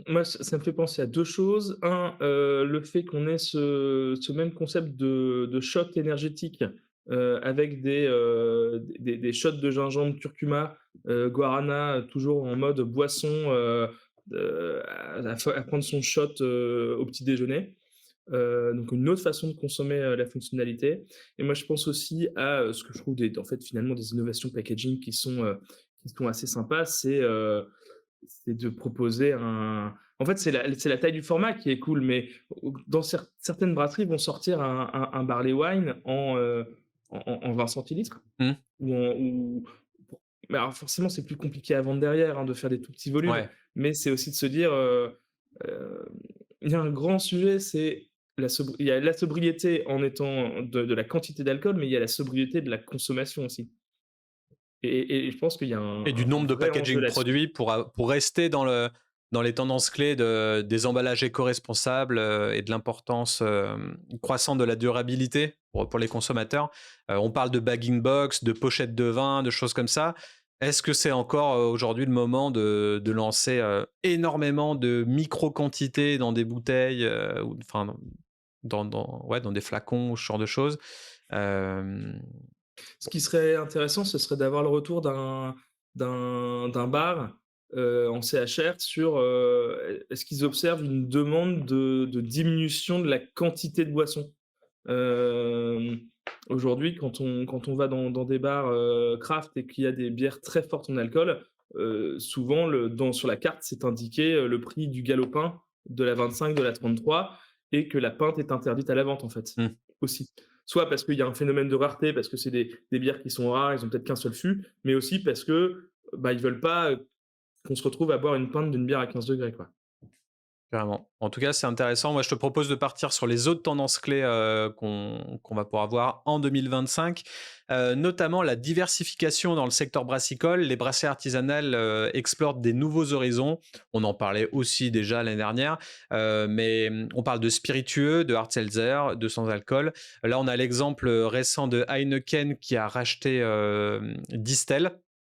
Moi, ça me fait penser à 2 choses. Un, le fait qu'on ait ce même concept de shot énergétique, avec des shots de gingembre, curcuma, guarana, toujours en mode boisson, à prendre son shot, au petit déjeuner. Donc une autre façon de consommer, la fonctionnalité. Et moi je pense aussi à, ce que je trouve en fait finalement des innovations packaging qui sont assez sympas, c'est de proposer un en fait c'est la taille du format qui est cool, mais dans certaines brasseries vont sortir un barley wine en 20 centilitres
Mmh.
ou mais alors forcément c'est plus compliqué à vendre derrière, hein, de faire des tout petits volumes,
Ouais,
mais c'est aussi de se dire, heu, il y a un grand sujet, c'est il y a la sobriété en étant de la quantité d'alcool, mais il y a la sobriété de la consommation aussi et je pense qu'il y a
et du
un
nombre de
vrai enjeu
packaging
là-dessus.
produits pour rester dans les tendances clés des emballages éco-responsables et de l'importance croissante de la durabilité pour les consommateurs. On parle de bagging box, de pochettes de vin, de choses comme ça. Est-ce que c'est encore aujourd'hui le moment de lancer énormément de micro-quantités dans des bouteilles, enfin, ouais, dans des flacons, ce genre de choses. Euh,
Ce qui serait intéressant, ce serait d'avoir le retour d'un bar, en CHR sur, est-ce qu'ils observent une demande de diminution de la quantité de boissons? Hem, Aujourd'hui, quand on va dans des bars, craft et qu'il y a des bières très fortes en alcool, souvent sur la carte, c'est indiqué, le prix du galopin, de la 25, de la 33 et que la pinte est interdite à la vente, en fait,
hmm.
aussi. Soit parce qu'il y a un phénomène de rareté, parce que c'est des bières qui sont rares, ils ont peut-être qu'un seul fût, mais aussi parce que, bah, ils veulent pas, qu'on se retrouve à boire une pinte d'une bière à 15 degrés, quoi.
Carrément. En tout cas, c'est intéressant. Moi, je te propose de partir sur les autres tendances clés qu'on va pouvoir voir en 2025, notamment la diversification dans le secteur brassicole. Les brasseries artisanales explorent des nouveaux horizons. On en parlait aussi déjà l'année dernière, mais on parle de spiritueux, de hard seltzer, de sans alcool. Là, on a l'exemple récent de Heineken qui a racheté Distel.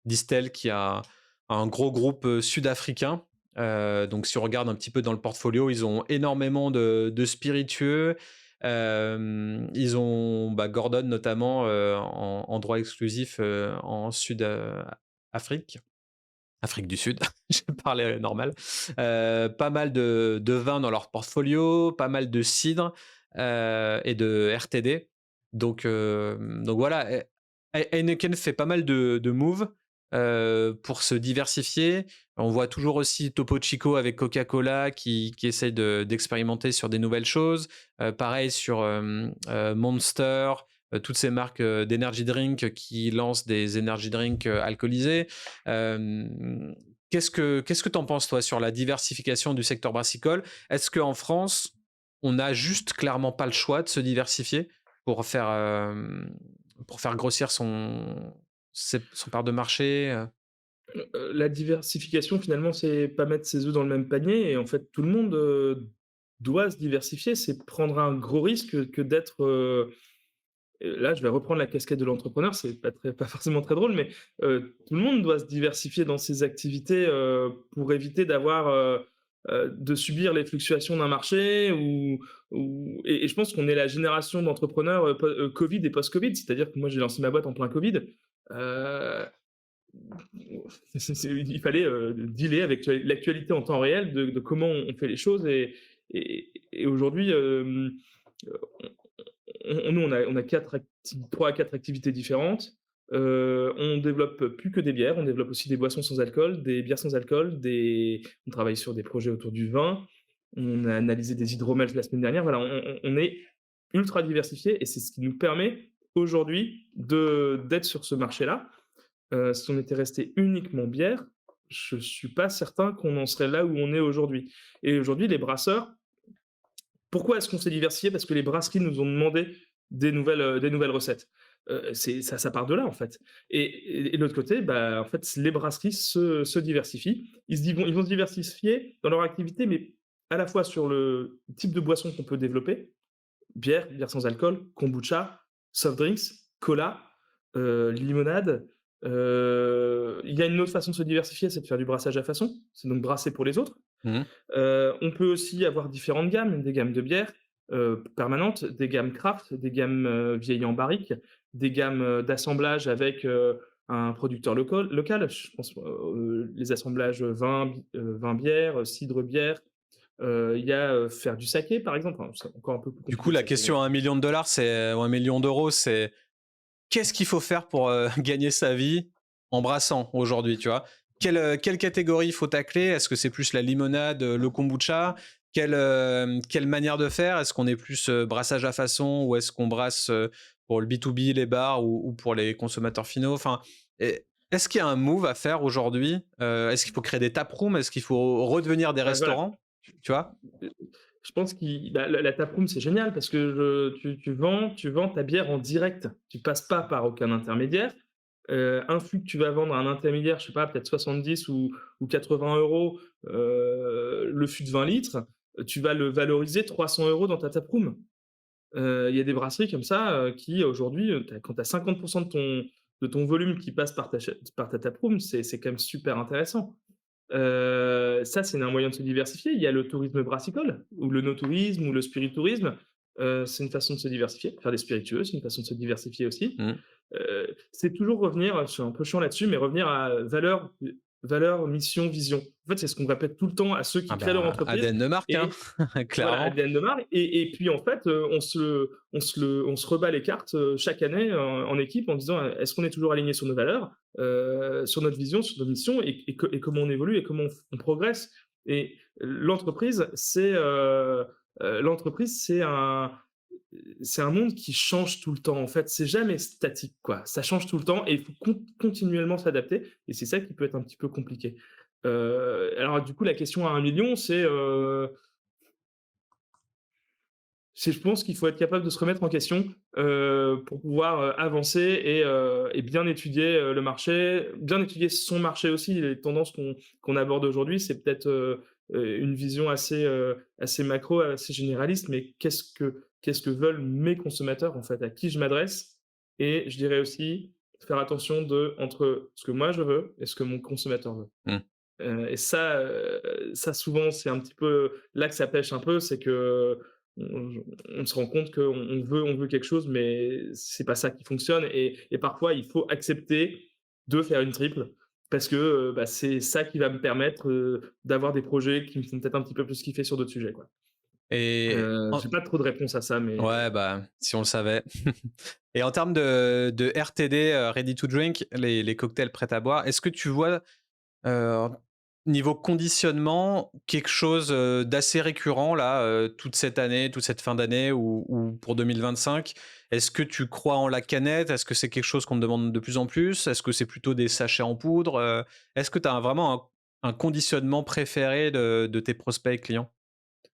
Distel qui a un gros groupe sud-africain. Donc, si on regarde un petit peu dans le portfolio, ils ont énormément de spiritueux. Ils ont Gordon notamment en droit exclusif en Sud-Afrique. Afrique du Sud, je parlais normal. Pas mal de vins dans leur portfolio, pas mal de cidres et de RTD. Donc voilà, Heineken fait pas mal de moves pour se diversifier. On voit toujours aussi Topo Chico avec Coca-Cola qui essaye d'expérimenter sur des nouvelles choses. Pareil sur Monster, toutes ces marques d'energy drink qui lancent des energy drinks alcoolisés. Euh, qu'est-ce que tu en penses, toi, sur la diversification du secteur brassicole? Est-ce qu'en France, on n'a juste clairement pas le choix de se diversifier pour faire grossir son part de marché?
La diversification finalement, c'est pas mettre ses œufs dans le même panier et en fait tout le monde, doit se diversifier. C'est prendre un gros risque que d'être, là je vais reprendre la casquette de l'entrepreneur, c'est pas forcément très drôle, mais, tout le monde doit se diversifier dans ses activités, pour éviter de subir les fluctuations d'un marché et je pense qu'on est la génération d'entrepreneurs, covid et post-covid. C'est-à-dire que moi j'ai lancé ma boîte en plein covid, heu il fallait dealer avec l'actualité en temps réel de comment on fait les choses et aujourd'hui, nous, on a 3 à 4 activités différentes. On développe plus que des bières, on développe aussi des boissons sans alcool, des bières sans alcool, on travaille sur des projets autour du vin. On a analysé des hydromels la semaine dernière. Voilà, on est ultra diversifié et c'est ce qui nous permet aujourd'hui d'être sur ce marché-là. Si on était resté uniquement bière, je suis pas certain qu'on en serait là où on est aujourd'hui. Et aujourd'hui, les brasseurs, pourquoi est-ce qu'on s'est diversifié? Parce que les brasseries nous ont demandé des nouvelles recettes. Ça part de là, en fait. Et de l'autre côté, bah, en fait, les brasseries se diversifient. Ils vont se diversifier dans leur activité, mais à la fois sur le type de boisson qu'on peut développer, bière sans alcool, kombucha, soft drinks, cola, limonade. Il y a une autre façon de se diversifier, c'est de faire du brassage à façon, c'est donc brasser pour les autres.
Mmh.
On peut aussi avoir différentes gammes, des gammes de bière, permanentes, des gammes craft, des gammes, vieilles en barrique, des gammes, d'assemblage avec, un producteur local. Je pense, les assemblages vin bière, cidre bière. Il y a, faire du saké par exemple, enfin, c'est encore un peu plus
Du
compliqué
coup,
que
la
ça, mais
question à 1 000 000 $, c'est ou 1 million d'euros, c'est qu'est-ce qu'il faut faire pour gagner sa vie en brassant aujourd'hui, tu vois? Quelle catégorie il faut tacler? Est-ce que c'est plus la limonade, le kombucha? Quelle manière de faire? Est-ce qu'on est plus brassage à façon ou est-ce qu'on brasse pour le B2B, les bars ou pour les consommateurs finaux? Enfin, est-ce qu'il y a un move à faire aujourd'hui? Est-ce qu'il faut créer des taprooms? Est-ce qu'il faut redevenir des
voilà.
restaurants? Tu vois?
Je pense la taproom, c'est génial parce que tu vends ta bière en direct. Tu passes pas par aucun intermédiaire. Un fût que tu vas vendre à un intermédiaire, je sais pas, peut-être 70 ou 80 €, le fût de 20 litres, tu vas le valoriser 300 € dans ta taproom. Il y a des brasseries comme ça, qui aujourd'hui, quand tu as 50 de ton volume qui passe par ta taproom, c'est quand même super intéressant. Ça, c'est un moyen de se diversifier. Il y a le tourisme brassicole ou le no-tourisme ou le spiritourisme. C'est une façon de se diversifier. Faire des spiritueux, c'est une façon de se diversifier aussi.
Mmh.
C'est toujours revenir, je suis un peu chiant là-dessus, mais revenir à valeur, mission, vision. En fait, c'est ce qu'on répète tout le temps à ceux qui
Ah
créent leur
bah,
entreprise
ADN de marque, hein,
et voilà,
clairement.
ADN de marque et puis en fait, on se rebat les cartes, chaque année en équipe en disant: «Est-ce qu'on est toujours aligné sur nos valeurs, sur notre vision, sur notre mission et comment on évolue et comment on progresse?» Et l'entreprise, c'est un monde qui change tout le temps, en fait. C'est jamais statique, quoi. Ça change tout le temps et il faut continuellement s'adapter et c'est ça qui peut être un petit peu compliqué. Alors du coup, la question à 1 million, c'est je pense qu'il faut être capable de se remettre en question, pour pouvoir, avancer et bien étudier, le marché, bien étudier son marché aussi. Les tendances qu'on aborde aujourd'hui, c'est peut-être, une vision assez macro, assez généraliste, mais qu'est-ce que veulent mes consommateurs, en fait? À qui je m'adresse? Et je dirais aussi, faire attention entre ce que moi je veux et ce que mon consommateur veut.
Mmh.
Et ça souvent, c'est un petit peu là que ça pêche un peu, c'est qu'on on se rend compte qu'on on veut quelque chose, mais c'est pas ça qui fonctionne et parfois il faut accepter de faire une triple parce que, bah, c'est ça qui va me permettre, d'avoir des projets qui me font peut-être un petit peu plus kiffer sur d'autres sujets, quoi.
Et en
J'ai pas trop de réponse à ça, mais
Ouais, bah, si on le savait. Et en termes de RTD, ready to drink, les cocktails prêts à boire, est-ce que tu vois, heu, niveau conditionnement, quelque chose, d'assez récurrent là, toute cette année, toute cette fin d'année ou pour 2025? Est-ce que tu crois en la canette? Est-ce que c'est quelque chose qu'on te demande de plus en plus? Est-ce que c'est plutôt des sachets en poudre? Est-ce que tu as vraiment un conditionnement préféré de tes prospects et clients?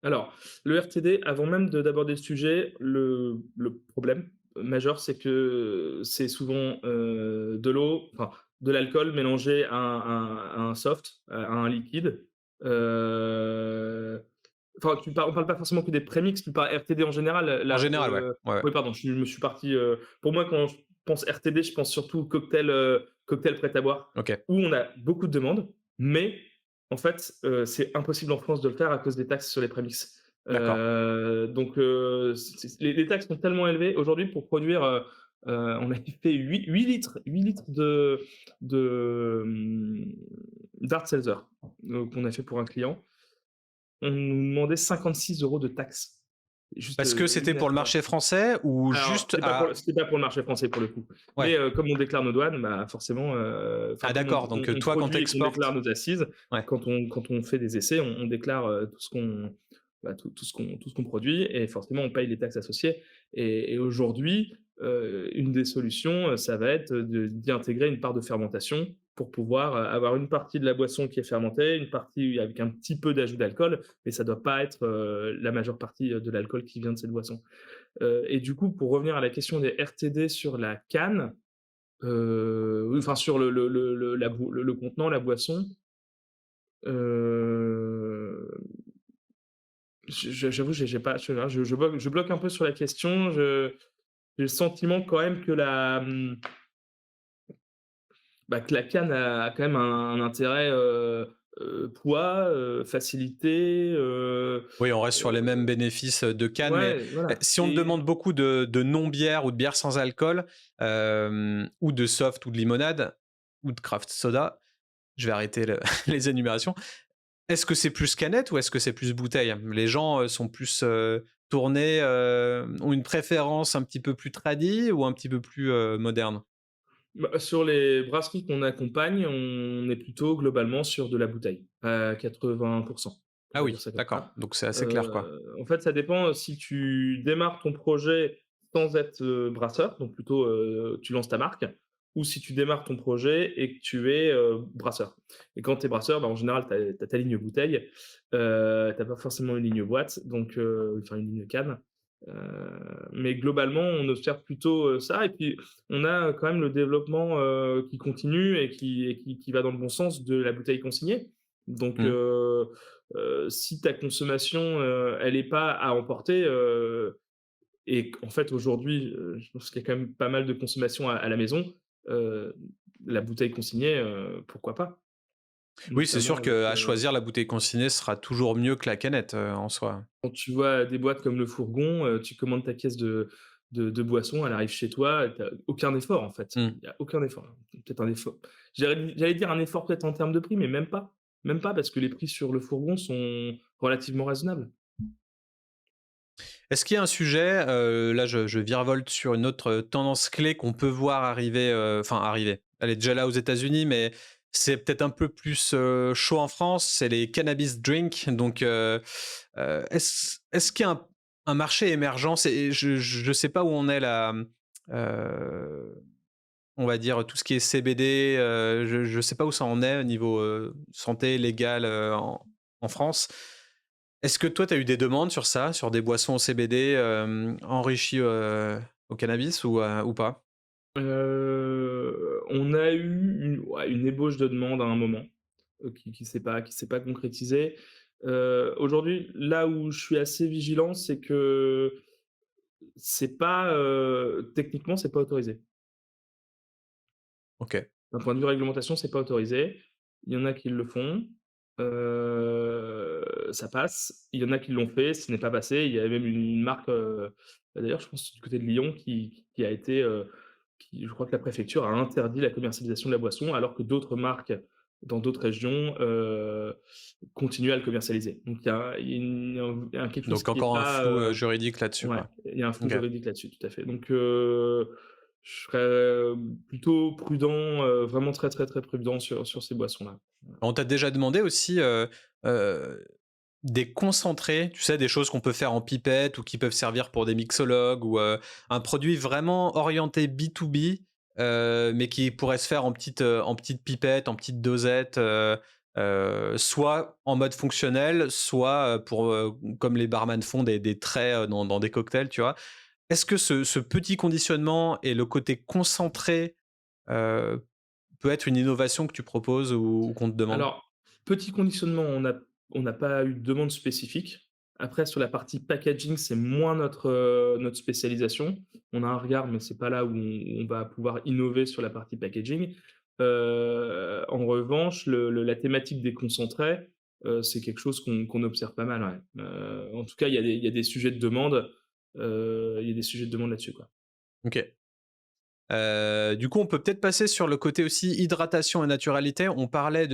alors, le RTD, avant même d'aborder le sujet, le problème majeur, c'est que c'est souvent, de l'eau, enfin, de l'alcool mélangé à un soft, à un liquide. Heu, enfin, on parle pas forcément que des prémix, tu parles RTD en général,
En général, ouais. Ouais, ouais.
oui, pardon, je me suis parti, pour moi, quand je pense RTD, je pense surtout cocktail prêt à boire,
OK,
où on a beaucoup de demandes, mais en fait, c'est impossible en France de le faire à cause des taxes sur les prémix.
d'accord.
Donc les taxes sont tellement élevées. Aujourd'hui, pour produire, on a fait 8 litres d'hard seltzer, qu'on a fait pour un client. On nous demandait 56 € de taxes. Juste,
Parce que c'était pour le
lunaire.
marché français ou
Alors,
juste à
c'était pas pour le marché français pour le coup.
ouais.
Mais, comme on déclare nos douanes, bah, forcément, enfin
Ah
comme
d'accord, donc
on
toi quand tu
produit et qu'on déclare
exportes
nos assises,
ouais.
quand on fait des essais, on déclare, tout ce qu'on tout ce qu'on produit et forcément on paye les taxes associées et aujourd'hui, une des solutions, ça va être d'y intégrer une part de fermentation pour pouvoir, avoir une partie de la boisson qui est fermentée, une partie avec un petit peu d'ajout d'alcool, mais ça doit pas être, la majeure partie, de l'alcool qui vient de cette boisson. Et du coup, pour revenir à la question des RTD sur la canne, oui, enfin sur le contenant, la boisson, heu, j'avoue, j'ai pas je bloque un peu sur la question. J'ai le sentiment quand même que que la canne a quand même un intérêt, poids, facilité,
Oui, on reste sur les mêmes bénéfices de canne, mais
ouais, voilà
si on te
et
demande beaucoup de non-bière ou de bière sans alcool, ou de soft ou de limonade ou de craft soda, je vais arrêter les énumérations. Est-ce que c'est plus canette ou est-ce que c'est plus bouteille? Les gens, sont plus, tournés, ont une préférence un petit peu plus tradi ou un petit peu plus, moderne?
sur les brasseries qu'on accompagne, on est plutôt globalement sur de la bouteille, à 80. On
Ah
va dire
oui,
ça comme
d'accord,
ça.
donc c'est assez clair, quoi.
En fait, ça dépend, si tu démarres ton projet sans être, brasseur, donc plutôt, tu lances ta marque, ou si tu démarres ton projet et que tu es, brasseur. Et quand tu es brasseur, en général, tu as ta ligne bouteille, tu pas forcément une ligne boîte, donc enfin une ligne canne. Mais globalement, on observe plutôt, ça et puis on a quand même le développement, qui continue et qui va dans le bon sens de la bouteille consignée. Donc
Mmh.
si ta consommation, elle est pas à emporter, et qu'en fait aujourd'hui, je pense qu'il y a quand même pas mal de consommation à la maison, heu, la bouteille consignée, pourquoi pas?
Oui, c'est
Notamment
sûr
avec,
qu'à choisir, la bouteille consignée sera toujours mieux que la canette, en soi.
quand tu vois des boîtes comme Le Fourgon, tu commandes ta caisse de boissons, elle arrive chez toi, tu as aucun effort en fait.
Mmh.
Il y a aucun effort. Peut-être un effort j'allais dire un effort peut-être en termes de prix, mais même pas. Même pas parce que les prix sur Le Fourgon sont relativement raisonnables.
Est-ce qu'il y a un sujet, là je virevolte sur une autre, tendance clé qu'on peut voir arriver, enfin arriver, elle est déjà là aux États-Unis, mais c'est peut-être un peu plus, chaud en France, c'est les cannabis drinks. Donc est-ce qu'il y a un marché émergent? C'est je sais pas où on est là, on va dire tout ce qui est CBD, je sais pas où ça en est au niveau, santé, légal, en France. Est-ce que toi, tu as eu des demandes sur ça, sur des boissons au CBD, enrichies, au cannabis ou pas?
On a eu une ébauche de demande à un moment, qui s'est pas concrétisée. Aujourd'hui, là où je suis assez vigilant, c'est que c'est pas, techniquement, c'est pas autorisé.
OK.
D'un point de vue réglementation, c'est pas autorisé. Il y en a qui le font, ça passe. Il y en a qui l'ont fait, ce n'est pas passé. Il y avait même une marque, d'ailleurs, je pense du côté de Lyon qui a été, je crois que la préfecture a interdit la commercialisation de la boisson, alors que d'autres marques dans d'autres régions, continuaient à le commercialiser. Donc il y a quelque chose
Donc
qui est
encore un
pas,
flou, juridique là-dessus,
ouais,
quoi.
il y a un flou
OK.
juridique là-dessus, tout à fait. Donc je serais, plutôt prudent, vraiment très, très, très prudent sur ces boissons-là.
On t'a déjà demandé aussi, heu, des concentrés, tu sais, des choses qu'on peut faire en pipette ou qui peuvent servir pour des mixologues ou, un produit vraiment orienté B2B, mais qui pourrait se faire en petite pipette, en petite dosette, soit en mode fonctionnel, soit, pour, comme les barman font des traits, dans des cocktails, tu vois? Est-ce que ce petit conditionnement et le côté concentré, heu, peut être une innovation que tu proposes ou qu'on te demande?
Alors, petit conditionnement, on n'a pas eu de demande spécifique. Après sur la partie packaging, c'est moins notre spécialisation. On a un regard, mais c'est pas là où on va pouvoir innover sur la partie packaging. En revanche, la thématique des concentrés, c'est quelque chose qu'on observe pas mal, ouais. En tout cas, il y a des sujets de demande, il y a des sujets de demande là-dessus, quoi.
OK. Du coup, on peut peut-être passer sur le côté aussi hydratation et naturalité. On parlait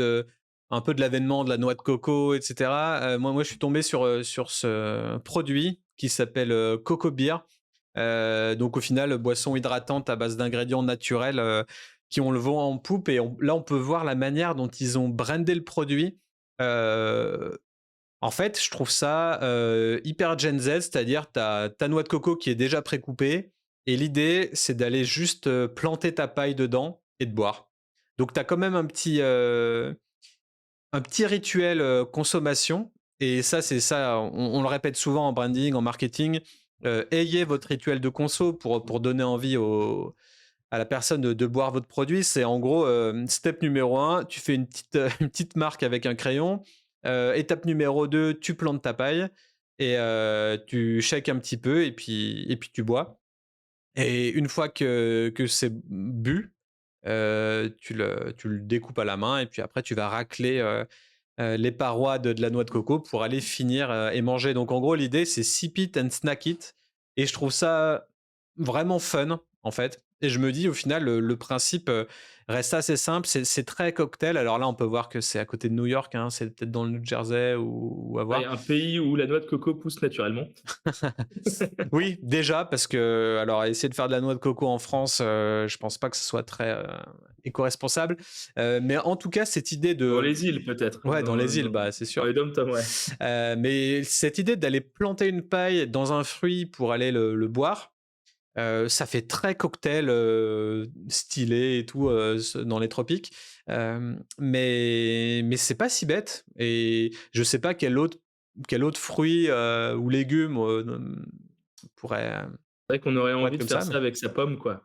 un peu de l'avènement de la noix de coco, et cetera. Moi, je suis tombé sur ce produit qui s'appelle, Coco Beer. Donc au final, boisson hydratante à base d'ingrédients naturels, qui ont le vent en poupe, et on peut voir la manière dont ils ont brandé le produit. Heu En fait, je trouve ça, hyper Gen Z, c'est-à-dire tu as ta noix de coco qui est déjà précoupée et l'idée, c'est d'aller juste, planter ta paille dedans et de boire. Donc tu as quand même un petit rituel, consommation et ça, c'est ça, on le répète souvent en branding, en marketing, ayez votre rituel de conso pour donner envie à la personne de boire votre produit. C'est en gros, step numéro un, tu fais une petite, une petite marque avec un crayon. Étape numéro 2, tu plantes ta paille et tu shakes un petit peu et puis tu bois et une fois que c'est bu, tu le découpes à la main et puis après tu vas racler, les parois de la noix de coco pour aller finir, et manger. Donc en gros, l'idée, c'est sip it and snack it et je trouve ça vraiment fun, en fait et je me dis au final le principe, reste assez simple. C'est très cocktail. Alors là, on peut voir que c'est à côté de New York, hein, c'est peut-être dans le New Jersey ou à
Ouais,
voir.
un pays où la noix de coco pousse naturellement.
Oui, déjà parce que alors essayer de faire de la noix de coco en France, je pense pas que ce soit très, éco-responsable, mais en tout cas cette idée
Dans
de
les îles peut-être,
ouais, dans les îles, bah, c'est
dans
sûr.
les dom-toms, ouais.
Mais cette idée d'aller planter une paille dans un fruit pour aller le boire, ça fait très cocktail, stylé et tout, dans les tropiques. Mais c'est pas si bête et je sais pas quel autre fruit, ou légume, pourrait
C'est vrai qu'on aurait
pourrait être
envie de
comme
faire
ça, mais
ça avec sa pomme, quoi.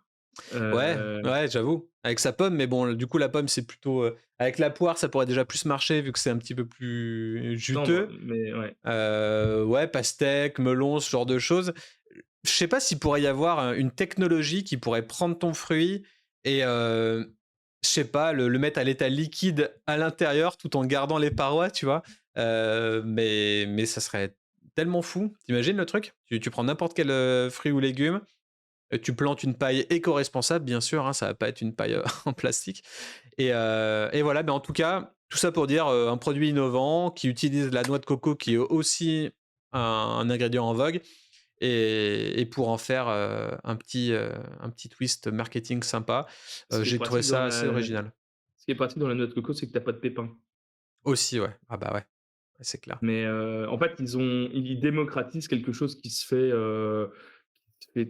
ouais,
Heu,
ouais, j'avoue. Avec sa pomme, mais bon, du coup, la pomme, c'est plutôt, avec la poire, ça pourrait déjà plus marcher vu que c'est un petit peu plus
tendre,
juteux.
mais ouais.
Ouais, pastèque, melon, ce genre de choses. Je sais pas s'il pourrait y avoir, une technologie qui pourrait prendre ton fruit et je sais pas, le mettre à l'état liquide à l'intérieur tout en gardant les parois, tu vois? Mais ça serait tellement fou. Tu le truc? Tu prends n'importe quel, fruit ou légume, tu plantes une paille éco-responsable bien sûr, hein, ça va pas être une paille, en plastique et voilà, mais en tout cas, tout ça pour dire, un produit innovant qui utilise la noix de coco qui est aussi un ingrédient en vogue et pour en faire, un petit twist marketing sympa,
Ce qui est
j'ai trouvé
pratique dans
ça assez
la
original.
ce qui est pratique dans la noix de coco, c'est que tu as pas de pépins.
Aussi, ouais. Ah bah, ouais, c'est clair.
Mais, en fait, ils démocratisent quelque chose qui se fait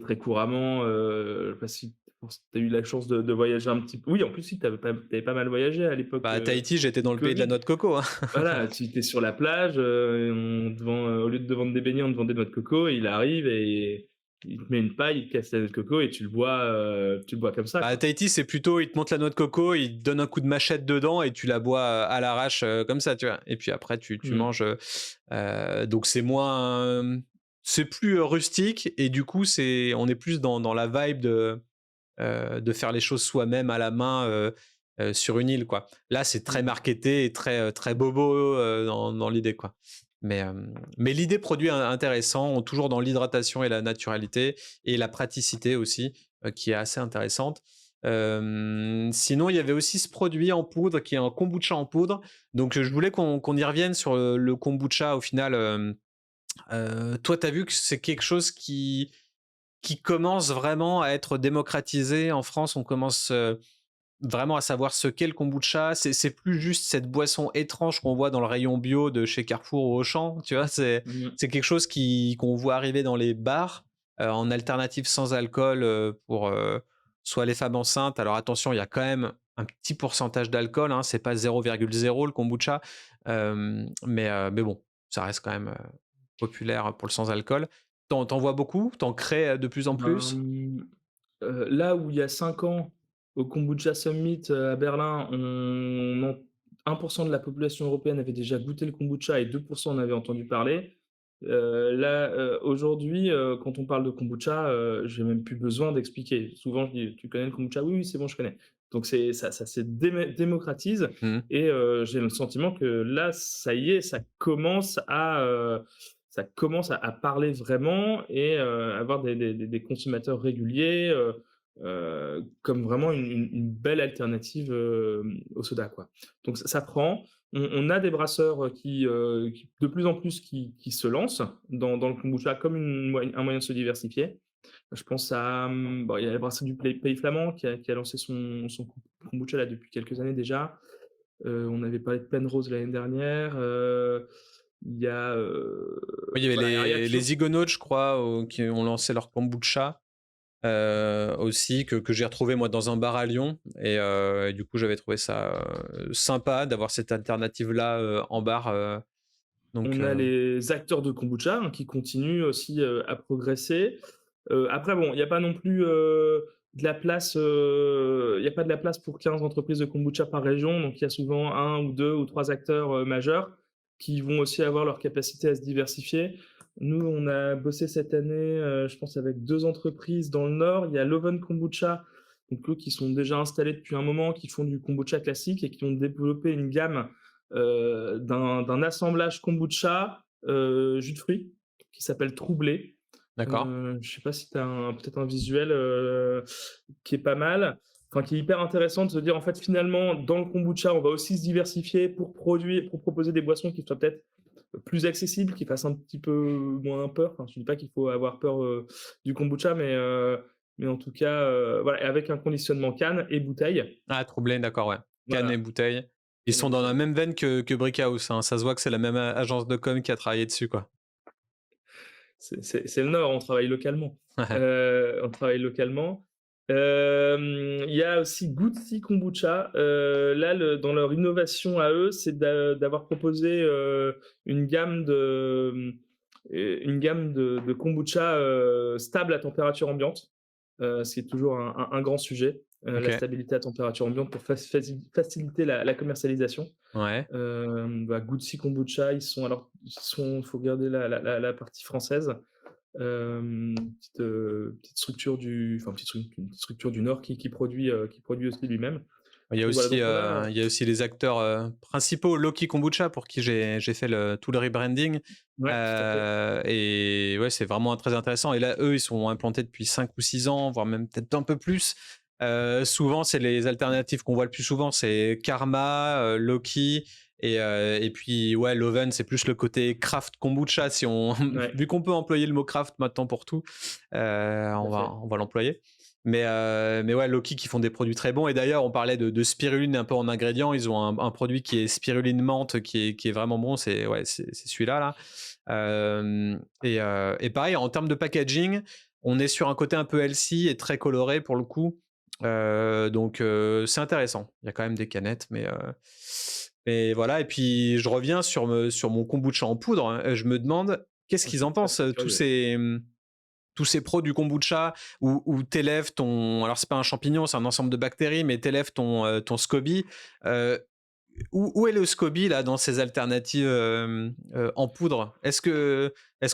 très couramment, je sais pas si tu as eu la chance de voyager un petit peu. Oui, en plus, si, tu avais pas mal voyagé à l'époque,
Bah, à Tahiti, j'étais dans
du
le pays de la
covid.
noix de coco, hein.
Voilà, tu étais sur la plage, au lieu de te vendre des beignets, on te vendait de noix de coco et il arrive et il te met une paille, il te casse la noix de coco et tu le bois comme ça,
Bah, à
quoi.
Tahiti, c'est plutôt, ils te montrent la noix de coco, ils te donnent un coup de machette dedans et tu la bois, à l'arrache, comme ça, tu vois? Et puis après tu
Mmh.
manges, donc c'est moins, c'est plus, rustique et du coup, on est plus dans la vibe de faire les choses soi-même à la main, sur une île, quoi. Là, c'est très
Mmh.
marketé et très, très bobo, dans l'idée, quoi. Mais l'idée produit intéressant, toujours dans l'hydratation et la naturalité et la praticité aussi, qui est assez intéressante. Sinon, il y avait aussi ce produit en poudre qui est un kombucha en poudre. Donc, je voulais qu'on y revienne sur le kombucha au final. Toi, tu as vu que c'est quelque chose qui commence vraiment à être démocratisé en France. On commence, vraiment à savoir ce qu'est le kombucha. C'est plus juste cette boisson étrange qu'on voit dans le rayon bio de chez Carrefour ou Auchan, tu vois?
Mmh.
C'est quelque chose qu'on voit arriver dans les bars, en alternative sans alcool, pour, soit les femmes enceintes. Alors attention, il y a quand même un petit pourcentage d'alcool, hein, c'est pas 0,0 le kombucha, mais bon, ça reste quand même, populaire pour le sans alcool. T'en vois beaucoup? T'en crées, de plus en plus?
Ben, là où il y a 5 ans, au Kombucha Summit, à Berlin, on en 1 de la population européenne avait déjà goûté le kombucha et 2 en avaient entendu parler. Là, aujourd'hui, quand on parle de kombucha, j'ai même plus besoin d'expliquer. Souvent, je dis: «Tu connais le kombucha?» «Oui, oui, c'est bon, je connais». Donc ça se démocratise
Mmh.
et j'ai le sentiment que là, ça y est, ça commence à parler vraiment et avoir des consommateurs réguliers, comme vraiment une belle alternative, au soda, quoi. Donc ça prend. On a des brasseurs, qui de plus en plus qui se lancent dans le kombucha comme un moyen de se diversifier. Je pense à, bon, il y a la brasserie du Pays Flamand qui a lancé son kombucha là depuis quelques années déjà. On avait parlé de Penrose l'année dernière, Il y a,
Oui, il y avait
voilà, il y a
les
Reaction.
Zigonautes, je crois, qui ont lancé leur kombucha, aussi que j'ai retrouvé moi dans un bar à Lyon et du coup, j'avais trouvé ça, sympa d'avoir cette alternative-là, en bar, donc
On a les acteurs de kombucha, hein, qui continuent aussi, à progresser. Après bon, il y a pas non plus, de la place, il y a pas de la place pour 15 entreprises de kombucha par région, donc il y a souvent un ou 2 ou 3 acteurs, majeurs qui vont aussi avoir leur capacité à se diversifier. Nous, on a bossé cette année, je pense avec 2 entreprises dans le Nord. Il y a Loven Kombucha, donc eux qui sont déjà installés depuis un moment, qui font du kombucha classique et qui ont développé une gamme, d'un assemblage kombucha, jus de fruits, qui s'appelle Troublé.
d'accord.
Je sais pas si tu as peut-être un visuel, qui est pas mal, enfin qui est hyper intéressant de se dire, en fait, finalement, dans le kombucha, on va aussi se diversifier pour proposer des boissons qui soient peut-être plus accessibles, qui fassent un petit peu moins peur. Enfin, je dis pas qu'il faut avoir peur, du kombucha, mais en tout cas, voilà, et avec un conditionnement canne et bouteille.
Ah, Troublé, d'accord, ouais. Canne et
Voilà,
bouteille. Ils
canne et
sont dans la
bouteille.
même veine que Brickhouse, hein. Ça se voit que c'est la même a agence de com qui a travaillé dessus, quoi.
C'est le Nord, on travaille localement. On travaille localement. Il y a aussi Gucci Kombucha. Là, dans leur innovation à eux, c'est d'avoir proposé, une gamme de kombucha, stable à température ambiante, ce qui est toujours un grand sujet, la
OK.
stabilité à température ambiante pour faciliter la commercialisation.
Ouais.
Bah, Gucci Kombucha, faut regarder la partie française. Une petite structure du Nord qui produit aussi lui-même.
Il y a
Donc voilà,
aussi,
donc on a
il y a aussi les acteurs, principaux, Loki Kombucha pour qui j'ai fait tout le rebranding,
ouais, tout à fait.
et ouais, c'est vraiment très intéressant et là, eux, ils sont implantés depuis 5 ou 6 ans, voire même peut-être un peu plus. Souvent, c'est les alternatives qu'on voit le plus souvent, c'est Karma, Loki et puis, ouais, Loven, c'est plus le côté craft kombucha si on
Ouais,
vu qu'on peut employer le mot craft maintenant pour tout,
tout
on
à
va
fait.
on va l'employer. Mais ouais, Loki qui font des produits très bons. Et d'ailleurs, on parlait de spiruline un peu en ingrédients. Ils ont un produit qui est spiruline menthe qui est vraiment bon. C'est ouais, c'est celui-là là. Et pareil, en termes de packaging, on est sur un côté un peu healthy et très coloré pour le coup. Donc c'est intéressant. Il y a quand même des canettes, mais voilà. Et puis je reviens sur mon kombucha en poudre, hein. Je me demande qu'est-ce
Ah,
qu'ils en
ça,
pensent,
c'est curieux.
tous ces pros du kombucha où t'élèves ton, alors c'est pas un champignon, c'est un ensemble de bactéries, mais t'élèves ton SCOBY. euh, où est le SCOBY là dans ces alternatives en poudre? Est-ce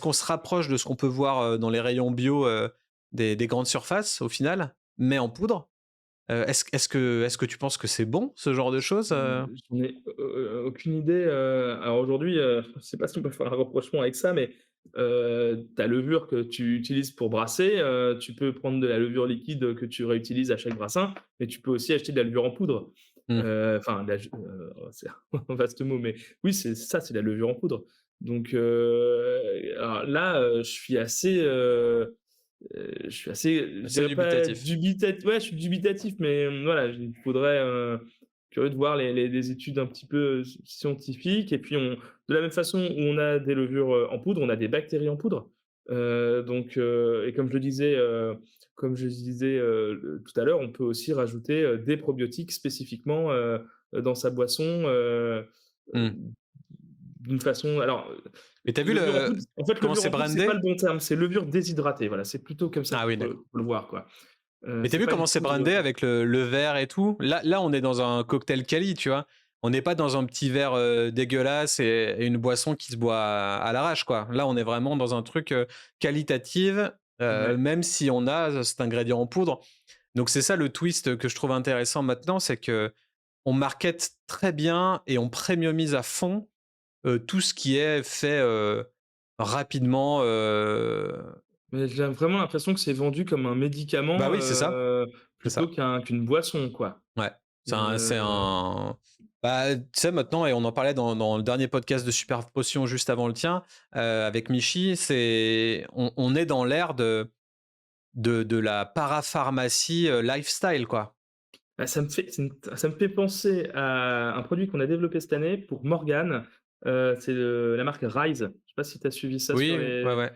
qu'on se rapproche de ce qu'on peut voir dans les rayons bio des grandes surfaces au final, mais en poudre? Est-ce que tu penses que c'est bon ce genre de choses
J'en ai, aucune idée, alors aujourd'hui, je sais pas si on peut faire un rapprochement avec ça, mais, ta levure que tu utilises pour brasser, tu peux prendre de la levure liquide que tu réutilises à chaque brassin, mais tu peux aussi acheter de la levure en poudre.
Hmm.
Enfin, c'est un vaste mot, mais oui, c'est ça, c'est la levure en poudre. Donc, alors là, je suis assez, je
C'est
dirais pas
dubitatif.
dubitatif, ouais, je suis dubitatif, mais voilà, il faudrait, curieux de voir les études un petit peu, scientifiques. Et puis de la même façon où on a des levures, en poudre, on a des bactéries en poudre. Donc et comme je disais, tout à l'heure, on peut aussi rajouter, des probiotiques spécifiquement, dans sa boisson,
Hmm.
d'une façon, alors,
Et t'as vu
levure en poudre, en fait,
comment
levure
c'est
en poudre, c'est pas le
brandé?
bon terme, c'est levure déshydratée, voilà, c'est plutôt comme ça
Ah oui,
qu'il
d'accord.
faut le voir, quoi.
Mais t'as
C'est
vu
pas une
comment c'est
poudre,
brandé avec le verre et tout? Là, on est dans un cocktail quali, tu vois? On n'est pas dans un petit verre, dégueulasse et une boisson qui se boit à l'arrache, quoi. Là, on est vraiment dans un truc, qualitatif,
ouais.
même si on a cet ingrédient en poudre. Donc c'est ça le twist que je trouve intéressant maintenant, c'est que on market très bien et on premiumise à fond, tout ce qui est fait, rapidement,
Mais j'ai vraiment l'impression que c'est vendu comme un
bah
médicament,
oui, c'est
plutôt
ça.
qu'une boisson, quoi.
Ouais, c'est
Heu,
bah, tu sais maintenant et on en parlait dans le dernier podcast de Super Potion juste avant le tien, avec Michi, on est dans l'ère de la parapharmacie, lifestyle quoi.
Bah, ça me fait penser à un produit qu'on a développé cette année pour Morgane. C'est la marque Rise. Je sais pas si tu as suivi ça sur
Oui, ouais,
les
ouais.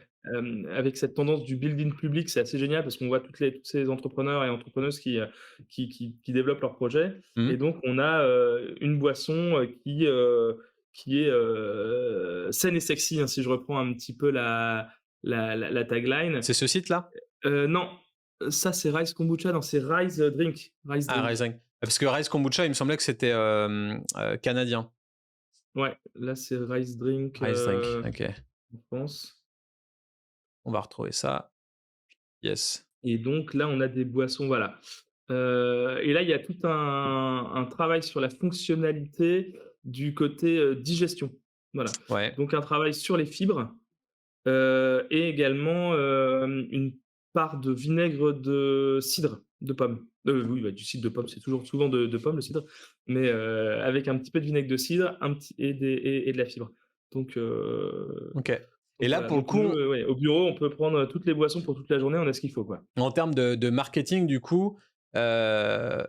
avec cette tendance du building public, c'est assez génial parce qu'on voit tous ces entrepreneurs et entrepreneuses qui développent leurs projets et
Mmh.
donc on a, une boisson, qui est, saine et sexy, hein, si je reprends un petit peu la tagline.
C'est ce site-là?
Non, ça c'est Rise Kombucha, non c'est Rise, Drink, Rise
Ah,
Drink.
Rising. Parce que Rise Kombucha, il me semblait que c'était, canadien.
Ouais, là c'est Rise Drink,
Rise Drink, OK.
je pense.
On va retrouver ça. Yes.
Et donc là, on a des boissons, voilà. Et là, il y a tout un travail sur la fonctionnalité du côté, digestion. Voilà.
Ouais.
Donc un travail sur les fibres, et également, une part de vinaigre de cidre de pomme. Oui, bah, du cidre de pomme, c'est toujours souvent de pomme, le cidre, mais avec un petit peu de vinaigre de cidre, un petit et de la fibre. Donc
OK. Et là,
voilà,
pour le
donc
coup,
nous, ouais, au bureau, on peut prendre, toutes les boissons pour toute la journée, on a ce qu'il faut, quoi.
en termes de marketing, du coup, heu,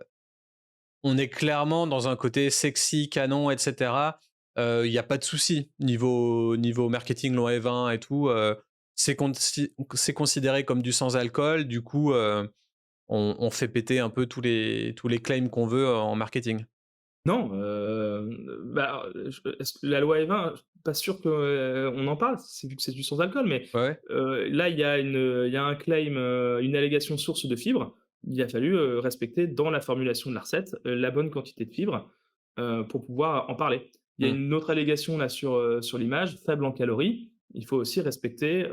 on est clairement dans un côté sexy, canon, et cetera. Il y a pas de souci niveau marketing, loi E20 et tout, c'est considéré comme du sans alcool. Du coup, on fait péter un peu tous les claims qu'on veut en marketing.
Non, bah, je est-ce que la loi E20, je suis pas sûr que, on en parle, c'est vu que c'est du sans alcool, mais,
Ouais, ouais.
là, il y a un claim, une allégation source de fibres. Il a fallu, respecter dans la formulation de la recette, la bonne quantité de fibres, pour pouvoir en parler. Il y a
Mmh.
une autre allégation là sur l'image, faible en calories. Il faut aussi respecter,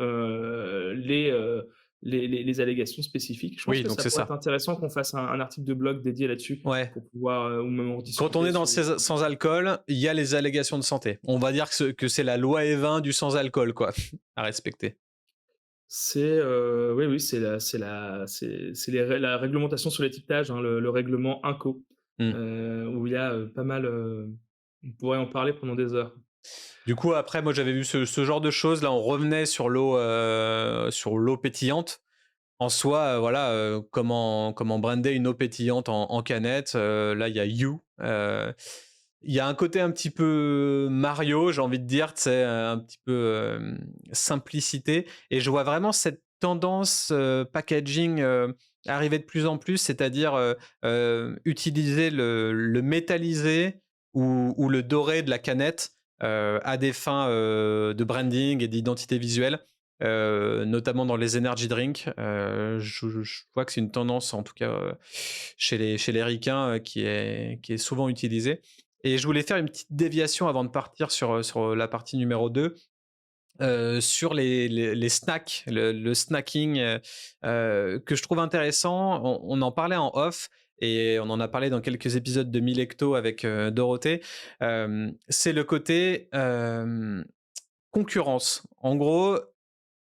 les allégations spécifiques. Je pense
Oui,
que
donc
ça
c'est
pourrait être
ça.
intéressant qu'on fasse un article de blog dédié là-dessus
Ouais.
pour pouvoir, ou même en
Quand on
discuter
est dans le
sur
sans alcool, il y a les allégations de santé. On va dire que c'est la loi E20 du sans alcool, quoi, à respecter.
Oui, oui, c'est la réglementation sur l'étiquetage, hein, le règlement INCO,
Mmh.
où il y a, pas mal, on pourrait en parler pendant des heures.
Du coup, après, moi, j'avais vu ce genre de choses. Là, on revenait sur l'eau pétillante. En soi, voilà, comment brander une eau pétillante en canette. Là, il y a You. Il y a un côté un petit peu Mario, j'ai envie de dire, tu sais, un petit peu simplicité. Et je vois vraiment cette tendance packaging arriver de plus en plus, c'est-à-dire utiliser le métallisé ou le doré de la canette à des fins de branding et d'identité visuelle. Notamment dans les energy drinks. Je vois que c'est une tendance, en tout cas chez les ricains, qui est souvent utilisée. Et je voulais faire une petite déviation avant de partir sur la partie numéro 2, sur les snacks, le snacking, que je trouve intéressant. On en parlait en off et on en a parlé dans quelques épisodes de 1000 Hecto avec Dorothée. C'est le côté concurrence. En gros,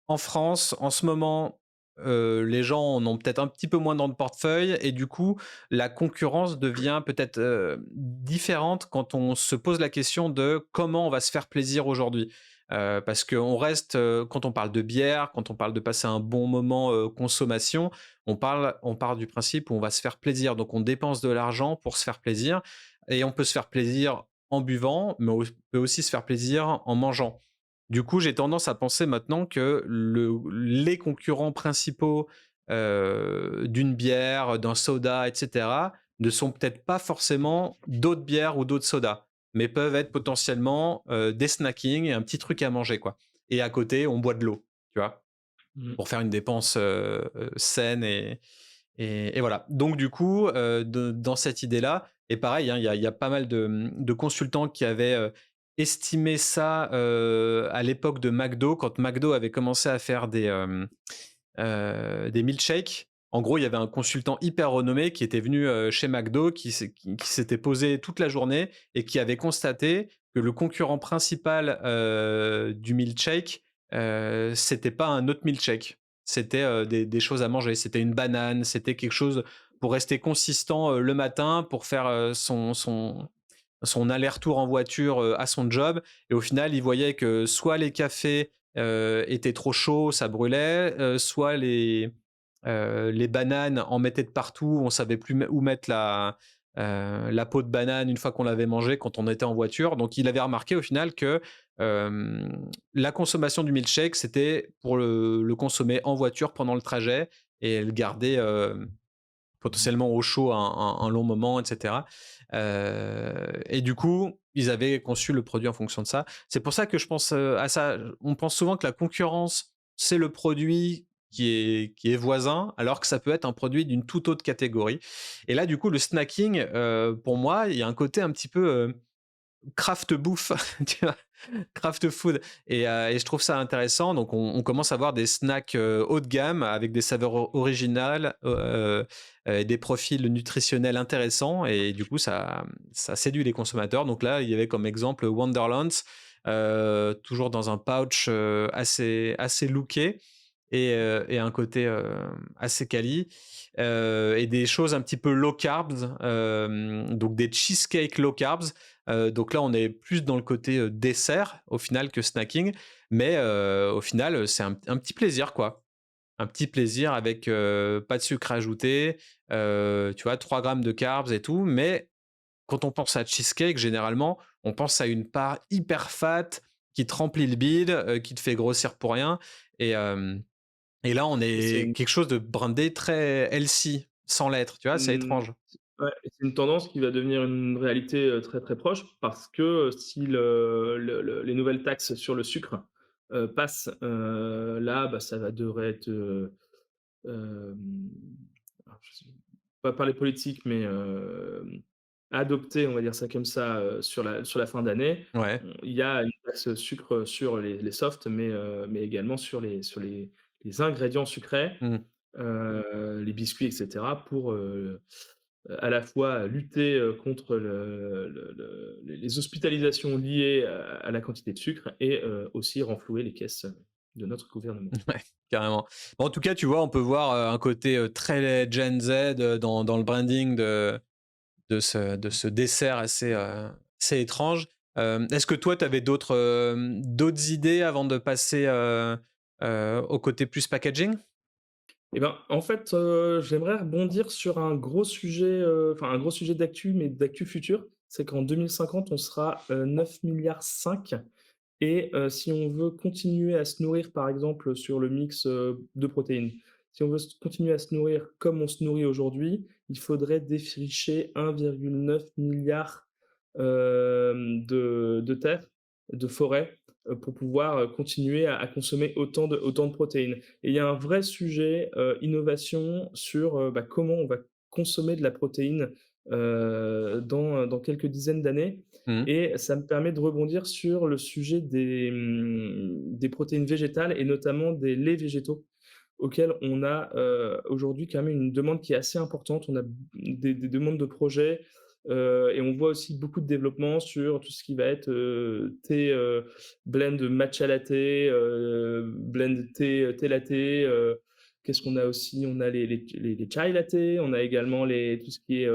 en France, en ce moment, les gens en ont peut-être un petit peu moins dans le portefeuille et du coup, la concurrence devient peut-être, différente quand on se pose la question de comment on va se faire plaisir aujourd'hui. Parce qu'on reste, quand on parle de bière, quand on parle de passer un bon moment, consommation, on part du principe où on va se faire plaisir. Donc on dépense de l'argent pour se faire plaisir et on peut se faire plaisir en buvant, mais on peut aussi se faire plaisir en mangeant. Du coup, j'ai tendance à penser maintenant que les concurrents principaux d'une bière, d'un soda, et cetera, ne sont peut-être pas forcément d'autres bières ou d'autres sodas, mais peuvent être potentiellement des snackings et un petit truc à manger, quoi. Et à côté, on boit de l'eau, tu vois,
Mmh.
pour faire une dépense saine et voilà. Donc du coup, dans cette idée-là, et pareil, hein, il y a pas mal de consultants qui avaient estimé ça à l'époque de McDo, quand McDo avait commencé à faire des milkshakes. En gros, il y avait un consultant hyper renommé qui était venu chez McDo, qui s'était posé toute la journée et qui avait constaté que le concurrent principal du milkshake, c'était pas un autre milkshake. C'était des choses à manger. C'était une banane, c'était quelque chose pour rester consistant le matin, pour faire son aller-retour en voiture à son job. Et au final, il voyait que soit les cafés étaient trop chauds, ça brûlait, soit les bananes en mettaient de partout, on savait plus où mettre la peau de banane une fois qu'on l'avait mangé quand on était en voiture. Donc il avait remarqué au final que, la consommation du milkshake, c'était pour le consommer en voiture pendant le trajet et le garder, potentiellement au chaud un long moment et cetera. Et du coup, ils avaient conçu le produit en fonction de ça. C'est pour ça que je pense, à ça. On pense souvent que la concurrence, c'est le produit qui est voisin, alors que ça peut être un produit d'une toute autre catégorie. Et là, du coup, le snacking, pour moi, il y a un côté un petit peu, craft bouffe, tu vois? Craft food et je trouve ça intéressant. Donc on commence à voir des snacks, haut de gamme avec des saveurs originales, et des profils nutritionnels intéressants et du coup ça séduit les consommateurs. Donc là, il y avait comme exemple Wonderlands, toujours dans un pouch, assez looké et un côté, assez quali, et des choses un petit peu low carbs, donc des cheesecakes low carbs. Donc là, on est plus dans le côté, dessert au final que snacking, mais au final, c'est un petit plaisir quoi. Un petit plaisir avec, pas de sucre ajouté, tu vois? 3 grammes de carbs et tout, mais quand on pense à cheesecake, généralement, on pense à une part hyper fat qui te remplit le bide, qui te fait grossir pour rien et hem et là, on
C'est
est
une
quelque chose de brandé très healthy, sans l'être, tu vois? C'est
mmh,
étrange.
ouais, c'est une tendance qui va devenir une réalité, très, très proche parce que, si les nouvelles taxes sur le sucre, passent, là, bah, ça va devrait être, hem, alors je sais pas parler politique, mais adopté, on va dire ça comme ça, sur la fin d'année.
Ouais.
Il y a une taxe sucre sur les softs, mais également sur les ingrédients sucrés,
Mmh.
les biscuits et cetera pour, à la fois lutter, contre les hospitalisations liées à la quantité de sucre et aussi renflouer les caisses de notre gouvernement.
Ouais, carrément. Bon, en tout cas, tu vois, on peut voir, un côté, très Gen Z, dans le branding de ce dessert assez étrange. Est-ce que toi, tu avais d'autres idées avant de passer, au côté plus packaging?
Et ben, en fait, j'aimerais rebondir sur un gros sujet, enfin un gros sujet d'actu, mais d'actu future. C'est qu'en 2050, on sera, 9,5 milliards et si on veut continuer à se nourrir, par exemple, sur le mix, de protéines, si on veut continuer à se nourrir comme on se nourrit aujourd'hui, il faudrait défricher 1,9 milliard de terres, de forêts, pour pouvoir, continuer à consommer autant de protéines. Et il y a un vrai sujet, innovation sur, bah, comment on va consommer de la protéine, dans quelques dizaines d'années
Mmh.
et ça me permet de rebondir sur le sujet des protéines végétales et notamment des laits végétaux auxquels on a, aujourd'hui quand même une demande qui est assez importante. On a des demandes de projets, et on voit aussi beaucoup de développement sur tout ce qui va être, thé, blend matcha latte, blend thé latte, qu'est-ce qu'on a aussi? On a les chai latte, on a également tout ce qui est,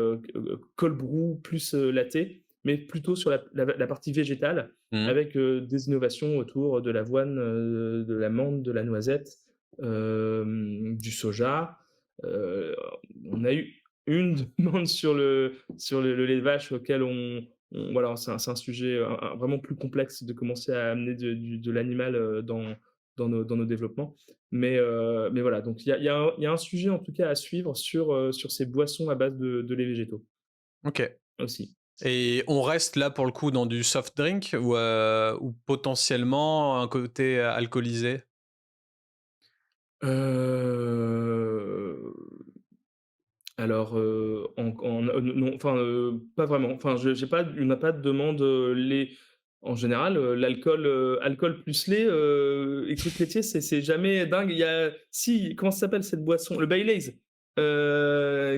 cold brew plus, latte, mais plutôt sur la partie végétale
Mmh.
avec, des innovations autour de l'avoine, de l'amande, de la noisette, du soja. Heu, on a eu une demande sur le lait de vache auquel voilà, c'est un sujet, vraiment plus complexe de commencer à amener de l'animal, dans nos développements. Mais voilà, donc il y a un sujet en tout cas à suivre sur ces boissons à base de lait végétaux
OK.
aussi.
Et on reste là pour le coup dans du soft drink ou potentiellement un côté alcoolisé?
Heu Alors, non, enfin, pas vraiment. Enfin, je j'ai pas on n'a pas de demande, lait. En général, l'alcool, alcool plus lait, et trucs laitiers, c'est jamais dingue. Il y a si, comment ça s'appelle cette boisson? Le Baileys,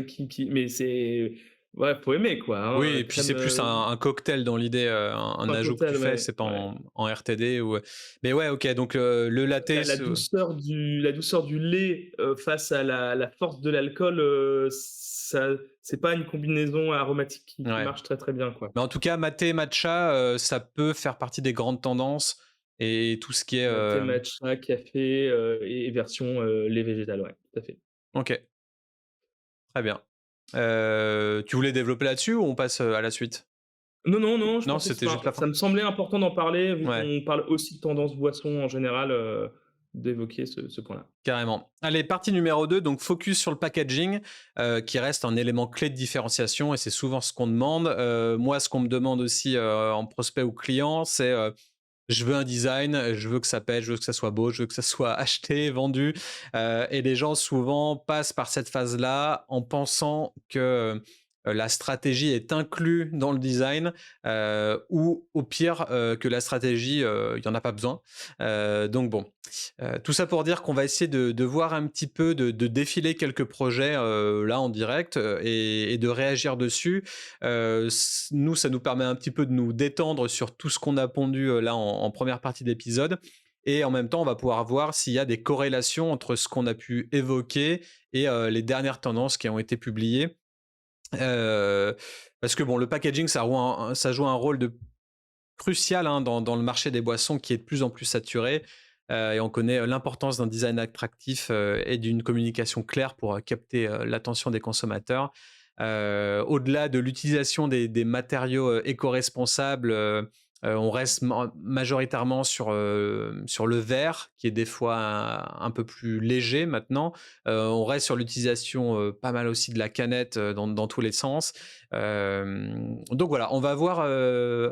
qui mais c'est ouais, faut aimer quoi,
Oui
hein,
et puis c'est
crème,
plus un cocktail dans l'idée, un
enfin
ajout que tu
cocktail,
fais,
ouais,
c'est pas
ouais.
en RTD ou, mais ouais, OK, donc le latte
La douceur du lait, face à la force de l'alcool, ça c'est pas une combinaison aromatique qui
ouais.
marche très, très bien, quoi.
Mais en tout cas, maté, matcha, ça peut faire partie des grandes tendances et tout ce qui est,
Latte, matcha, café, et version, lait végétal, ouais, tout à fait.
OK, très bien. Tu voulais développer là-dessus ou on passe, à la suite?
Non, non, non, je
Non,
pensais que
c'était juste la
ça
fin?
me semblait important d'en parler vu
Ouais.
qu'on parle aussi de tendance boisson en général, d'évoquer ce point-là.
Carrément. Allez, partie numéro 2, donc focus sur le packaging, qui reste un élément clé de différenciation et c'est souvent ce qu'on demande. Moi, ce qu'on me demande aussi, en prospect ou client, c'est, je veux un design, je veux que ça pète, je veux que ça soit beau, je veux que ça soit acheté, vendu, et les gens souvent passent par cette phase-là en pensant que, la stratégie est inclue dans le design, ou au pire, que la stratégie, il y en a pas besoin. Donc bon, tout ça pour dire qu'on va essayer de voir un petit peu, de défiler quelques projets là en direct et de réagir dessus. Nous, ça nous permet un petit peu de nous détendre sur tout ce qu'on a pondu là en première partie d'épisode. Et en même temps, on va pouvoir voir s'il y a des corrélations entre ce qu'on a pu évoquer et les dernières tendances qui ont été publiées. Euh, Parce que bon, le packaging, ça joue un rôle crucial hein, dans le marché des boissons qui est de plus en plus saturé. Et on connaît l'importance d'un design attractif et d'une communication claire pour capter l'attention des consommateurs. Au-delà de l'utilisation des matériaux éco-responsables, on reste majoritairement sur le verre, qui est des fois un peu plus léger maintenant. On reste sur l'utilisation pas mal aussi de la canette dans tous les sens. Donc voilà, on va voir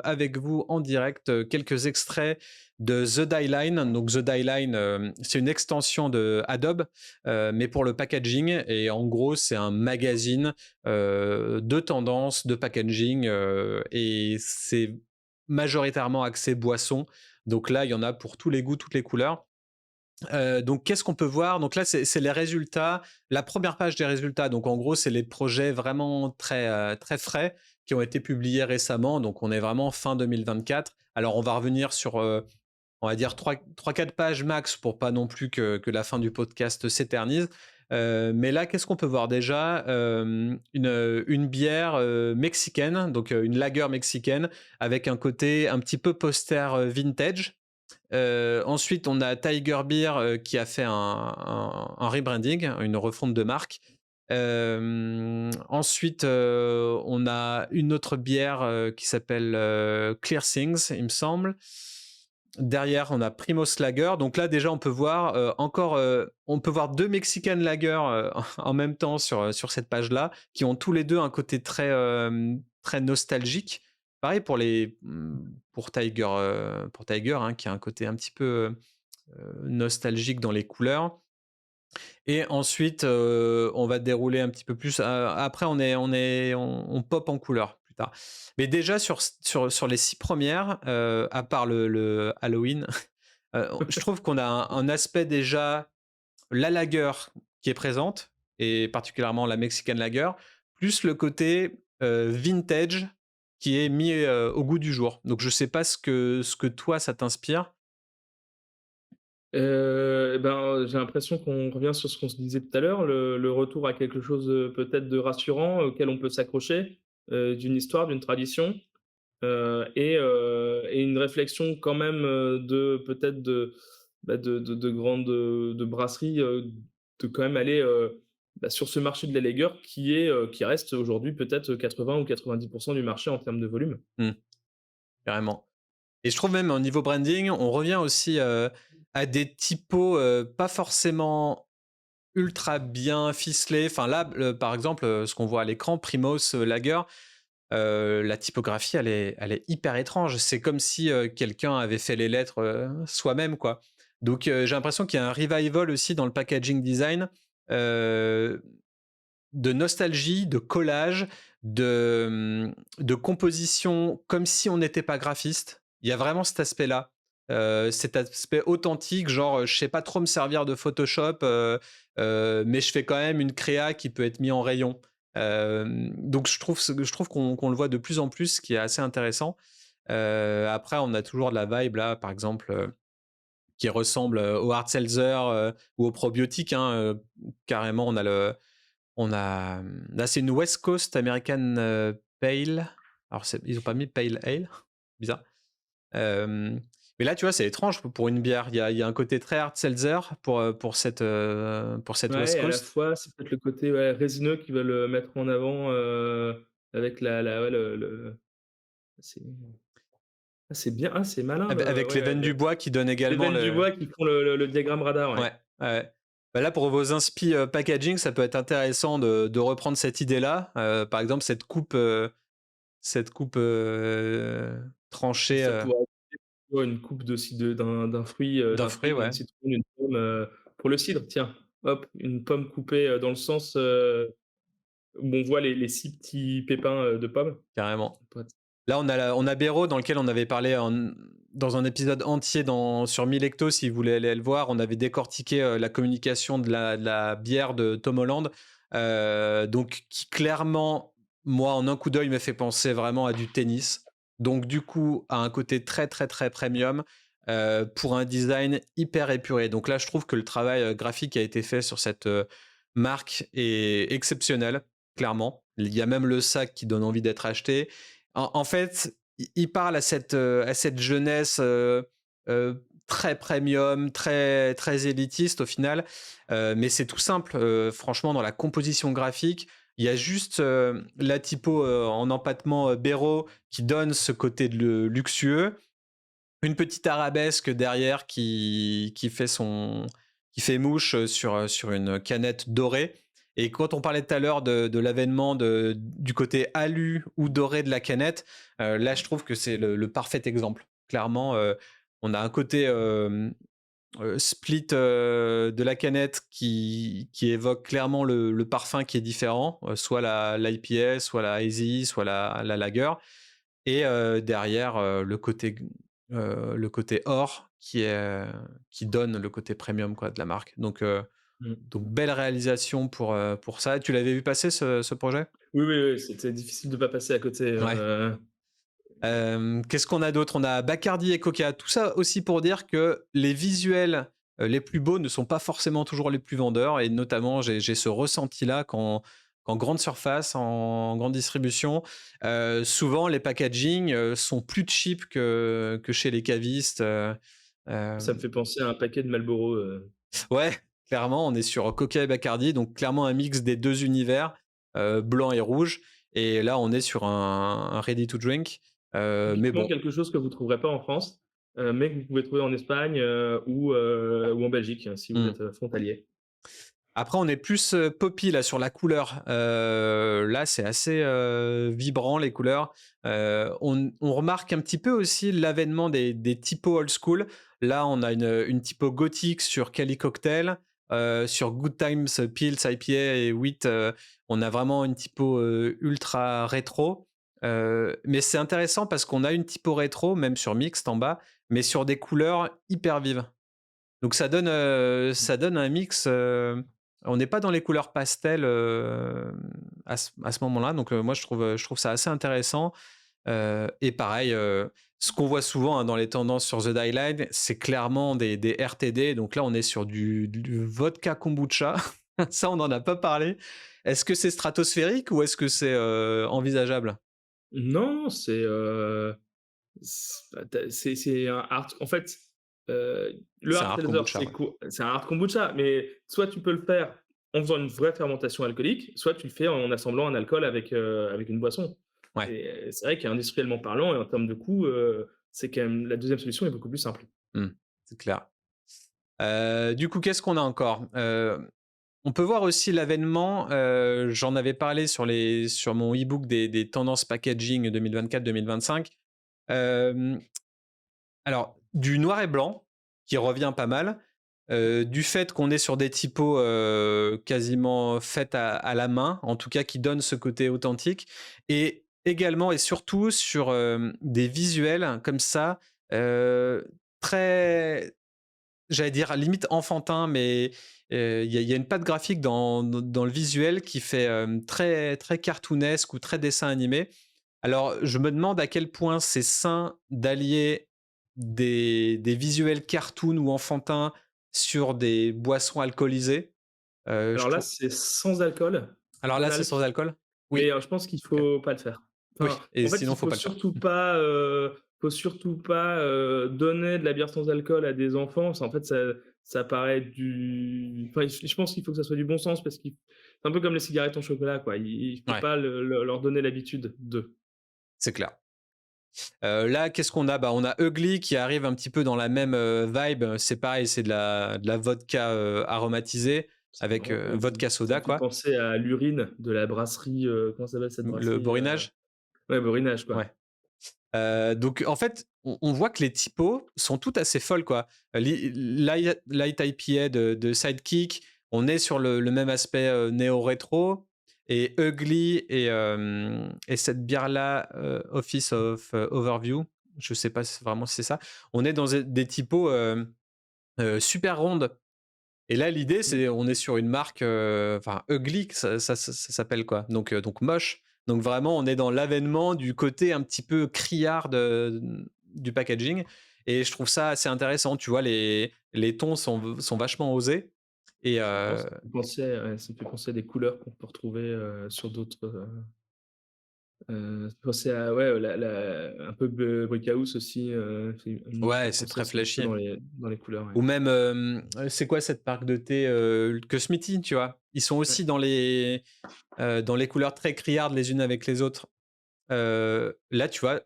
avec vous en direct quelques extraits de The Die Line. Donc The Die Line, c'est une extension de Adobe, mais pour le packaging. Et en gros, c'est un magazine de tendance, de packaging, et c'est majoritairement axé boisson. Donc là, il y en a pour tous les goûts, toutes les couleurs. Donc, qu'est-ce qu'on peut voir? Donc là, c'est les résultats, la première page des résultats. Donc, en gros, c'est les projets vraiment très frais qui ont été publiés récemment. Donc, on est vraiment fin 2024. Alors, on va revenir sur, on va dire, 3-4 pages max pour pas non plus que la fin du podcast s'éternise. Mais là, qu'est-ce qu'on peut voir déjà? Une bière mexicaine, donc une lager mexicaine, avec un côté un petit peu poster vintage. Ensuite, on a Tiger Beer qui a fait un rebranding, une refonte de marque. Ensuite, on a une autre bière qui s'appelle Clear Things, il me semble. Derrière, on a Primo's Lager. Donc là, déjà, on peut voir on peut voir deux Mexican Lager en même temps sur cette page-là, qui ont tous les deux un côté très nostalgique. Pareil pour Tiger hein, qui a un côté un petit peu nostalgique dans les couleurs. Et ensuite, on va dérouler un petit peu plus. Après, on pop en couleur plus tard. Mais déjà sur les 6 premières, à part le Halloween, je trouve qu'on a un aspect déjà la lager qui est présente et particulièrement la Mexican lager, plus le côté vintage qui est mis au goût du jour. Donc je sais pas ce que toi ça t'inspire.
J'ai l'impression qu'on revient sur ce qu'on se disait tout à l'heure, le retour à quelque chose, peut-être de rassurant auquel on peut s'accrocher, d'une histoire, d'une tradition, et une réflexion quand même, de peut-être de grandes, de brasseries, de quand même aller, sur ce marché de la lager qui reste aujourd'hui peut-être 80 ou 90 du marché en termes de volume.
Mmh, carrément. Et je trouve même au niveau branding, on revient aussi à des typos pas forcément ultra bien ficelés. Enfin là, par exemple, ce qu'on voit à l'écran, Primo's Lager, la typographie, elle est hyper étrange. C'est comme si quelqu'un avait fait les lettres soi-même, quoi. Donc j'ai l'impression qu'il y a un revival aussi dans le packaging design euh, de nostalgie, de collage, de composition, comme si on n'était pas graphiste. Il y a vraiment cet aspect-là. Cet aspect authentique, genre je sais pas trop me servir de Photoshop, mais je fais quand même une créa qui peut être mise en rayon. Donc je trouve qu'on le voit de plus en plus, ce qui est assez intéressant. Après, on a toujours de la vibe là, par exemple, qui ressemble au hard seltzer ou au probiotique. Hein, carrément, là, c'est une West Coast American Pale. Alors, ils ont pas mis Pale Ale, bizarre. Euh, Mais là, tu vois, c'est étrange pour une bière. Il y a un côté très hard seltzer pour cette
Ouais
West
et à la
Coast.
fois, c'est peut-être le côté, ouais, résineux qu'ils veulent, mettre en avant, avec la ouais, c'est c'est bien, c'est malin le
Avec les
ouais,
veines du bois qui donnent
les
également
veines du
le
bois qui font le diagramme radar, ouais.
ouais, ouais. Bah, là, pour vos inspi, packaging, ça peut être intéressant de reprendre cette idée-là. Par exemple, cette coupe, tranchée,
Ça pourrait être, tu vois, une coupe de ci de d'un fruit,
d'un
d'un
fruit,
fruit, une
ouais,
citrouille, une pomme, pour le cidre, tiens, hop, une pomme coupée, dans le sens, où on voit les 6 petits pépins, de pommes.
carrément.
Ça pourrait être
Là, on a Béraud dans lequel on avait parlé dans un épisode entier sur Milecto, si vous voulez aller le voir. On avait décortiqué la communication de la bière de Tom Holland, donc qui clairement, moi, en un coup d'œil, me fait penser vraiment à du tennis. Donc du coup, à un côté très très très premium pour un design hyper épuré. Donc là, je trouve que le travail graphique qui a été fait sur cette marque est exceptionnel, clairement. Il y a même le sac qui donne envie d'être acheté. En fait, il parle à cette jeunesse très premium, très, très élitiste au final. Mais c'est tout simple. Franchement, dans la composition graphique, il y a juste la typo en empattement Béraud qui donne ce côté luxueux. Une petite arabesque derrière qui fait mouche sur une canette dorée. Et quand on parlait tout à l'heure de l'avènement du côté alu ou doré de la canette, là je trouve que c'est le parfait exemple. Clairement, on a un côté split de la canette qui évoque clairement le parfum qui est différent, soit l'IPA, soit la hazy, soit la lager. Et derrière, le côté or qui donne le côté premium quoi, de la marque.
mmh.
Donc belle réalisation pour ça. Tu l'avais vu passer ce projet?
Oui, oui, oui, c'était difficile de pas passer à côté,
Ouais. Qu'est-ce qu'on a d'autre? On a Bacardi et Coca. Tout ça aussi pour dire que les visuels, les plus beaux ne sont pas forcément toujours les plus vendeurs et notamment j'ai ce ressenti-là qu'en grande surface, en grande distribution, souvent les packaging, sont plus cheap que chez les cavistes,
Ça me
hem,
fait penser à un paquet de Marlboro,
ouais, clairement, on est sur Coca et Bacardi, donc clairement un mix des 2 univers, blanc et rouge et là, on est sur un ready to drink, mais
typiquement
bon.
quelque chose que vous trouverez pas en France, mais que vous pouvez trouver en Espagne, ou en Belgique, hein, si vous
Mmh.
êtes, frontalier.
Après, on est plus poppy là sur la couleur. Là, c'est assez vibrant les couleurs. On remarque un petit peu aussi l'avènement des typos old school. Là, on a une typo gothique sur Cali Cocktail, sur Good Times Pils IPA et Wheat. On a vraiment une typo ultra rétro. Mais c'est intéressant parce qu'on a une typo rétro, même sur Mixed en bas, mais sur des couleurs hyper vives. Donc ça donne un mix, on n'est pas dans les couleurs pastel, à ce moment-là, donc moi je trouve ça assez intéressant, et pareil, ce qu'on voit souvent, hein, dans les tendances sur The Daylight, c'est clairement des RTD, donc là on est sur du vodka kombucha. Ça, on n'en a pas parlé. Est-ce que c'est stratosphérique ou est-ce que c'est, envisageable?
Non, c'est un hard en fait, le
C'est un
hard
hard
seltzer,
kombucha, ouais.
c'est un hard kombucha, mais soit tu peux le faire en faisant une vraie fermentation alcoolique, soit tu le fais en assemblant un alcool avec une boisson
Ouais,
et c'est vrai qu'industriellement parlant et en termes de coût, c'est quand même la deuxième solution est beaucoup plus simple.
mmh, c'est clair. Du coup, qu'est-ce qu'on a encore? On peut voir aussi l'avènement, j'en avais parlé sur mon e-book des tendances packaging 2024-2025. Hem, alors du noir et blanc qui revient pas mal, du fait qu'on est sur des typos, quasiment faites à la main, en tout cas qui donnent ce côté authentique et également et surtout sur, des visuels comme ça, très. J'allais dire limite enfantin, mais il y a une patte graphique dans le visuel qui fait, très très cartoonesque ou très dessin animé. Alors, je me demande à quel point c'est sain d'allier des visuels cartoon ou enfantins sur des boissons alcoolisées. Je
Alors là,
trouve
c'est sans alcool,
alors là, c'est sans
non-alc,
alcool?
mais
Oui,
je pense qu'il
OK.
faut pas le faire.
Oui
Enfin,
et
en fait,
sinon,
il
faut
faut
pas le faire.
surtout pas, faut surtout pas, donner de la bière sans alcool à des enfants. En fait, ça paraît du enfin, je pense qu'il faut que ça soit du bon sens parce qu'il c'est un peu comme les cigarettes au chocolat, quoi. Il faut
Ouais,
pas leur donner l'habitude de.
c'est clair. Là, qu'est-ce qu'on a? Bah, on a Ugly qui arrive un petit peu dans la même vibe. C'est pareil, c'est de la vodka aromatisée
Ça
avec vodka
ça
soda,
me fait
quoi.
penser à l'urine de la brasserie, comment s'appelle cette
Le
brasserie,
borinage.
ouais, Borinage, quoi.
Ouais. Donc en fait, on voit que les typos sont toutes assez folles, quoi. Light IPA de Sidekick, on est sur le même aspect néo-rétro. Et Ugly et cette bière-là, Office of Overview, je sais pas vraiment si c'est ça, on est dans des typos super rondes. Et là, l'idée,
Mmh.
c'est on est sur une marque, enfin ugly, ça s'appelle quoi. Donc moche. Donc vraiment, on est dans l'avènement du côté un petit peu criard du packaging. Et je trouve ça assez intéressant. Tu vois, les tons sont vachement osés. Et
Franchement, ça me fait penser à des couleurs qu'on peut retrouver, sur d'autres, ça fait penser à ouais, un peu Brick House aussi, il me
ouais,
fait
c'est
penser
très
aussi un petit peu
flashy.
dans les couleurs, ouais.
Ou même, c'est quoi cette marque de thé, que Smithy, tu vois? Ils sont
Ouais.
aussi dans les couleurs très criardes les unes avec les autres. Là, tu vois,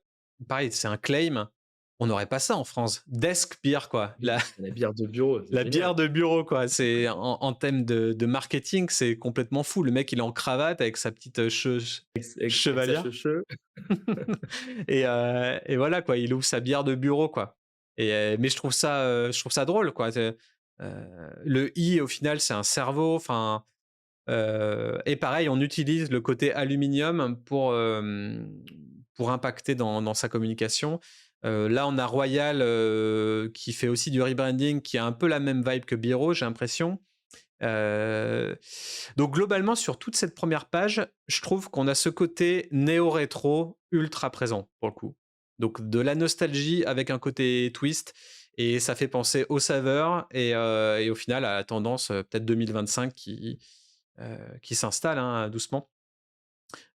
pareil, c'est un claim. On n'aurait pas ça en France. Desk beer, quoi. La,
Oui, la bière de bureau, c'est
la bière
génial.
de bureau, quoi. C'est en thème de marketing, c'est complètement fou. Le mec, il est en cravate avec sa petite
Avec sa
chevalière.
cheveux.
Et voilà, quoi. Il ouvre sa bière de bureau, quoi. Mais je trouve ça drôle, quoi. Le i, au final, c'est un cerveau. Enfin, et pareil, on utilise le côté aluminium pour impacter dans sa communication. Là, on a Royal qui fait aussi du rebranding, qui a un peu la même vibe que Biro, j'ai l'impression. Euh, donc globalement, sur toute cette première page, je trouve qu'on a ce côté néo-rétro ultra présent pour le coup. Donc de la nostalgie avec un côté twist, et ça fait penser aux saveurs et au final à la tendance peut-être 2025 qui s'installe hein, doucement.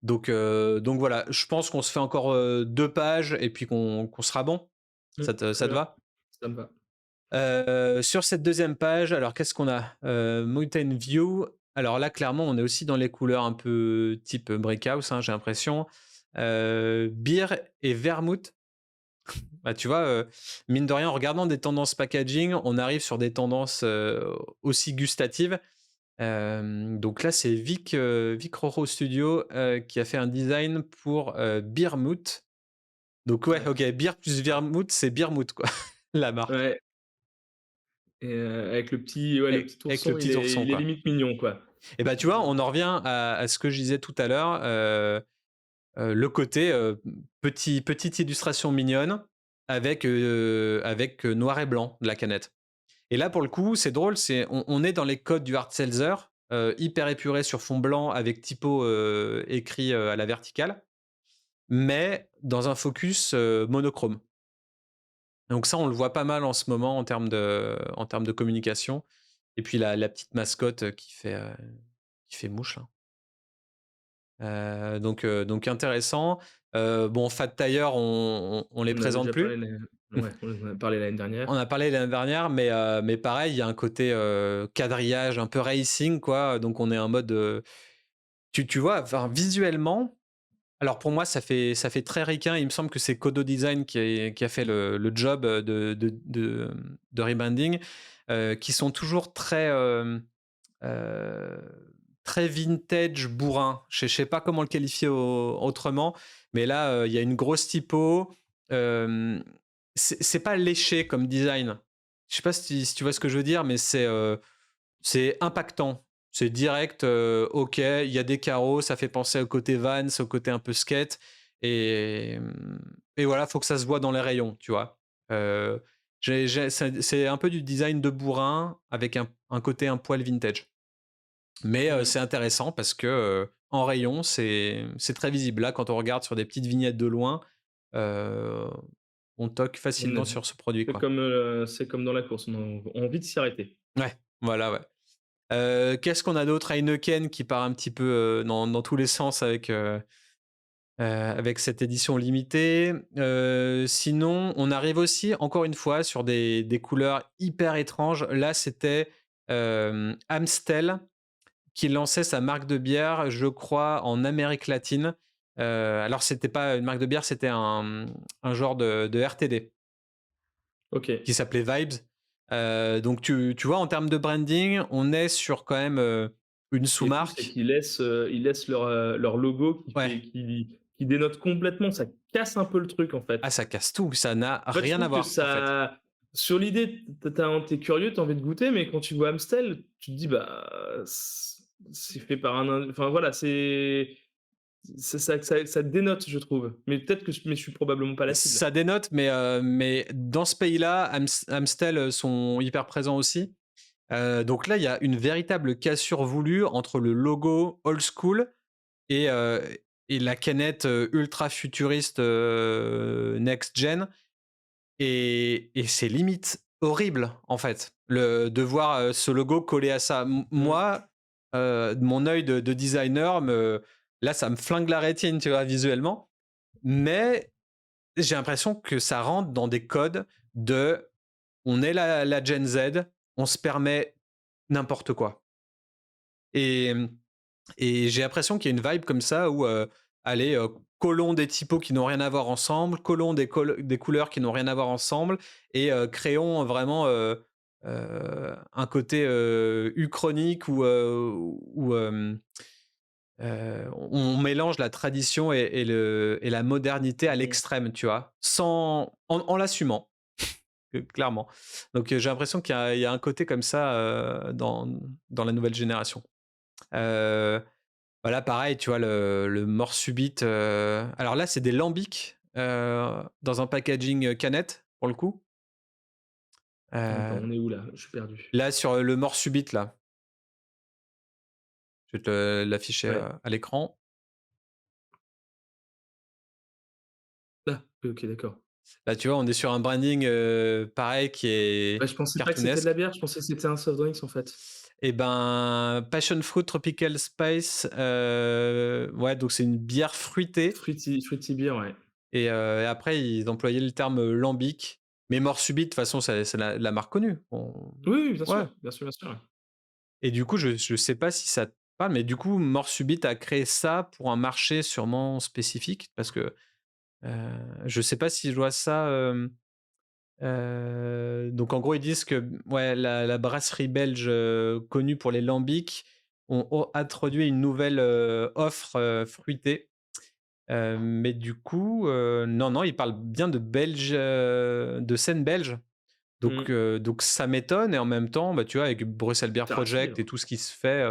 Donc voilà, je pense qu'on se fait encore 2 pages et puis qu'on sera bon. Ça te,
Très
ça te
bien,
va?
ça me va.
Sur cette deuxième page, alors qu'est-ce qu'on a? Mountain View. Alors là, clairement, on est aussi dans les couleurs un peu type Breakhouse, hein, j'ai l'impression. Beer et Vermouth. Bah, tu vois, mine de rien, en regardant des tendances packaging, on arrive sur des tendances aussi gustatives. Donc là, c'est Vic Roro Studio qui a fait un design pour Beermouth. Donc ouais,
Ouais,
ok, Beer plus Vermouth, c'est Beermouth, quoi, la marque.
ouais et avec le petit
Avec le
ourson,
petit ourson,
il est
quoi.
limite mignon, quoi.
Et bah, tu vois, on en revient à ce que je disais tout à l'heure, le côté petite illustration mignonne avec noir et blanc de la canette. Et là, pour le coup, c'est drôle, on est dans les codes du hard seltzer, hyper épuré sur fond blanc avec typo écrit à la verticale, mais dans un focus monochrome. Donc ça, on le voit pas mal en ce moment en termes de communication. Et puis la petite mascotte qui fait mouche, là. Donc intéressant. Bon, Fat Tire, on les
On avait
présente
déjà parlé
plus.
ouais, on en a parlé l'année
On
dernière.
a parlé l'année dernière, mais pareil, il y a un côté quadrillage, un peu racing, quoi. Donc on est en mode, tu vois, enfin, visuellement. Alors pour moi, ça fait très ricain. Il me semble que c'est Kodo Design qui a fait le job de rebranding, qui sont toujours euh, très vintage bourrin. Je sais pas comment le qualifier autrement, mais là, il y a une grosse typo. euh, c'est pas léché comme design. Je sais pas si tu vois ce que je veux dire, mais c'est impactant. C'est direct, ok, il y a des carreaux, ça fait penser au côté Vans, au côté un peu skate. Et voilà, faut que ça se voit dans les rayons, tu vois. Euh, c'est un peu du design de bourrin avec un côté un poil vintage. Mais
Mmh.
c'est intéressant parce que en rayon, c'est très visible. Là, quand on regarde sur des petites vignettes de loin, euh, on toque
On
facilement
est
sur ce produit, quoi.
c'est comme dans la course, on a envie de s'y arrêter.
Ouais, voilà, ouais. Qu'est-ce qu'on a d'autre? Heineken qui part un petit peu dans tous les sens avec avec cette édition limitée. Sinon, on arrive aussi, encore une fois, sur des couleurs hyper étranges. Là, c'était Amstel qui lançait sa marque de bière, je crois, en Amérique latine. Alors, c'était pas une marque de bière, c'était un genre de RTD
OK.
qui s'appelait Vibes. Donc, tu vois, en termes de branding, on est sur quand même une
Ce qui est fou, c'est
sous-marque.
qu'ils laissent leur logo
Ouais.
qui dénote complètement. Ça casse un peu le truc, en
Ah,
fait.
ça casse tout. Ça n'a
En fait, je
rien à
trouve que
voir, en fait.
ça sur l'idée, tu curieux, tu as envie de goûter, mais quand tu vois Amstel, tu te dis: «Bah, c'est fait par un ind» enfin voilà, ça dénote, je trouve. Mais peut-être que je suis probablement pas la cible.
Ça dénote, mais dans ce pays-là, Amstel sont hyper présents aussi. Donc là, il y a une véritable cassure voulue entre le logo old school et, euh, et la canette ultra futuriste next gen. Et c'est limite horrible, en fait, de voir ce logo collé à ça.
Mmh.
Moi, mon œil de designer, là, ça me flingue la rétine, tu vois, visuellement. Mais j'ai l'impression que ça rentre dans des codes de on est la Gen Z, on se permet n'importe quoi. Et, et j'ai l'impression qu'il y a une vibe comme ça où, allez, collons des typos qui n'ont rien à voir ensemble, collons des couleurs qui n'ont rien à voir ensemble et créons vraiment un côté uchronique où on mélange la tradition et la modernité à
Mmh.
l'extrême, tu vois, en l'assumant, clairement. Donc j'ai l'impression qu'il y a un côté comme ça dans la nouvelle génération. Euh, Voilà, pareil, tu vois, le mort subite. Alors là, c'est des lambics dans un packaging canette, pour le coup.
Attends,
Euh,
on est où là? Je suis perdu.
Là, sur le mort subite, là, je vais te l'afficher
Ouais.
à l'écran.
Ah, oui, OK, d'accord.
Là, tu vois, on est sur un branding pareil qui
Ouais,
est
je pensais pas que c'était de la
cartoonesque.
bière, je pensais que c'était un soft drinks, en fait.
Et ben, Passion Fruit Tropical Spice, ouais, donc c'est une bière fruitée.
Fruity beer, ouais.
Et après, ils employaient le terme lambic. Mais mort subite, de toute façon, c'est la marque connue.
Oui, oui, bien
Ouais.
sûr, bien sûr, bien sûr, ouais.
Et du coup, je sais pas si ça te parle, mais du coup, Mort Subite a créé ça pour un marché sûrement spécifique parce que, je sais pas si je vois ça, donc en gros, ils disent que, ouais, la brasserie belge, connue pour les lambics ont introduit une nouvelle, offre, fruitée. Mais du coup, non, non, ils parlent bien de belge, de scène belge. Donc,
Mmh.
ça m'étonne et en même temps, bah, tu vois, avec Brussels Beer
Terre à
Project et
suivre.
tout ce qui se fait,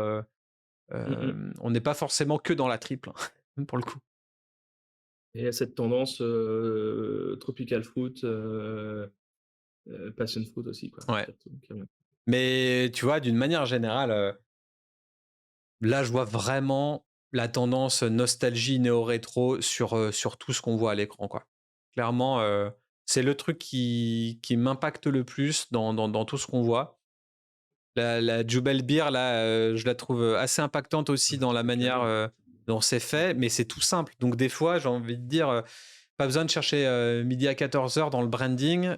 Mmh mh.
on n'est pas forcément que dans la triple, pour le coup.
Et il y a cette tendance, tropical fruit, passion fruit aussi, quoi,
Ouais.
surtout, carrément.
Mais tu vois, d'une manière générale, là, je vois vraiment la tendance nostalgie néo-rétro sur tout ce qu'on voit à l'écran, quoi. Clairement, c'est le truc qui m'impacte le plus dans tout ce qu'on voit. La Jubel Beer, là, je la trouve assez impactante
Ah
aussi
bah,
dans la manière
totalement.
dont c'est fait, mais c'est tout simple. Donc, des fois, j'ai envie de dire, pas besoin de chercher midi à 14h dans le branding.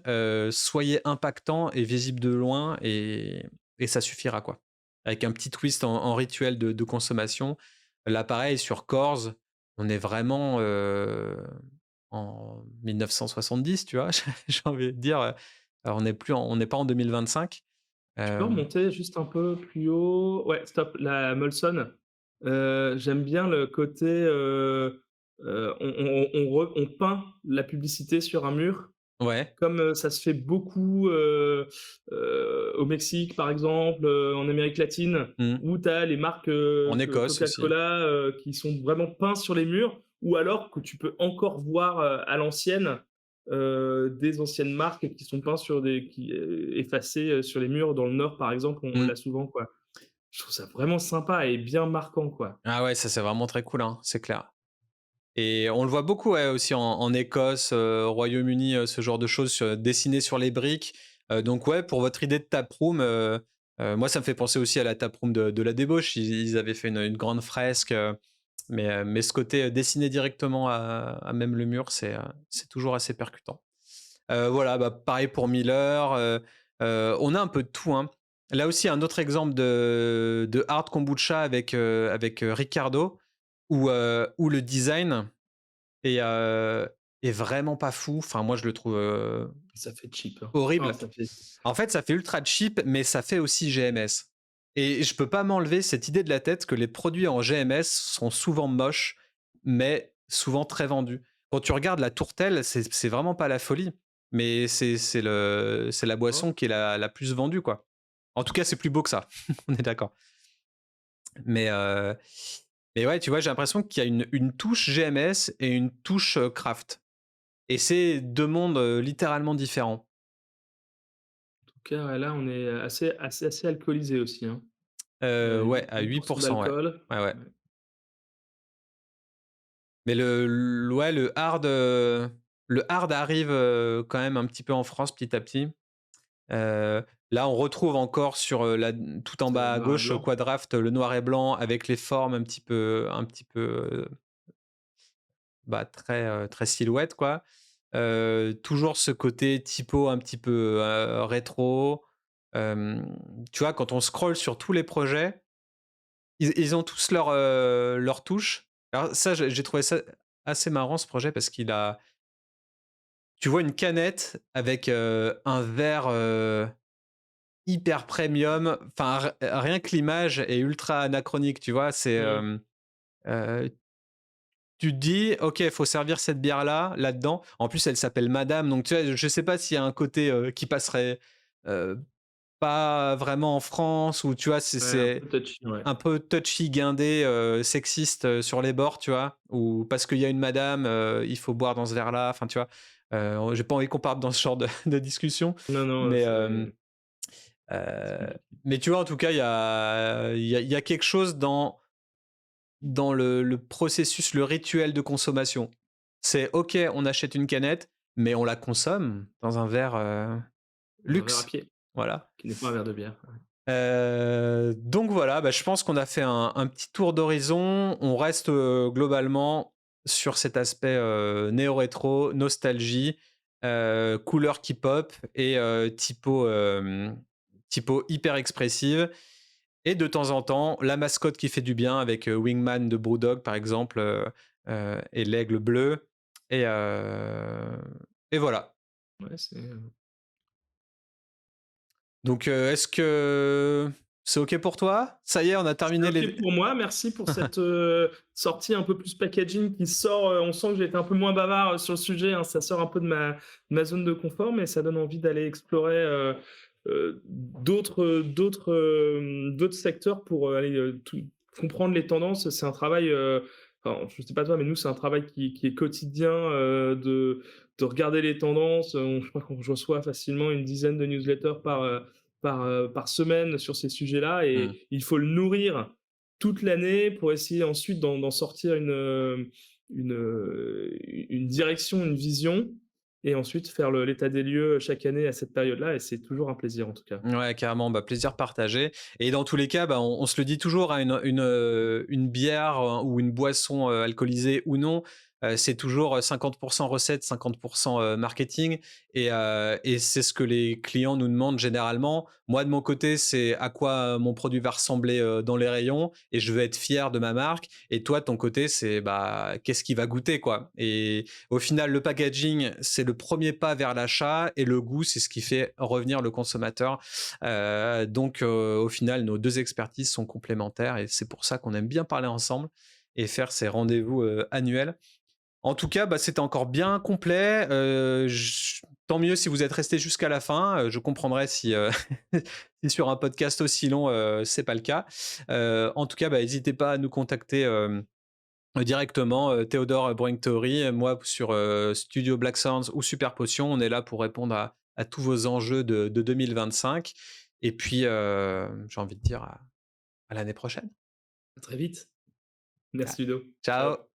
Soyez impactant et visible de loin et ça suffira, quoi. Avec un petit twist en rituel de consommation. Là, pareil, sur Corse, on est vraiment en 1970, tu vois, j'ai envie de dire. On n'est pas en 2025.
Tu peux
Euh,
remonter juste un peu plus haut? Ouais, stop, la Molson. J'aime bien le côté, on peint la publicité sur un mur
ouais.
comme, ça se fait beaucoup, au Mexique, par exemple, en Amérique latine,
Mmh.
où tu as les marques,
En Écosse aussi.
Coca-Cola, qui sont vraiment peints sur les murs, ou alors que tu peux encore voir, à l'ancienne, des anciennes marques qui sont peints sur effacées, sur les murs. Dans le nord, par exemple, on
Mmh.
l'a souvent, quoi. Je trouve ça vraiment sympa et bien marquant, quoi.
Ah ouais, ça, c'est vraiment très cool, hein, c'est clair. Et on le voit beaucoup, ouais, aussi en Écosse, au Royaume-Uni, ce genre de choses dessinées sur les briques. Donc ouais, pour votre idée de taproom, moi, ça me fait penser aussi à la taproom de la débauche. Ils avaient fait une grande fresque, Mais ce côté dessiner directement à même le mur, c'est toujours assez percutant. Voilà, bah, pareil pour Miller. On a un peu de tout, hein. Là aussi, un autre exemple de hard kombucha avec Ricardo, où le design est, est vraiment pas fou. Enfin, moi, je le trouve
Ça fait cheap, hein. Ah,
horrible.
ça fait
En fait, ça fait ultra cheap, mais ça fait aussi GMS. Et je peux pas m'enlever cette idée de la tête que les produits en GMS sont souvent moches, mais souvent très vendus. Quand tu regardes la tourtelle, c'est vraiment pas la folie, mais c'est la
oh,
boisson qui est la plus vendue, quoi. En tout cas, c'est plus beau que ça. On est d'accord. Mais, euh, mais ouais, tu vois, j'ai l'impression qu'il y a une touche GMS et une touche craft. Et c'est deux mondes littéralement différents.
en tout cas, ouais, là, on est assez alcoolisé aussi, hein.
Ouais, à
8
8%, ouais.
d'alcool.
Ouais, ouais.
Ouais.
Mais ouais, le hard arrive quand même un petit peu en France petit à petit. Là, on retrouve encore sur tout en bas à
Noir et
gauche,
blanc.
Quadraft, le noir et blanc avec les formes un petit peu bah, très silhouette, quoi. Toujours ce côté typo un petit peu rétro. Euh, Tu vois, quand on scrolle sur tous les projets, ils ont tous leur touche. Alors ça, j'ai trouvé ça assez marrant ce projet parce qu'il a, tu vois une canette avec un verre hyper premium. Enfin, rien que l'image est ultra anachronique, tu vois.
Mmh.
Euh, Tu te dis, ok, il faut servir cette bière-là, là-dedans. En plus, elle s'appelle Madame, donc tu vois, je sais pas s'il y a un côté qui passerait euh, pas vraiment en France, ou tu vois,
Ouais, un
c'est
peu touchy, ouais.
un peu touchy, guindé, sexiste sur les bords, tu vois, ou parce qu'il y a une madame, il faut boire dans ce verre-là, enfin, tu vois. J'ai pas envie qu'on parte dans ce genre de discussion,
Non, non,
mais,
c'est
euh,
compliqué.
mais tu vois, en tout cas, il y a quelque chose dans le processus, le rituel de consommation. C'est ok, on achète une canette, mais on la consomme dans un verre
Dans un verre à
luxe.
pied,
Voilà.
qui n'est pas un verre de bière. Ouais.
Donc voilà, bah, je pense qu'on a fait un petit tour d'horizon. On reste globalement sur cet aspect néo-rétro, nostalgie, couleur qui pop et typo hyper expressive. Et de temps en temps, la mascotte qui fait du bien avec Wingman de Brewdog par exemple et l'aigle bleu. Et, euh, et voilà.
Ouais, c'est
Donc est-ce que c'est OK pour toi? Ça y est, on a
c'est
terminé les...
OK pour moi. Merci pour cette, sortie un peu plus packaging qui sort, on sent que j'ai été un peu moins bavard, sur le sujet, hein. Ça sort un peu de ma zone de confort, mais ça donne envie d'aller explorer, d'autres secteurs pour, aller, tout comprendre les tendances. C'est un travail, enfin, je sais pas toi, mais nous, c'est un travail qui est quotidien, de regarder les tendances. Je crois qu'on reçoit facilement une dizaine de newsletters par semaine sur ces sujets-là,
Hmm.
et il faut le nourrir toute l'année pour essayer ensuite d'en sortir une direction, une vision, et ensuite faire l'état des lieux chaque année à cette période-là, et c'est toujours un plaisir en tout cas.
Ouais, carrément, bah, plaisir partagé. Et dans tous les cas, bah, on se le dit toujours, hein, une bière ou une boisson alcoolisée ou non, c'est toujours 50% recette, 50% marketing. Et c'est ce que les clients nous demandent généralement. Moi, de mon côté, c'est à quoi mon produit va ressembler dans les rayons et je veux être fier de ma marque. Et toi, de ton côté, c'est bah, qu'est-ce qui va goûter, quoi. Et au final, le packaging, c'est le premier pas vers l'achat et le goût, c'est ce qui fait revenir le consommateur. Donc, au final, nos deux expertises sont complémentaires et c'est pour ça qu'on aime bien parler ensemble et faire ces rendez-vous annuels. En tout cas, bah, c'était encore bien complet. Tant mieux si vous êtes resté jusqu'à la fin. Je comprendrais si, si sur un podcast aussi long, c'est pas le cas. En tout cas, bah, n'hésitez pas à nous contacter directement, Théodore Brewing Theory, moi sur Studio Black Sounds ou Super Potion. On est là pour répondre à tous vos enjeux de 2025. Et puis, j'ai envie de dire à l'année prochaine.
À très vite.
Ah,
Merci Ludo. Ciao.
ciao!